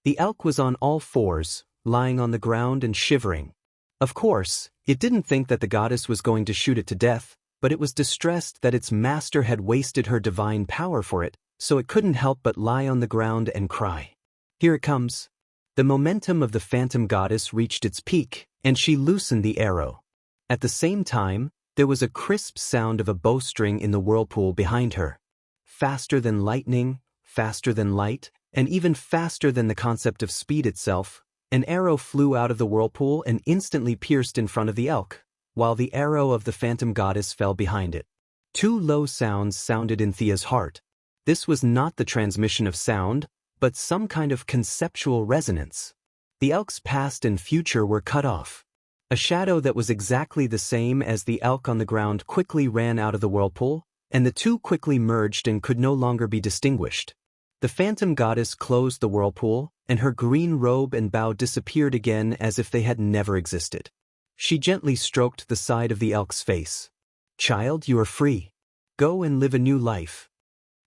The elk was on all fours, lying on the ground and shivering. Of course, it didn't think that the goddess was going to shoot it to death, but it was distressed that its master had wasted her divine power for it, so it couldn't help but lie on the ground and cry. Here it comes. The momentum of the phantom goddess reached its peak, and she loosened the arrow. At the same time, there was a crisp sound of a bowstring in the whirlpool behind her. Faster than lightning, faster than light, and even faster than the concept of speed itself, an arrow flew out of the whirlpool and instantly pierced in front of the elk, while the arrow of the phantom goddess fell behind it. Two low sounds sounded in Thea's heart. This was not the transmission of sound, but some kind of conceptual resonance. The elk's past and future were cut off. A shadow that was exactly the same as the elk on the ground quickly ran out of the whirlpool, and the two quickly merged and could no longer be distinguished. The phantom goddess closed the whirlpool, and her green robe and bow disappeared again as if they had never existed. She gently stroked the side of the elk's face. Child, you are free. Go and live a new life.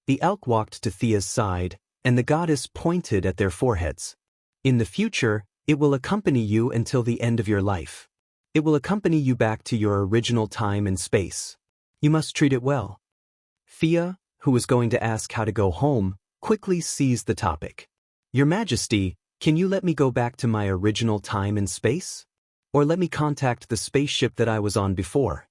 The elk walked to Thea's side, and the goddess pointed at their foreheads. In the future, it will accompany you until the end of your life. It will accompany you back to your original time and space. You must treat it well. Thea, who was going to ask how to go home, quickly seized the topic. Your Majesty, can you let me go back to my original time and space? Or let me contact the spaceship that I was on before?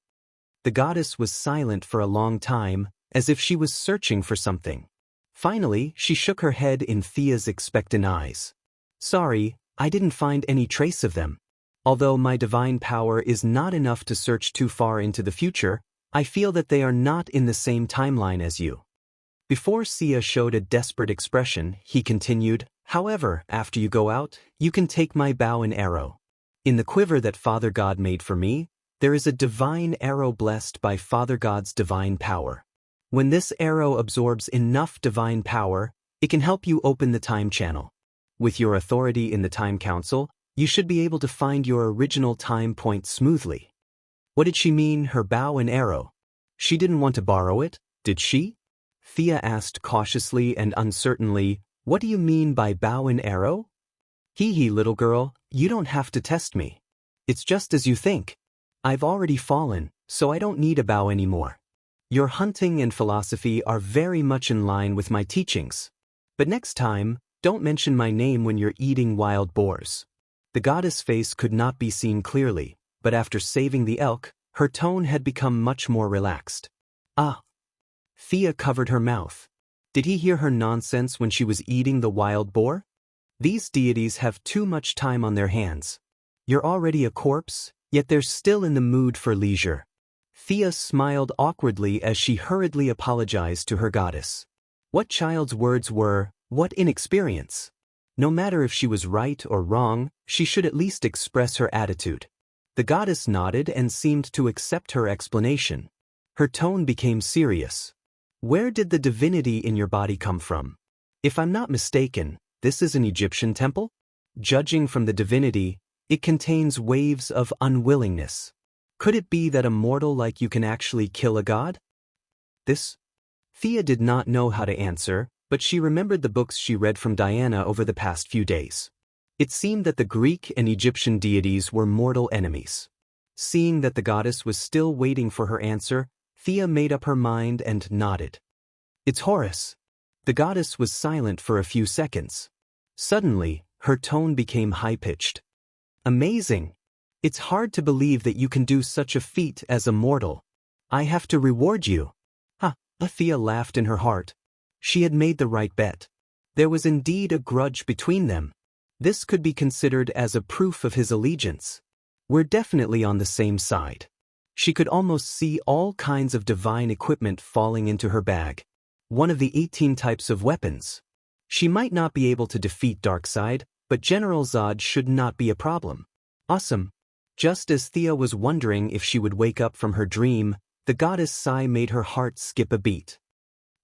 The goddess was silent for a long time, as if she was searching for something. Finally, she shook her head in Thea's expectant eyes. Sorry, I didn't find any trace of them. Although my divine power is not enough to search too far into the future, I feel that they are not in the same timeline as you. Before Sia showed a desperate expression, he continued, However, after you go out, you can take my bow and arrow. In the quiver that Father God made for me, there is a divine arrow blessed by Father God's divine power. When this arrow absorbs enough divine power, it can help you open the time channel. With your authority in the Time Council, you should be able to find your original time point smoothly. What did she mean, her bow and arrow? She didn't want to borrow it, did she? Thea asked cautiously and uncertainly, What do you mean by bow and arrow? Hee, little girl, you don't have to test me. It's just as you think. I've already fallen, so I don't need a bow anymore. Your hunting and philosophy are very much in line with my teachings. But next time, don't mention my name when you're eating wild boars. The goddess' face could not be seen clearly, but after saving the elk, her tone had become much more relaxed. Ah! Thea covered her mouth. Did he hear her nonsense when she was eating the wild boar? These deities have too much time on their hands. You're already a corpse, yet they're still in the mood for leisure. Thea smiled awkwardly as she hurriedly apologized to her goddess. What child's words were, what inexperience? No matter if she was right or wrong, she should at least express her attitude. The goddess nodded and seemed to accept her explanation. Her tone became serious. Where did the divinity in your body come from? If I'm not mistaken, this is an Egyptian temple? Judging from the divinity, it contains waves of unwillingness. Could it be that a mortal like you can actually kill a god? Thea did not know how to answer, but she remembered the books she read from Diana over the past few days. It seemed that the Greek and Egyptian deities were mortal enemies. Seeing that the goddess was still waiting for her answer, Thea made up her mind and nodded. It's Horus. The goddess was silent for a few seconds. Suddenly, her tone became high-pitched. Amazing! It's hard to believe that you can do such a feat as a mortal. I have to reward you. Thea laughed in her heart. She had made the right bet. There was indeed a grudge between them. This could be considered as a proof of his allegiance. We're definitely on the same side. She could almost see all kinds of divine equipment falling into her bag. One of the 18 types of weapons. She might not be able to defeat Darkseid, but General Zod should not be a problem. Awesome. Just as Thea was wondering if she would wake up from her dream, the goddess' sigh made her heart skip a beat.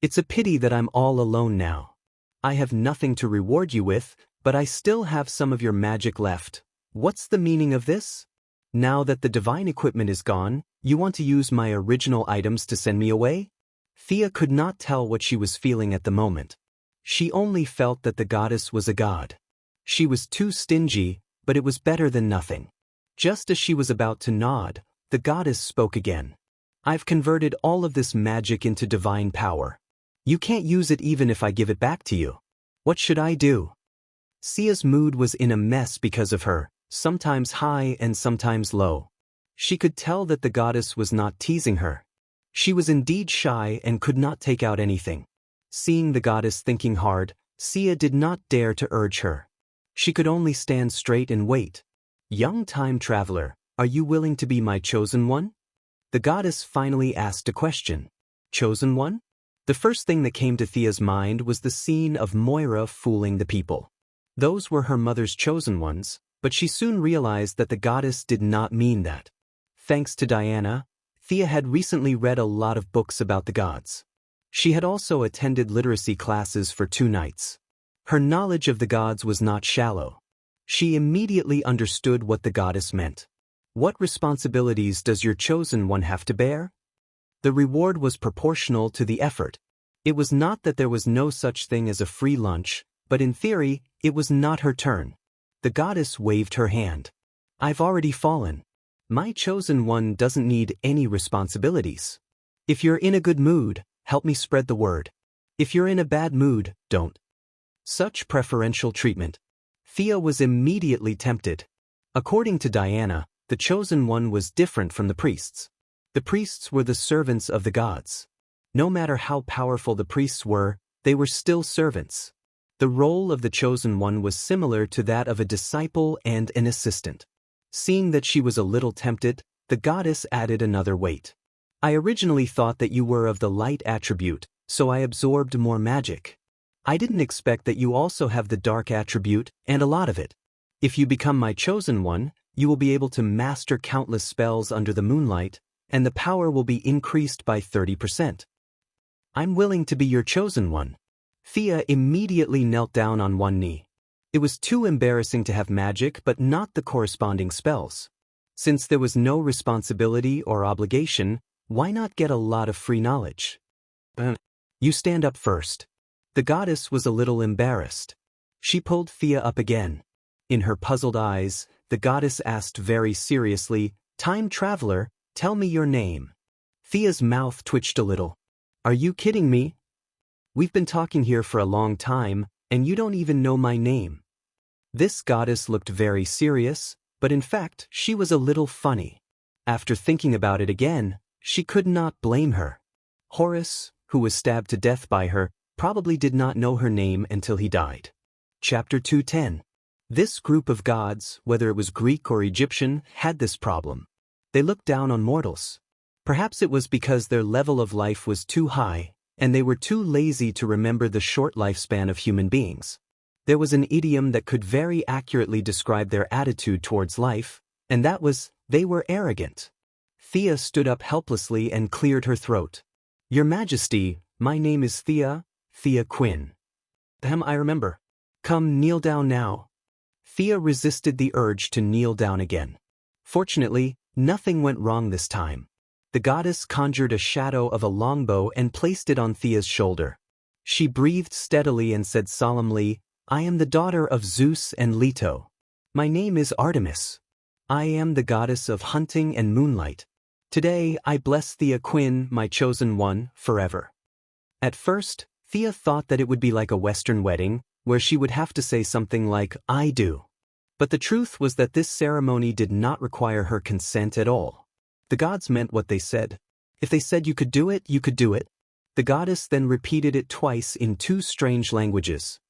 It's a pity that I'm all alone now. I have nothing to reward you with, but I still have some of your magic left. What's the meaning of this? Now that the divine equipment is gone, you want to use my original items to send me away? Thea could not tell what she was feeling at the moment. She only felt that the goddess was a god. She was too stingy, but it was better than nothing. Just as she was about to nod, the goddess spoke again. I've converted all of this magic into divine power. You can't use it even if I give it back to you. What should I do? Sia's mood was in a mess because of her, sometimes high and sometimes low. She could tell that the goddess was not teasing her. She was indeed shy and could not take out anything. Seeing the goddess thinking hard, Sia did not dare to urge her. She could only stand straight and wait. Young time traveler, are you willing to be my chosen one? The goddess finally asked a question. Chosen one? The first thing that came to Thea's mind was the scene of Moira fooling the people. Those were her mother's chosen ones, but she soon realized that the goddess did not mean that. Thanks to Diana, Thea had recently read a lot of books about the gods. She had also attended literacy classes for 2 nights. Her knowledge of the gods was not shallow. She immediately understood what the goddess meant. What responsibilities does your chosen one have to bear? The reward was proportional to the effort. It was not that there was no such thing as a free lunch, but in theory, it was not her turn. The goddess waved her hand. I've already fallen. My chosen one doesn't need any responsibilities. If you're in a good mood, help me spread the word. If you're in a bad mood, don't. Such preferential treatment. Thea was immediately tempted. According to Diana, the chosen one was different from the priests. The priests were the servants of the gods. No matter how powerful the priests were, they were still servants. The role of the chosen one was similar to that of a disciple and an assistant. Seeing that she was a little tempted, the goddess added another weight. I originally thought that you were of the light attribute, so I absorbed more magic. I didn't expect that you also have the dark attribute, and a lot of it. If you become my chosen one, you will be able to master countless spells under the moonlight, and the power will be increased by 30%. I'm willing to be your chosen one. Thea immediately knelt down on one knee. It was too embarrassing to have magic but not the corresponding spells. Since there was no responsibility or obligation, why not get a lot of free knowledge? You stand up first. The goddess was a little embarrassed. She pulled Thea up again. In her puzzled eyes, the goddess asked very seriously, Time traveler, Tell me your name. Thea's mouth twitched a little. Are you kidding me? We've been talking here for a long time, and you don't even know my name. This goddess looked very serious, but in fact, she was a little funny. After thinking about it again, she could not blame her. Horus, who was stabbed to death by her, probably did not know her name until he died. Chapter 210. This group of gods, whether it was Greek or Egyptian, had this problem. They looked down on mortals. Perhaps it was because their level of life was too high, and they were too lazy to remember the short lifespan of human beings. There was an idiom that could very accurately describe their attitude towards life, and that was, they were arrogant. Thea stood up helplessly and cleared her throat. Your Majesty, my name is Thea Quinn. I remember. Come, kneel down now. Thea resisted the urge to kneel down again. Fortunately, nothing went wrong this time. The goddess conjured a shadow of a longbow and placed it on Thea's shoulder. She breathed steadily and said solemnly, I am the daughter of Zeus and Leto. My name is Artemis. I am the goddess of hunting and moonlight. Today I bless Thea Quinn, my chosen one, forever. At first, Thea thought that it would be like a Western wedding, where she would have to say something like, I do. But the truth was that this ceremony did not require her consent at all. The gods meant what they said. If they said you could do it, you could do it. The goddess then repeated it twice in two strange languages.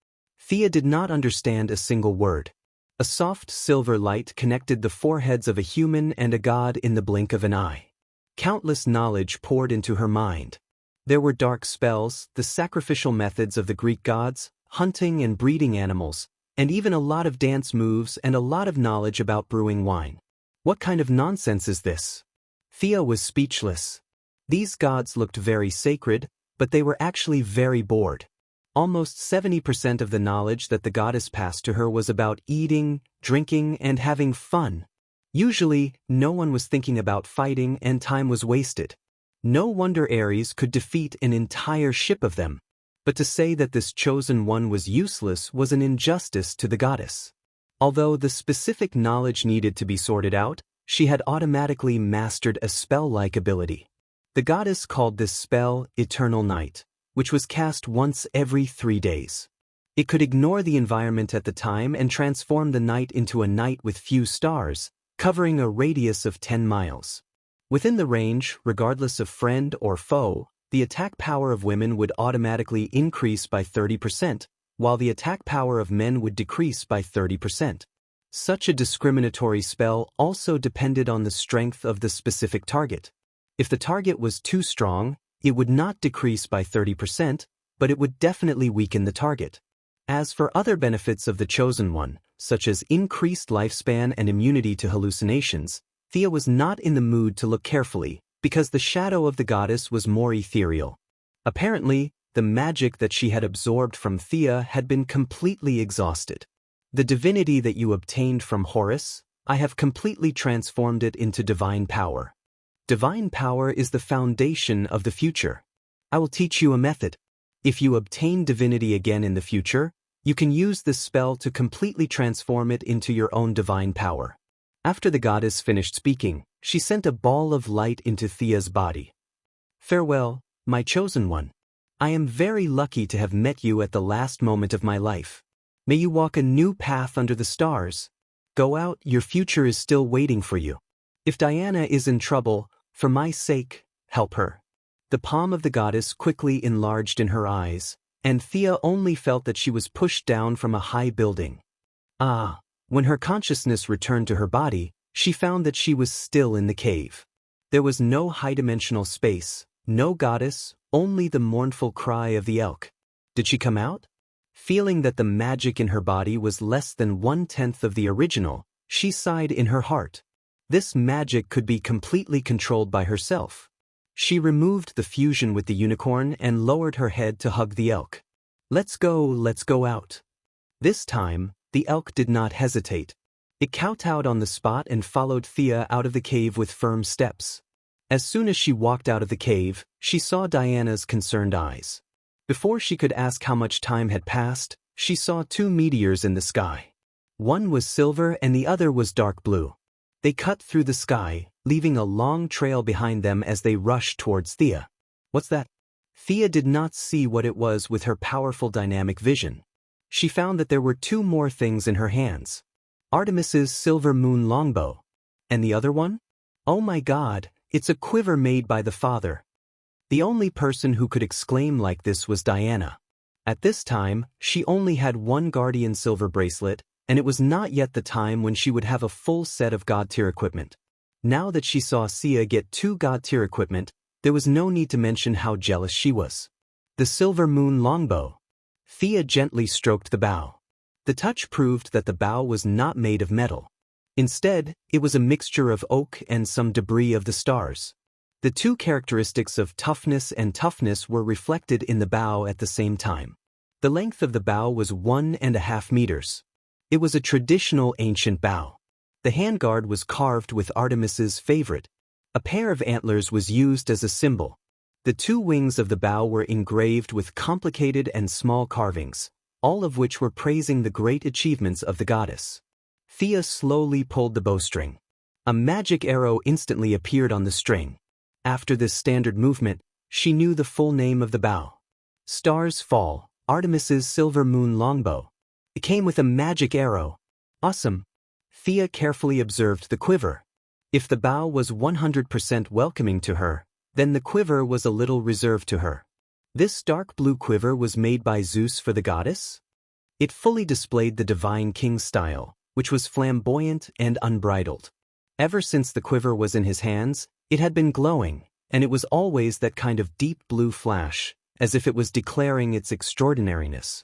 Thea did not understand a single word. A soft silver light connected the foreheads of a human and a god in the blink of an eye. Countless knowledge poured into her mind. There were dark spells, the sacrificial methods of the Greek gods, hunting and breeding animals, and even a lot of dance moves and a lot of knowledge about brewing wine. What kind of nonsense is this? Thea was speechless. These gods looked very sacred, but they were actually very bored. Almost 70% of the knowledge that the goddess passed to her was about eating, drinking, and having fun. Usually, no one was thinking about fighting and time was wasted. No wonder Ares could defeat an entire ship of them. But to say that this chosen one was useless was an injustice to the goddess. Although the specific knowledge needed to be sorted out, she had automatically mastered a spell-like ability. The goddess called this spell Eternal Night, which was cast once every 3 days. It could ignore the environment at the time and transform the night into a night with few stars, covering a radius of 10 miles. Within the range, regardless of friend or foe, the attack power of women would automatically increase by 30%, while the attack power of men would decrease by 30%. Such a discriminatory spell also depended on the strength of the specific target. If the target was too strong, it would not decrease by 30%, but it would definitely weaken the target. As for other benefits of the chosen one, such as increased lifespan and immunity to hallucinations, Thea was not in the mood to look carefully, because the shadow of the goddess was more ethereal. Apparently, the magic that she had absorbed from Thea had been completely exhausted. The divinity that you obtained from Horus, I have completely transformed it into divine power. Divine power is the foundation of the future. I will teach you a method. If you obtain divinity again in the future, you can use this spell to completely transform it into your own divine power. After the goddess finished speaking, she sent a ball of light into Thea's body. Farewell, my chosen one. I am very lucky to have met you at the last moment of my life. May you walk a new path under the stars. Go out, your future is still waiting for you. If Diana is in trouble, for my sake, help her. The palm of the goddess quickly enlarged in her eyes, and Thea only felt that she was pushed down from a high building. When her consciousness returned to her body, she found that she was still in the cave. There was no high-dimensional space, no goddess, only the mournful cry of the elk. Did she come out? Feeling that the magic in her body was less than 1/10 of the original, she sighed in her heart. This magic could be completely controlled by herself. She removed the fusion with the unicorn and lowered her head to hug the elk. Let's go out. This time, the elk did not hesitate. It kowtowed on the spot and followed Thea out of the cave with firm steps. As soon as she walked out of the cave, she saw Diana's concerned eyes. Before she could ask how much time had passed, she saw 2 meteors in the sky. One was silver and the other was dark blue. They cut through the sky, leaving a long trail behind them as they rushed towards Thea. What's that? Thea did not see what it was with her powerful dynamic vision. She found that there were two more things in her hands. Artemis's silver moon longbow. And the other one? Oh my God, it's a quiver made by the father. The only person who could exclaim like this was Diana. At this time, she only had one guardian silver bracelet, and it was not yet the time when she would have a full set of god-tier equipment. Now that she saw Sia get two god-tier equipment, there was no need to mention how jealous she was. The silver moon longbow. Thea gently stroked the bow. The touch proved that the bow was not made of metal. Instead, it was a mixture of oak and some debris of the stars. The two characteristics of toughness and toughness were reflected in the bow at the same time. The length of the bow was 1.5 meters. It was a traditional ancient bow. The handguard was carved with Artemis's favorite. A pair of antlers was used as a symbol. The two wings of the bow were engraved with complicated and small carvings, all of which were praising the great achievements of the goddess. Thea slowly pulled the bowstring. A magic arrow instantly appeared on the string. After this standard movement, she knew the full name of the bow. Stars Fall, Artemis's silver moon longbow. It came with a magic arrow. Awesome. Thea carefully observed the quiver. If the bow was 100% welcoming to her, then the quiver was a little reserved to her. This dark blue quiver was made by Zeus for the goddess? It fully displayed the divine king style, which was flamboyant and unbridled. Ever since the quiver was in his hands, it had been glowing, and it was always that kind of deep blue flash, as if it was declaring its extraordinariness.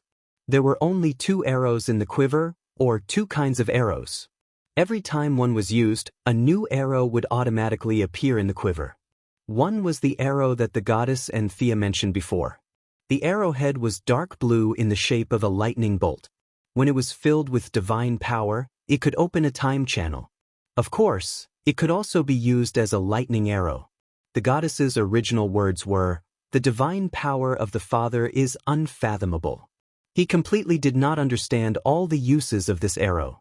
There were only 2 arrows in the quiver, or 2 kinds of arrows. Every time one was used, a new arrow would automatically appear in the quiver. One was the arrow that the goddess and Thea mentioned before. The arrowhead was dark blue in the shape of a lightning bolt. When it was filled with divine power, it could open a time channel. Of course, it could also be used as a lightning arrow. The goddess's original words were, "The divine power of the Father is unfathomable." He completely did not understand all the uses of this arrow.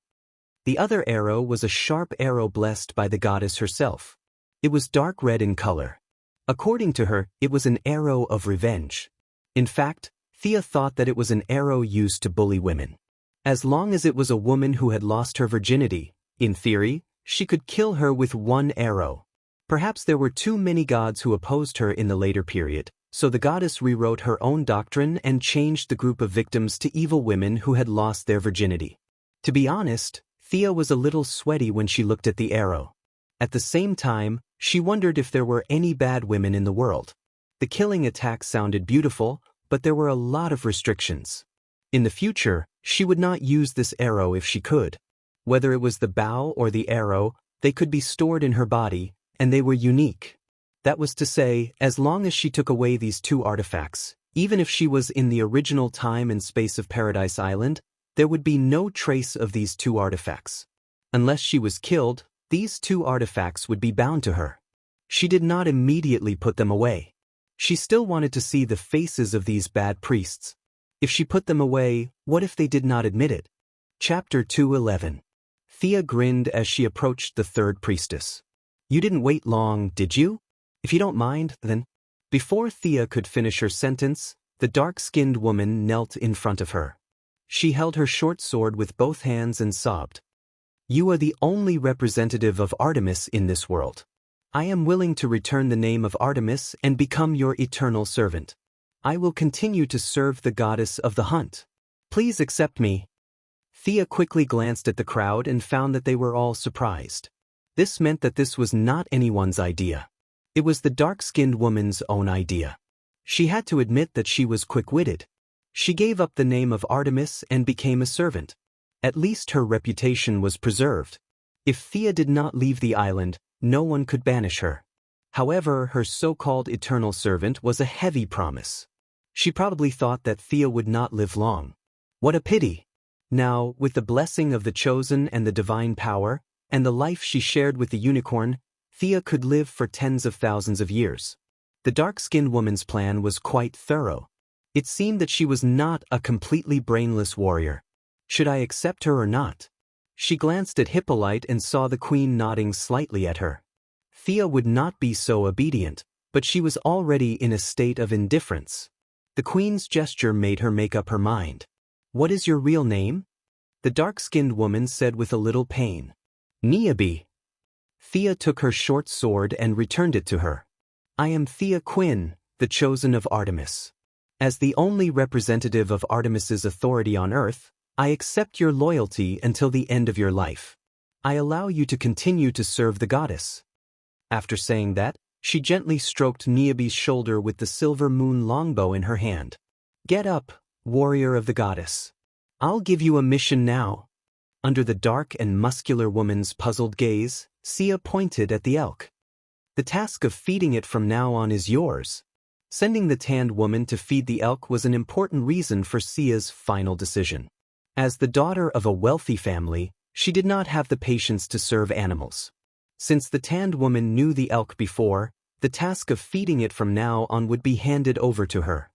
The other arrow was a sharp arrow blessed by the goddess herself. It was dark red in color. According to her, it was an arrow of revenge. In fact, Thea thought that it was an arrow used to bully women. As long as it was a woman who had lost her virginity, in theory, she could kill her with one arrow. Perhaps there were too many gods who opposed her in the later period, so the goddess rewrote her own doctrine and changed the group of victims to evil women who had lost their virginity. To be honest, Thea was a little sweaty when she looked at the arrow. At the same time, she wondered if there were any bad women in the world. The killing attack sounded beautiful, but there were a lot of restrictions. In the future, she would not use this arrow if she could. Whether it was the bow or the arrow, they could be stored in her body, and they were unique. That was to say, as long as she took away these 2 artifacts, even if she was in the original time and space of Paradise Island, there would be no trace of these 2 artifacts. Unless she was killed, these 2 artifacts would be bound to her. She did not immediately put them away. She still wanted to see the faces of these bad priests. If she put them away, what if they did not admit it? Chapter 2:11. Thea grinned as she approached the 3rd priestess. "You didn't wait long, did you? If you don't mind, then." Before Thea could finish her sentence, the dark-skinned woman knelt in front of her. She held her short sword with both hands and sobbed. "You are the only representative of Artemis in this world. I am willing to return the name of Artemis and become your eternal servant. I will continue to serve the goddess of the hunt. Please accept me." Thea quickly glanced at the crowd and found that they were all surprised. This meant that this was not anyone's idea. It was the dark-skinned woman's own idea. She had to admit that she was quick-witted. She gave up the name of Artemis and became a servant. At least her reputation was preserved. If Thea did not leave the island, no one could banish her. However, her so-called eternal servant was a heavy promise. She probably thought that Thea would not live long. What a pity! Now, with the blessing of the chosen and the divine power, and the life she shared with the unicorn, Thea could live for tens of thousands of years. The dark-skinned woman's plan was quite thorough. It seemed that she was not a completely brainless warrior. Should I accept her or not? She glanced at Hippolyte and saw the queen nodding slightly at her. Thea would not be so obedient, but she was already in a state of indifference. The queen's gesture made her make up her mind. "What is your real name?" the dark-skinned woman said with a little pain. "Niabi." Thea took her short sword and returned it to her. "I am Thea Quinn, the chosen of Artemis. As the only representative of Artemis's authority on Earth, I accept your loyalty until the end of your life. I allow you to continue to serve the goddess." After saying that, she gently stroked Niabi's shoulder with the silver moon longbow in her hand. "Get up, warrior of the goddess. I'll give you a mission now." Under the dark and muscular woman's puzzled gaze, Sia pointed at the elk. "The task of feeding it from now on is yours." Sending the tanned woman to feed the elk was an important reason for Sia's final decision. As the daughter of a wealthy family, she did not have the patience to serve animals. Since the tanned woman knew the elk before, the task of feeding it from now on would be handed over to her.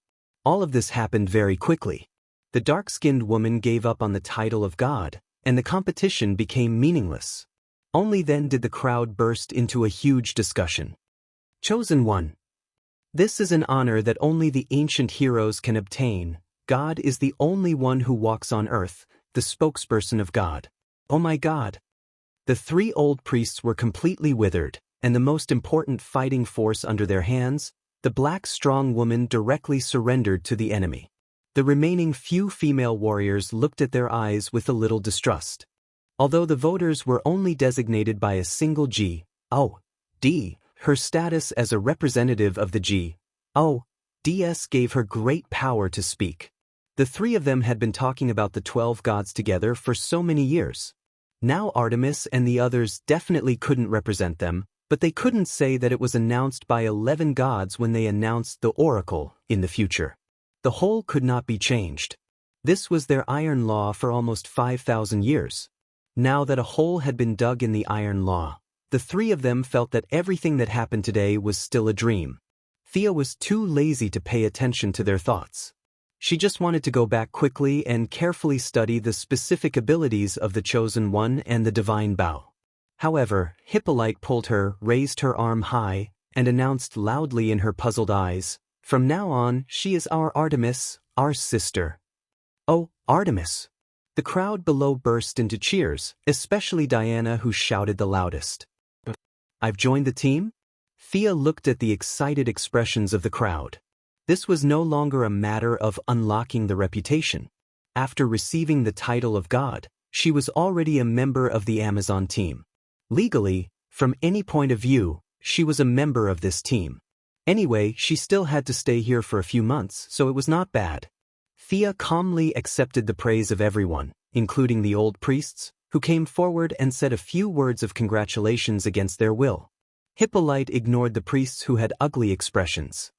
All of this happened very quickly. The dark-skinned woman gave up on the title of god, and the competition became meaningless. Only then did the crowd burst into a huge discussion. Chosen one. This is an honor that only the ancient heroes can obtain. God is the only one who walks on earth, the spokesperson of God. Oh my God. The three old priests were completely withered, and the most important fighting force under their hands, the black strong woman, directly surrendered to the enemy. The remaining few female warriors looked at their eyes with a little distrust. Although the voters were only designated by a single G.O.D., her status as a representative of the G.O.D.S. gave her great power to speak. The three of them had been talking about the 12 gods together for so many years. Now Artemis and the others definitely couldn't represent them, but they couldn't say that it was announced by 11 gods when they announced the oracle in the future. The whole could not be changed. This was their iron law for almost 5,000 years. Now that a hole had been dug in the iron law, the three of them felt that everything that happened today was still a dream. Thea was too lazy to pay attention to their thoughts. She just wanted to go back quickly and carefully study the specific abilities of the Chosen One and the Divine Bow. However, Hippolyte pulled her, raised her arm high, and announced loudly in her puzzled eyes, "From now on, she is our Artemis, our sister." "Oh, Artemis!" The crowd below burst into cheers, especially Diana, who shouted the loudest. "I've joined the team?" Thea looked at the excited expressions of the crowd. This was no longer a matter of unlocking the reputation. After receiving the title of God, she was already a member of the Amazon team. Legally, from any point of view, she was a member of this team. Anyway, she still had to stay here for a few months, so it was not bad. Thea calmly accepted the praise of everyone, including the old priests, who came forward and said a few words of congratulations against their will. Hippolyte ignored the priests who had ugly expressions.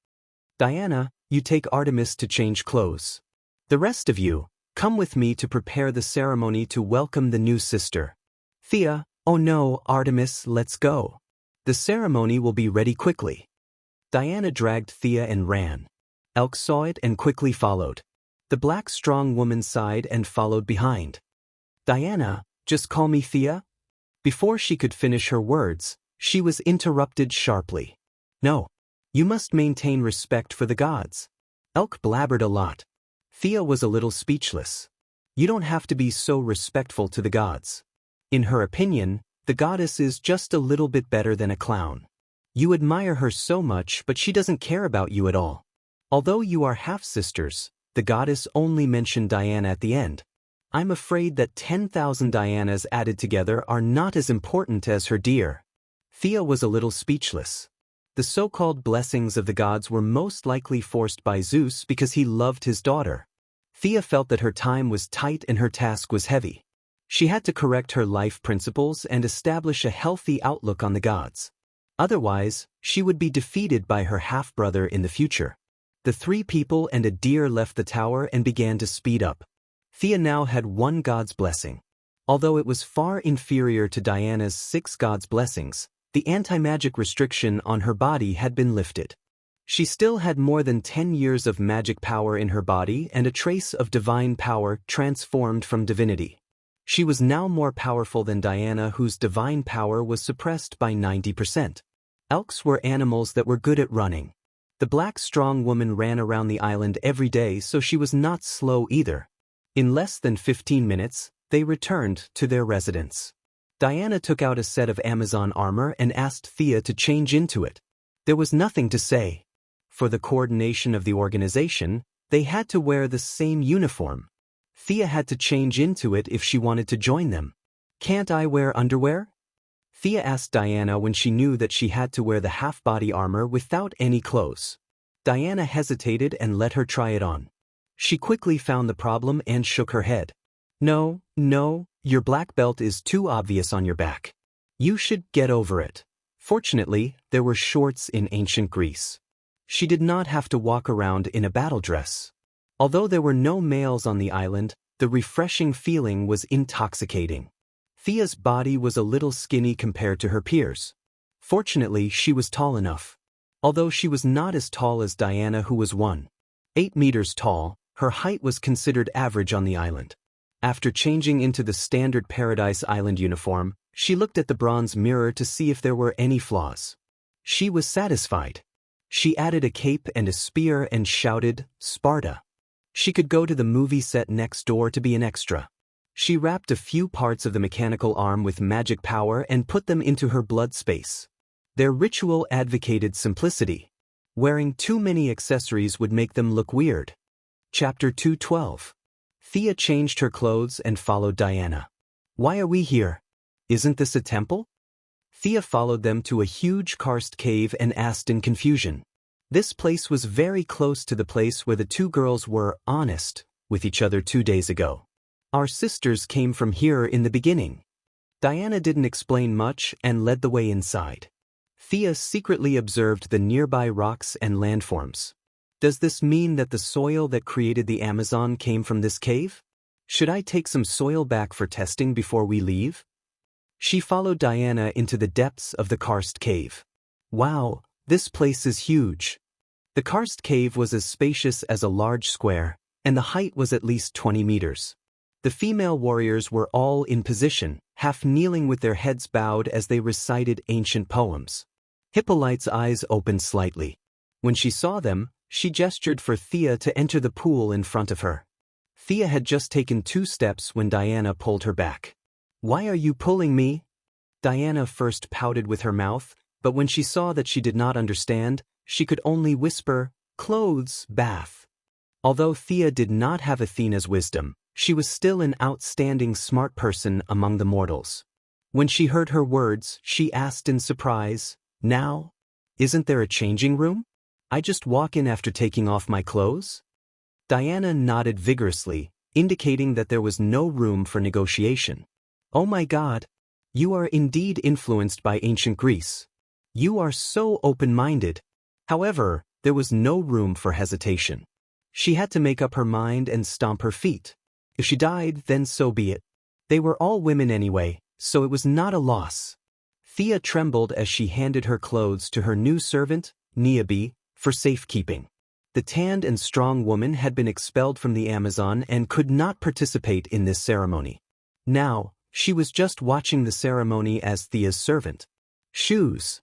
"Diana, you take Artemis to change clothes. The rest of you, come with me to prepare the ceremony to welcome the new sister." "Thea, oh no, Artemis, let's go. The ceremony will be ready quickly." Diana dragged Thea and ran. Elk saw it and quickly followed. The black strong woman sighed and followed behind. "Diana, just call me Thea?" Before she could finish her words, she was interrupted sharply. "No. You must maintain respect for the gods." Elk blabbered a lot. Thea was a little speechless. "You don't have to be so respectful to the gods. In her opinion, the goddess is just a little bit better than a clown. You admire her so much, but she doesn't care about you at all. Although you are half-sisters, the goddess only mentioned Diana at the end. I'm afraid that 10,000 Dianas added together are not as important as her dear." Thea was a little speechless. The so-called blessings of the gods were most likely forced by Zeus because he loved his daughter. Thea felt that her time was tight and her task was heavy. She had to correct her life principles and establish a healthy outlook on the gods. Otherwise, she would be defeated by her half-brother in the future. The three people and a deer left the tower and began to speed up. Thea now had one god's blessing. Although it was far inferior to Diana's 6 gods' blessings, the anti-magic restriction on her body had been lifted. She still had more than 10 years of magic power in her body and a trace of divine power transformed from divinity. She was now more powerful than Diana, whose divine power was suppressed by 90%. Elks were animals that were good at running. The black strong woman ran around the island every day, so she was not slow either. In less than 15 minutes, they returned to their residence. Diana took out a set of Amazon armor and asked Thea to change into it. There was nothing to say. For the coordination of the organization, they had to wear the same uniform. Thea had to change into it if she wanted to join them. "Can't I wear underwear?" Thea asked Diana when she knew that she had to wear the half-body armor without any clothes. Diana hesitated and let her try it on. She quickly found the problem and shook her head. No, your black belt is too obvious on your back. You should get over it." Fortunately, there were shorts in ancient Greece. She did not have to walk around in a battle dress. Although there were no males on the island, the refreshing feeling was intoxicating. Thea's body was a little skinny compared to her peers. Fortunately, she was tall enough. Although she was not as tall as Diana, who was 1.8 meters tall, her height was considered average on the island. After changing into the standard Paradise Island uniform, she looked at the bronze mirror to see if there were any flaws. She was satisfied. She added a cape and a spear and shouted, "Sparta." She could go to the movie set next door to be an extra. She wrapped a few parts of the mechanical arm with magic power and put them into her blood space. Their ritual advocated simplicity. Wearing too many accessories would make them look weird. Chapter 212. Thea changed her clothes and followed Diana. "Why are we here? Isn't this a temple?" Thea followed them to a huge karst cave and asked in confusion. This place was very close to the place where the two girls were honest with each other 2 days ago. "Our sisters came from here in the beginning." Diana didn't explain much and led the way inside. Thea secretly observed the nearby rocks and landforms. Does this mean that the soil that created the Amazon came from this cave? Should I take some soil back for testing before we leave? She followed Diana into the depths of the karst cave. Wow, this place is huge. The karst cave was as spacious as a large square, and the height was at least 20 meters. The female warriors were all in position, half kneeling with their heads bowed as they recited ancient poems. Hippolyte's eyes opened slightly. When she saw them, she gestured for Thea to enter the pool in front of her. Thea had just taken 2 steps when Diana pulled her back. "Why are you pulling me?" Diana first pouted with her mouth, but when she saw that she did not understand, she could only whisper, "Clothes, bath." Although Thea did not have Athena's wisdom, she was still an outstanding smart person among the mortals. When she heard her words, she asked in surprise, "Now? Isn't there a changing room? I just walk in after taking off my clothes?" Diana nodded vigorously, indicating that there was no room for negotiation. "Oh my God! You are indeed influenced by ancient Greece. You are so open-minded." However, there was no room for hesitation. She had to make up her mind and stomp her feet. If she died, then so be it. They were all women anyway, so it was not a loss. Thea trembled as she handed her clothes to her new servant, Niobe, for safekeeping. The tanned and strong woman had been expelled from the Amazon and could not participate in this ceremony. Now, she was just watching the ceremony as Thea's servant. "Shoes."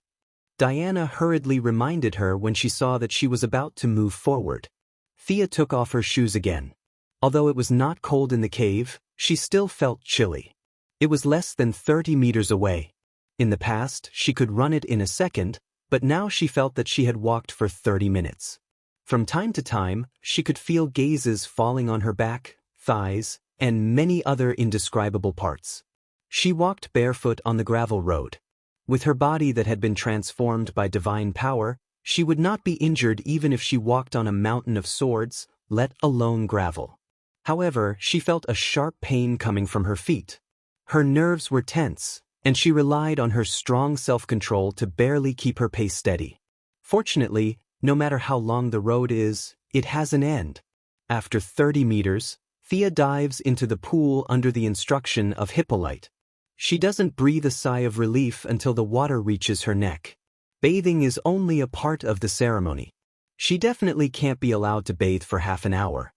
Diana hurriedly reminded her when she saw that she was about to move forward. Thea took off her shoes again. Although it was not cold in the cave, she still felt chilly. It was less than 30 meters away. In the past, she could run it in a second, but now she felt that she had walked for 30 minutes. From time to time, she could feel gazes falling on her back, thighs, and many other indescribable parts. She walked barefoot on the gravel road. With her body that had been transformed by divine power, she would not be injured even if she walked on a mountain of swords, let alone gravel. However, she felt a sharp pain coming from her feet. Her nerves were tense, and she relied on her strong self-control to barely keep her pace steady. Fortunately, no matter how long the road is, it has an end. After 30 meters, Thea dives into the pool under the instruction of Hippolyte. She doesn't breathe a sigh of relief until the water reaches her neck. Bathing is only a part of the ceremony. She definitely can't be allowed to bathe for half an hour.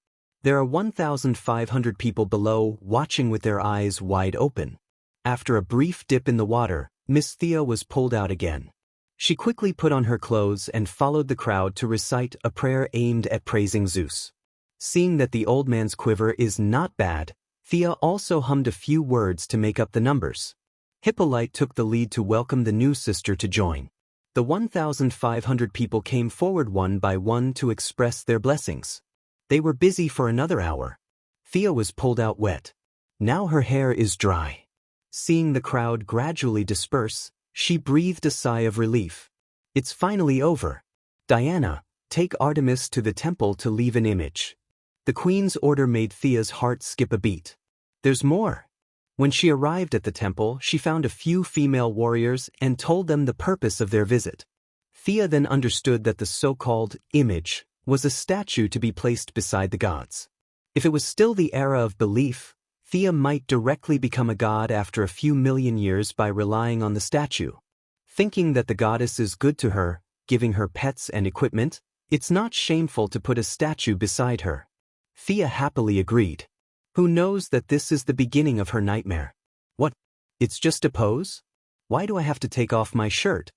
There are 1,500 people below watching with their eyes wide open. After a brief dip in the water, Miss Thea was pulled out again. She quickly put on her clothes and followed the crowd to recite a prayer aimed at praising Zeus. Seeing that the old man's quiver is not bad, Thea also hummed a few words to make up the numbers. Hippolyte took the lead to welcome the new sister to join. The 1,500 people came forward one by one to express their blessings. They were busy for another hour. Thea was pulled out wet. Now her hair is dry. Seeing the crowd gradually disperse, she breathed a sigh of relief. It's finally over. Diana, take Artemis to the temple to leave an image. The queen's order made Thea's heart skip a beat. There's more. When she arrived at the temple, she found a few female warriors and told them the purpose of their visit. Thea then understood that the so-called image was a statue to be placed beside the gods. If it was still the era of belief, Thea might directly become a god after a few million years by relying on the statue. Thinking that the goddess is good to her, giving her pets and equipment, it's not shameful to put a statue beside her. Thea happily agreed. Who knows that this is the beginning of her nightmare? What? It's just a pose? Why do I have to take off my shirt?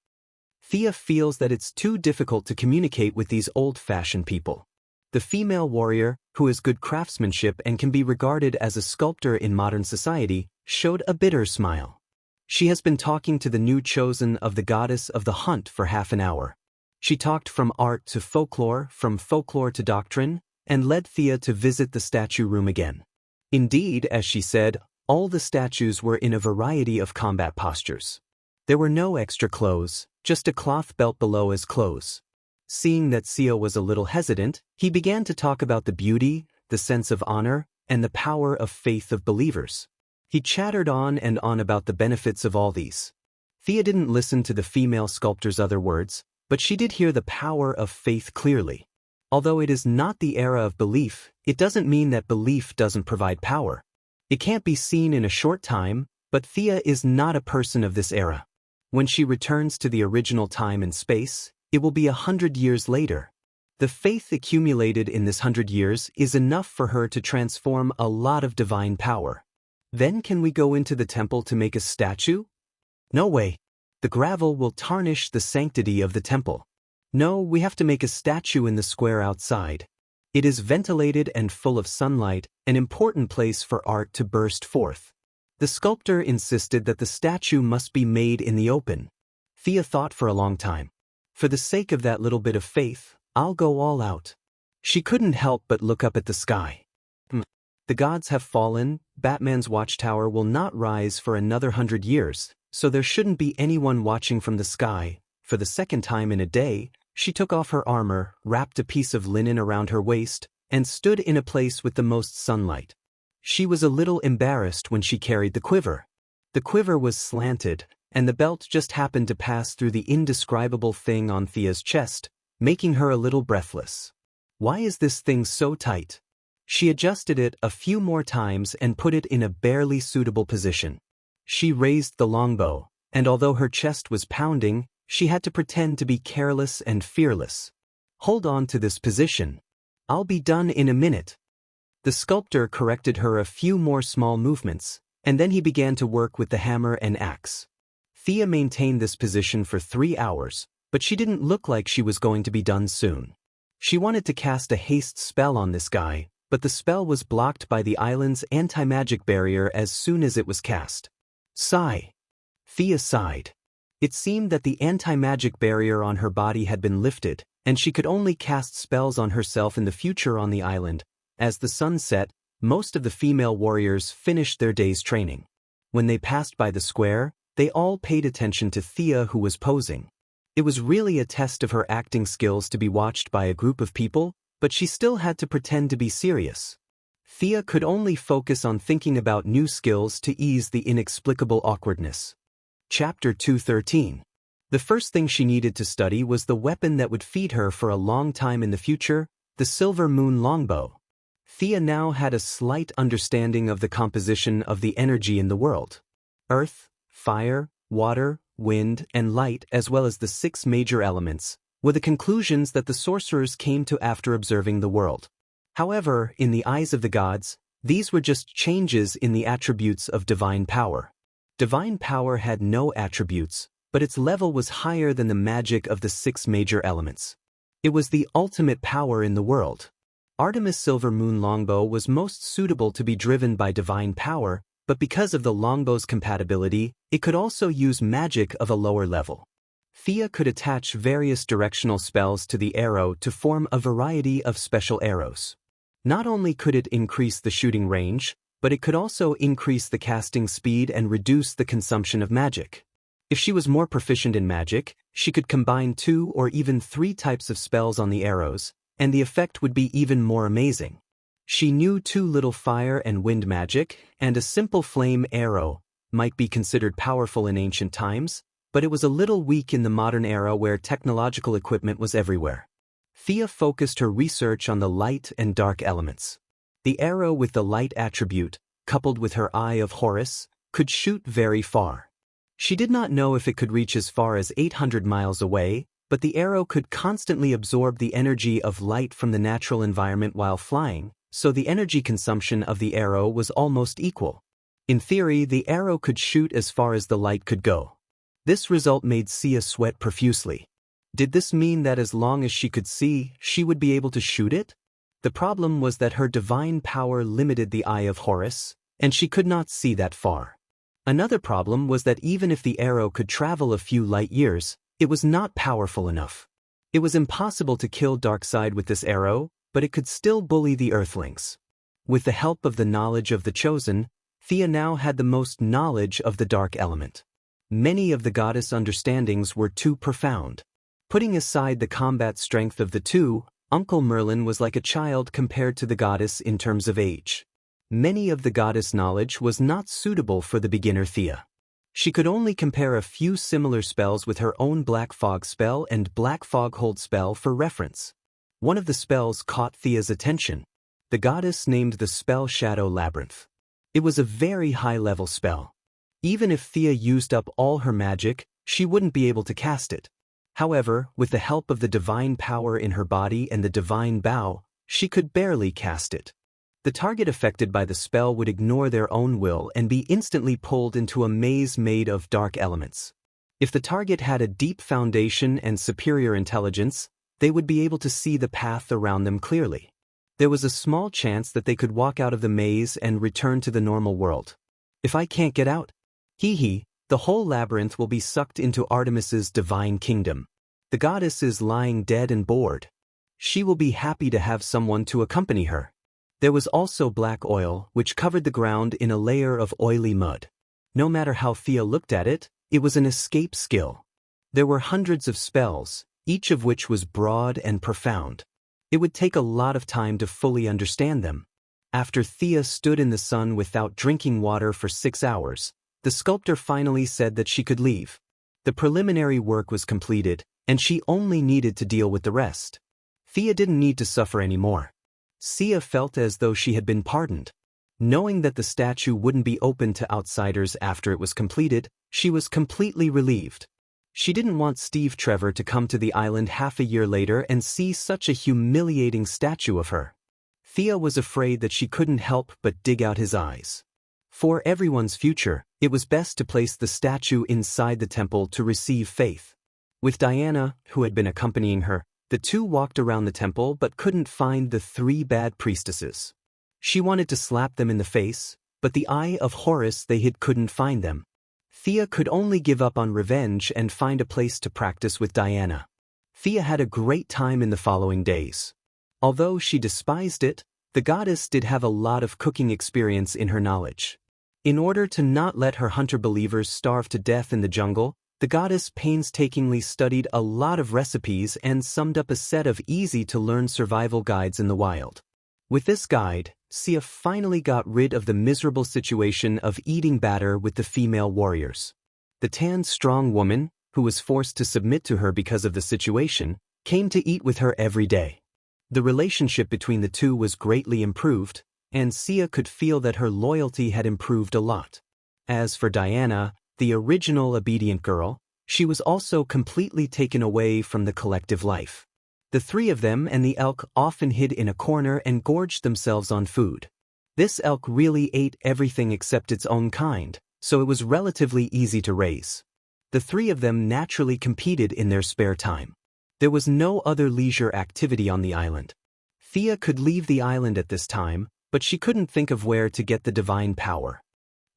Thea feels that it's too difficult to communicate with these old-fashioned people. The female warrior, who has good craftsmanship and can be regarded as a sculptor in modern society, showed a bitter smile. She has been talking to the new chosen of the goddess of the hunt for half an hour. She talked from art to folklore, from folklore to doctrine, and led Thea to visit the statue room again. Indeed, as she said, all the statues were in a variety of combat postures. There were no extra clothes, just a cloth belt below as clothes. Seeing that Thea was a little hesitant, he began to talk about the beauty, the sense of honor, and the power of faith of believers. He chattered on and on about the benefits of all these. Thea didn't listen to the female sculptor's other words, but she did hear the power of faith clearly. Although it is not the era of belief, it doesn't mean that belief doesn't provide power. It can't be seen in a short time, but Thea is not a person of this era. When she returns to the original time and space, it will be 100 years later. The faith accumulated in this 100 years is enough for her to transform a lot of divine power. Then can we go into the temple to make a statue? No way. The gravel will tarnish the sanctity of the temple. No, we have to make a statue in the square outside. It is ventilated and full of sunlight, an important place for art to burst forth. The sculptor insisted that the statue must be made in the open. Thea thought for a long time. For the sake of that little bit of faith, I'll go all out. She couldn't help but look up at the sky. The gods have fallen, Batman's watchtower will not rise for another 100 years, so there shouldn't be anyone watching from the sky. For the second time in a day, she took off her armor, wrapped a piece of linen around her waist, and stood in a place with the most sunlight. She was a little embarrassed when she carried the quiver. The quiver was slanted, and the belt just happened to pass through the indescribable thing on Thea's chest, making her a little breathless. Why is this thing so tight? She adjusted it a few more times and put it in a barely suitable position. She raised the longbow, and although her chest was pounding, she had to pretend to be careless and fearless. Hold on to this position. I'll be done in a minute. The sculptor corrected her a few more small movements, and then he began to work with the hammer and axe. Thea maintained this position for 3 hours, but she didn't look like she was going to be done soon. She wanted to cast a haste spell on this guy, but the spell was blocked by the island's anti-magic barrier as soon as it was cast. Sigh. Thea sighed. It seemed that the anti-magic barrier on her body had been lifted, and she could only cast spells on herself in the future on the island. As the sun set, most of the female warriors finished their day's training. When they passed by the square, they all paid attention to Thea, who was posing. It was really a test of her acting skills to be watched by a group of people, but she still had to pretend to be serious. Thea could only focus on thinking about new skills to ease the inexplicable awkwardness. Chapter 213. The first thing she needed to study was the weapon that would feed her for a long time in the future, the Silver Moon longbow. Thea now had a slight understanding of the composition of the energy in the world. Earth, fire, water, wind, and light, as well as the 6 major elements, were the conclusions that the sorcerers came to after observing the world. However, in the eyes of the gods, these were just changes in the attributes of divine power. Divine power had no attributes, but its level was higher than the magic of the 6 major elements. It was the ultimate power in the world. Artemis' silver moon longbow was most suitable to be driven by divine power, but because of the longbow's compatibility, it could also use magic of a lower level. Thea could attach various directional spells to the arrow to form a variety of special arrows. Not only could it increase the shooting range, but it could also increase the casting speed and reduce the consumption of magic. If she was more proficient in magic, she could combine 2 or even 3 types of spells on the arrows, and the effect would be even more amazing. She knew too little fire and wind magic, and a simple flame arrow might be considered powerful in ancient times, but it was a little weak in the modern era where technological equipment was everywhere. Thea focused her research on the light and dark elements. The arrow with the light attribute, coupled with her Eye of Horus, could shoot very far. She did not know if it could reach as far as 800 miles away, but the arrow could constantly absorb the energy of light from the natural environment while flying, so the energy consumption of the arrow was almost equal. In theory, the arrow could shoot as far as the light could go. This result made Sia sweat profusely. Did this mean that as long as she could see, she would be able to shoot it? The problem was that her divine power limited the Eye of Horus, and she could not see that far. Another problem was that even if the arrow could travel a few light years, it was not powerful enough. It was impossible to kill Darkseid with this arrow, but it could still bully the Earthlings. With the help of the knowledge of the Chosen, Thea now had the most knowledge of the dark element. Many of the goddess' understandings were too profound. Putting aside the combat strength of the two, Uncle Merlin was like a child compared to the goddess in terms of age. Many of the goddess' knowledge was not suitable for the beginner Thea. She could only compare a few similar spells with her own Black Fog spell and Black Fog Hold spell for reference. One of the spells caught Thea's attention. The goddess named the spell Shadow Labyrinth. It was a very high-level spell. Even if Thea used up all her magic, she wouldn't be able to cast it. However, with the help of the divine power in her body and the divine bow, she could barely cast it. The target affected by the spell would ignore their own will and be instantly pulled into a maze made of dark elements. If the target had a deep foundation and superior intelligence, they would be able to see the path around them clearly. There was a small chance that they could walk out of the maze and return to the normal world. If I can't get out, the whole labyrinth will be sucked into Artemis's divine kingdom. The goddess is lying dead and bored. She will be happy to have someone to accompany her. There was also black oil, which covered the ground in a layer of oily mud. No matter how Thea looked at it, it was an escape skill. There were hundreds of spells, each of which was broad and profound. It would take a lot of time to fully understand them. After Thea stood in the sun without drinking water for 6 hours, the sculptor finally said that she could leave. The preliminary work was completed, and she only needed to deal with the rest. Thea didn't need to suffer anymore. Sia felt as though she had been pardoned. Knowing that the statue wouldn't be open to outsiders after it was completed, she was completely relieved. She didn't want Steve Trevor to come to the island half a year later and see such a humiliating statue of her. Thea was afraid that she couldn't help but dig out his eyes. For everyone's future, it was best to place the statue inside the temple to receive faith. With Diana, who had been accompanying her, the two walked around the temple but couldn't find the 3 bad priestesses. She wanted to slap them in the face, but the Eye of Horus they hid couldn't find them. Thea could only give up on revenge and find a place to practice with Diana. Thea had a great time in the following days. Although she despised it, the goddess did have a lot of cooking experience in her knowledge. In order to not let her hunter believers starve to death in the jungle, the goddess painstakingly studied a lot of recipes and summed up a set of easy-to-learn survival guides in the wild. With this guide, Sia finally got rid of the miserable situation of eating batter with the female warriors. The tanned, strong woman, who was forced to submit to her because of the situation, came to eat with her every day. The relationship between the two was greatly improved, and Sia could feel that her loyalty had improved a lot. As for Diana, the original obedient girl, she was also completely taken away from the collective life. The three of them and the elk often hid in a corner and gorged themselves on food. This elk really ate everything except its own kind, so it was relatively easy to raise. The three of them naturally competed in their spare time. There was no other leisure activity on the island. Thea could leave the island at this time, but she couldn't think of where to get the divine power.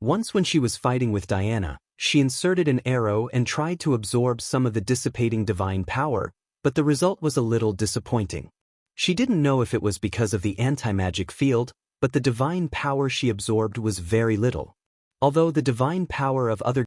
Once when she was fighting with Diana, she inserted an arrow and tried to absorb some of the dissipating divine power, but the result was a little disappointing. She didn't know if it was because of the anti-magic field, but the divine power she absorbed was very little. Although the divine power of other